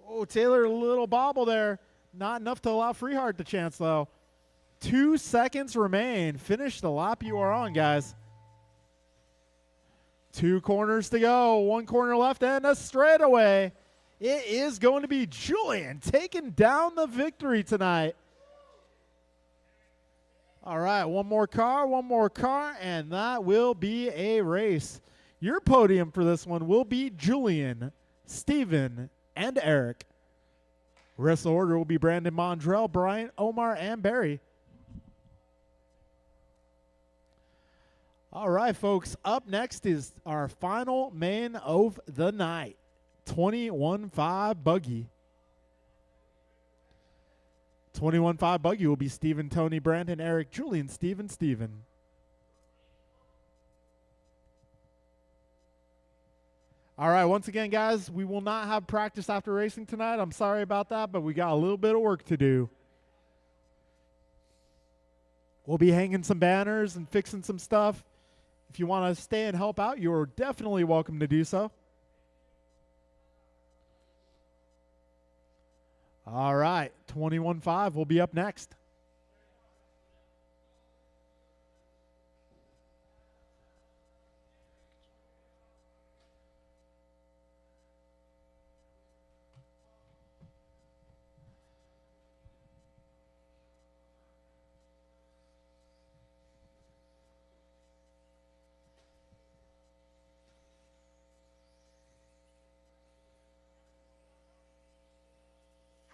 Oh, Taylor, a little bobble there. Not enough to allow Freehart the chance, though. 2 seconds remain. Finish the lap you are on, guys. 2 corners to go. 1 corner left and a straightaway. It is going to be Julian taking down the victory tonight. All right, one more car, and that will be a race. Your podium for this one will be Julian, Stephen, and Eric. Rest of the order will be Brandon, Mondrell, Bryant, Omar, and Barry. All right, folks, up next is our final main of the night. 21.5 buggy. 21.5 buggy will be Stephen, Tony, Brandon, Eric, Julian, Stephen. All right, once again, guys, we will not have practice after racing tonight. I'm sorry about that, but we got a little bit of work to do. We'll be hanging some banners and fixing some stuff. If you want to stay and help out, you're definitely welcome to do so. All right, 21.5 will be up next.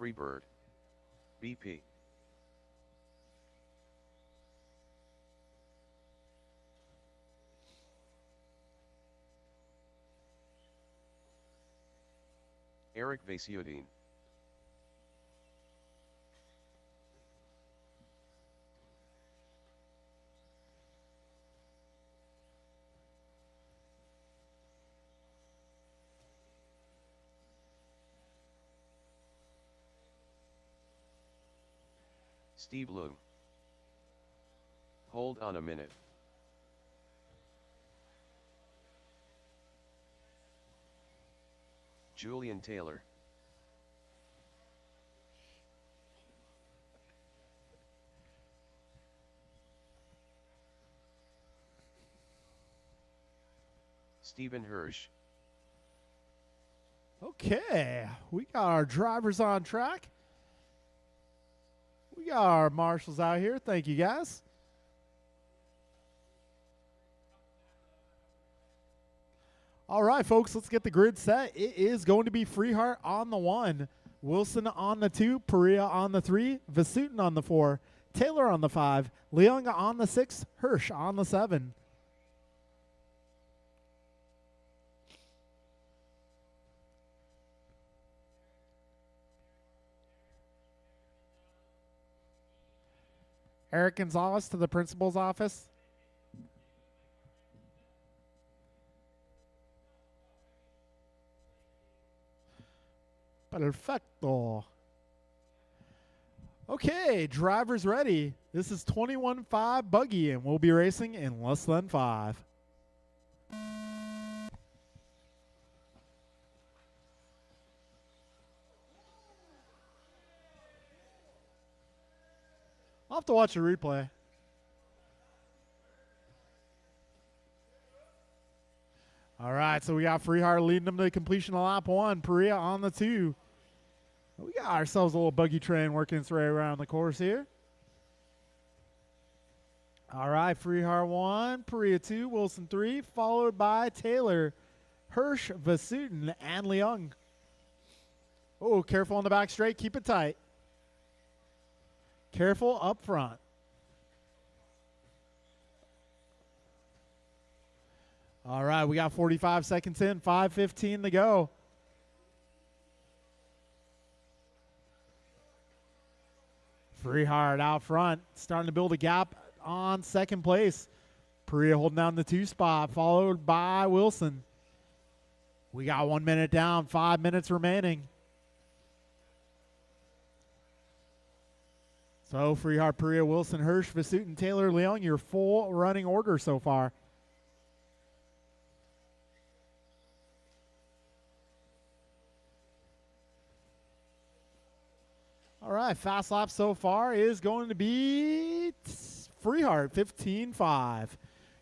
Freebird. BP. Eric Vasiuddin. Steve Lung. Hold on a minute. Julian Taylor. Stephen Hirsch. Okay, we got our drivers on track. We got our marshals out here. Thank you, guys. All right, folks, let's get the grid set. It is going to be Freehart on the 1, Wilson on the 2, Perea on the 3, Vasutin on the 4, Taylor on the 5, Leung on the 6, Hirsch on the 7. Eric Gonzalez to the principal's office. Perfecto. Okay, drivers ready. This is 21.5 buggy, and we'll be racing in less than 5. I'll have to watch a replay. All right, so we got Freehart leading them to completion of lap 1. Perea on the 2. We got ourselves a little buggy train working its way around the course here. All right, Freehart 1, Perea 2, Wilson 3, followed by Taylor, Hirsch, Vasutin, and Leung. Oh, careful on the back straight. Keep it tight. Careful up front. All right, we got 45 seconds in, 5:15 to go. Freehart out front, starting to build a gap on second place. Perea holding down the 2 spot, followed by Wilson. We got 1 minute down, 5 minutes remaining. So Freehart, Perea, Wilson, Hirsch, Vasutin, Taylor, Leung, your full running order so far. All right, fast lap so far is going to be Freehart 15.5.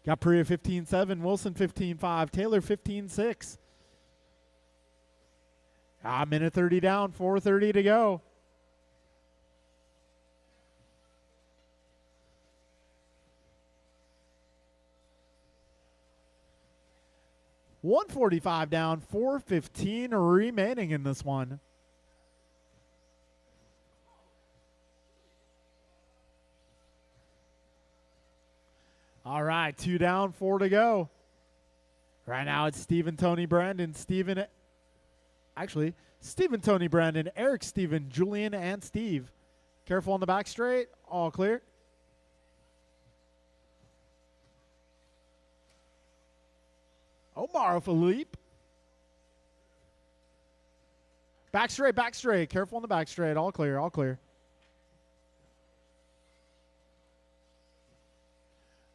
Got Perea 15.7, Wilson 15.5, Taylor 15.6. Minute 30 down, 4:30 to go. $145 down, 4:15 remaining in this one. All right, 2 down, 4 to go. Right now it's Stephen, Tony, Brandon, Stephen, Tony, Brandon, Eric, Stephen, Julian, and Steve. Careful on the back straight. All clear. Omar Philippe. Back straight, back straight. Careful on the back straight. All clear, all clear.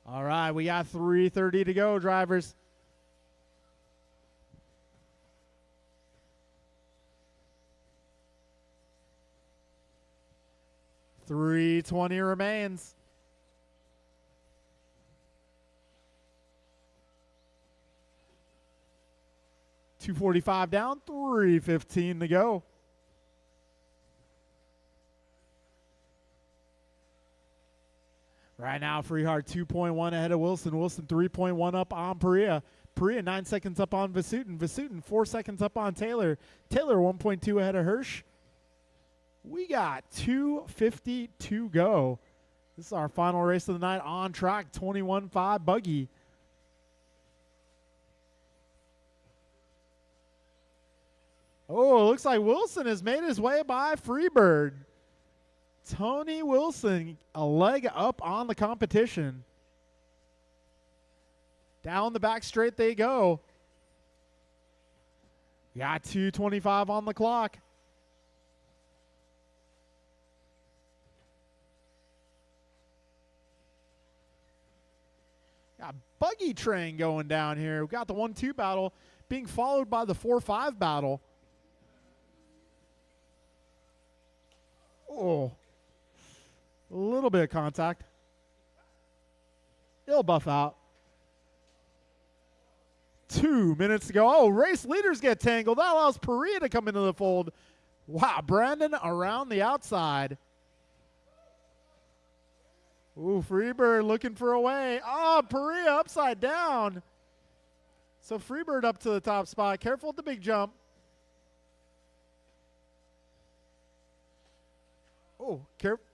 All right, we got 3:30 to go, drivers. $3:20 remains. $245 down, $3:15 to go. Right now, Freehart 2.1 ahead of Wilson. Wilson 3.1 up on Perea. Perea 9 seconds up on Vasutin. Vasutin 4 seconds up on Taylor. Taylor 1.2 ahead of Hirsch. We got 2:50 to go. This is our final race of the night on track, 21.5 buggy. Oh, it looks like Wilson has made his way by Freebird. Tony Wilson, a leg up on the competition. Down the back straight they go. Got 2:25 on the clock. Got buggy train going down here. We got the 1-2 battle being followed by the 4-5 battle. Oh, a little bit of contact. He'll buff out. 2 minutes to go. Oh, race leaders get tangled. That allows Perea to come into the fold. Wow, Brandon around the outside. Ooh, Freebird looking for a way. Oh, Perea upside down. So Freebird up to the top spot. Careful with the big jump. Oh, careful.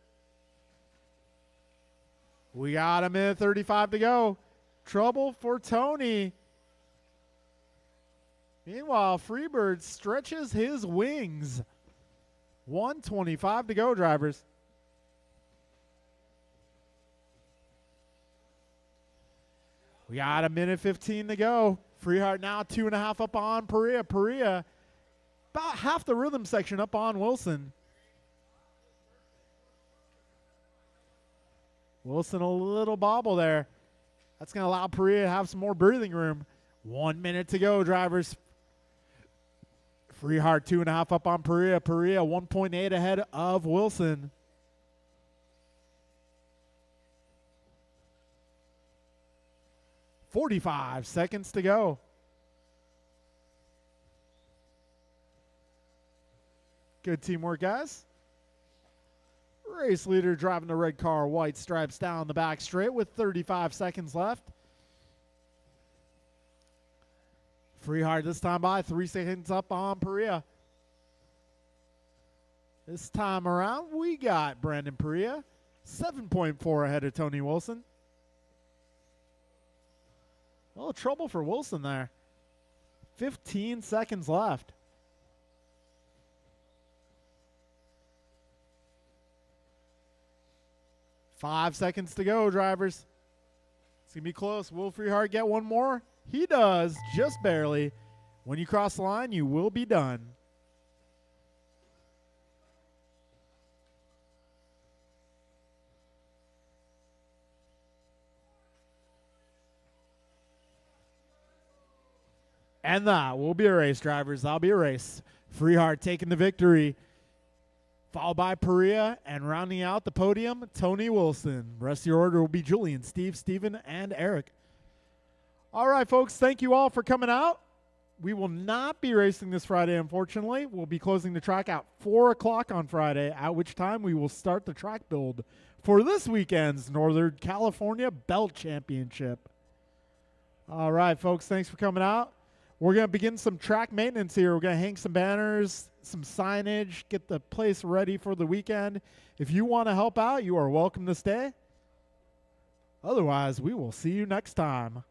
We got a minute 35 to go. Trouble for Tony. Meanwhile, Freebird stretches his wings. 1:25 to go, drivers. We got a minute 15 to go. Freeheart now 2.5 up on Perea. Perea about half the rhythm section up on Wilson. Wilson a little bobble there. That's going to allow Perea to have some more breathing room. 1 minute to go, drivers. Freeheart 2.5 up on Perea. Perea 1.8 ahead of Wilson. .45 seconds to go. Good teamwork, guys. Race leader driving the red car, white stripes down the back straight with 35 seconds left. Freeheart this time by 3 seconds up on Perea. This time around, we got Brandon Perea 7.4 ahead of Tony Wilson. A little trouble for Wilson there. 15 seconds left. Five seconds to go, drivers. It's going to be close. Will Freeheart get one more? He does, just barely. When you cross the line, you will be done. And that will be a race, drivers. That'll be a race. Freeheart taking the victory. Followed by Perea, and rounding out the podium, Tony Wilson. The rest of your order will be Julian, Steve, Steven, and Eric. All right, folks, thank you all for coming out. We will not be racing this Friday, unfortunately. We'll be closing the track at 4 o'clock on Friday, at which time we will start the track build for this weekend's Northern California Belt Championship. All right, folks, thanks for coming out. We're going to begin some track maintenance here. We're going to hang some banners, some signage, get the place ready for the weekend. If you want to help out, you are welcome to stay. Otherwise, we will see you next time.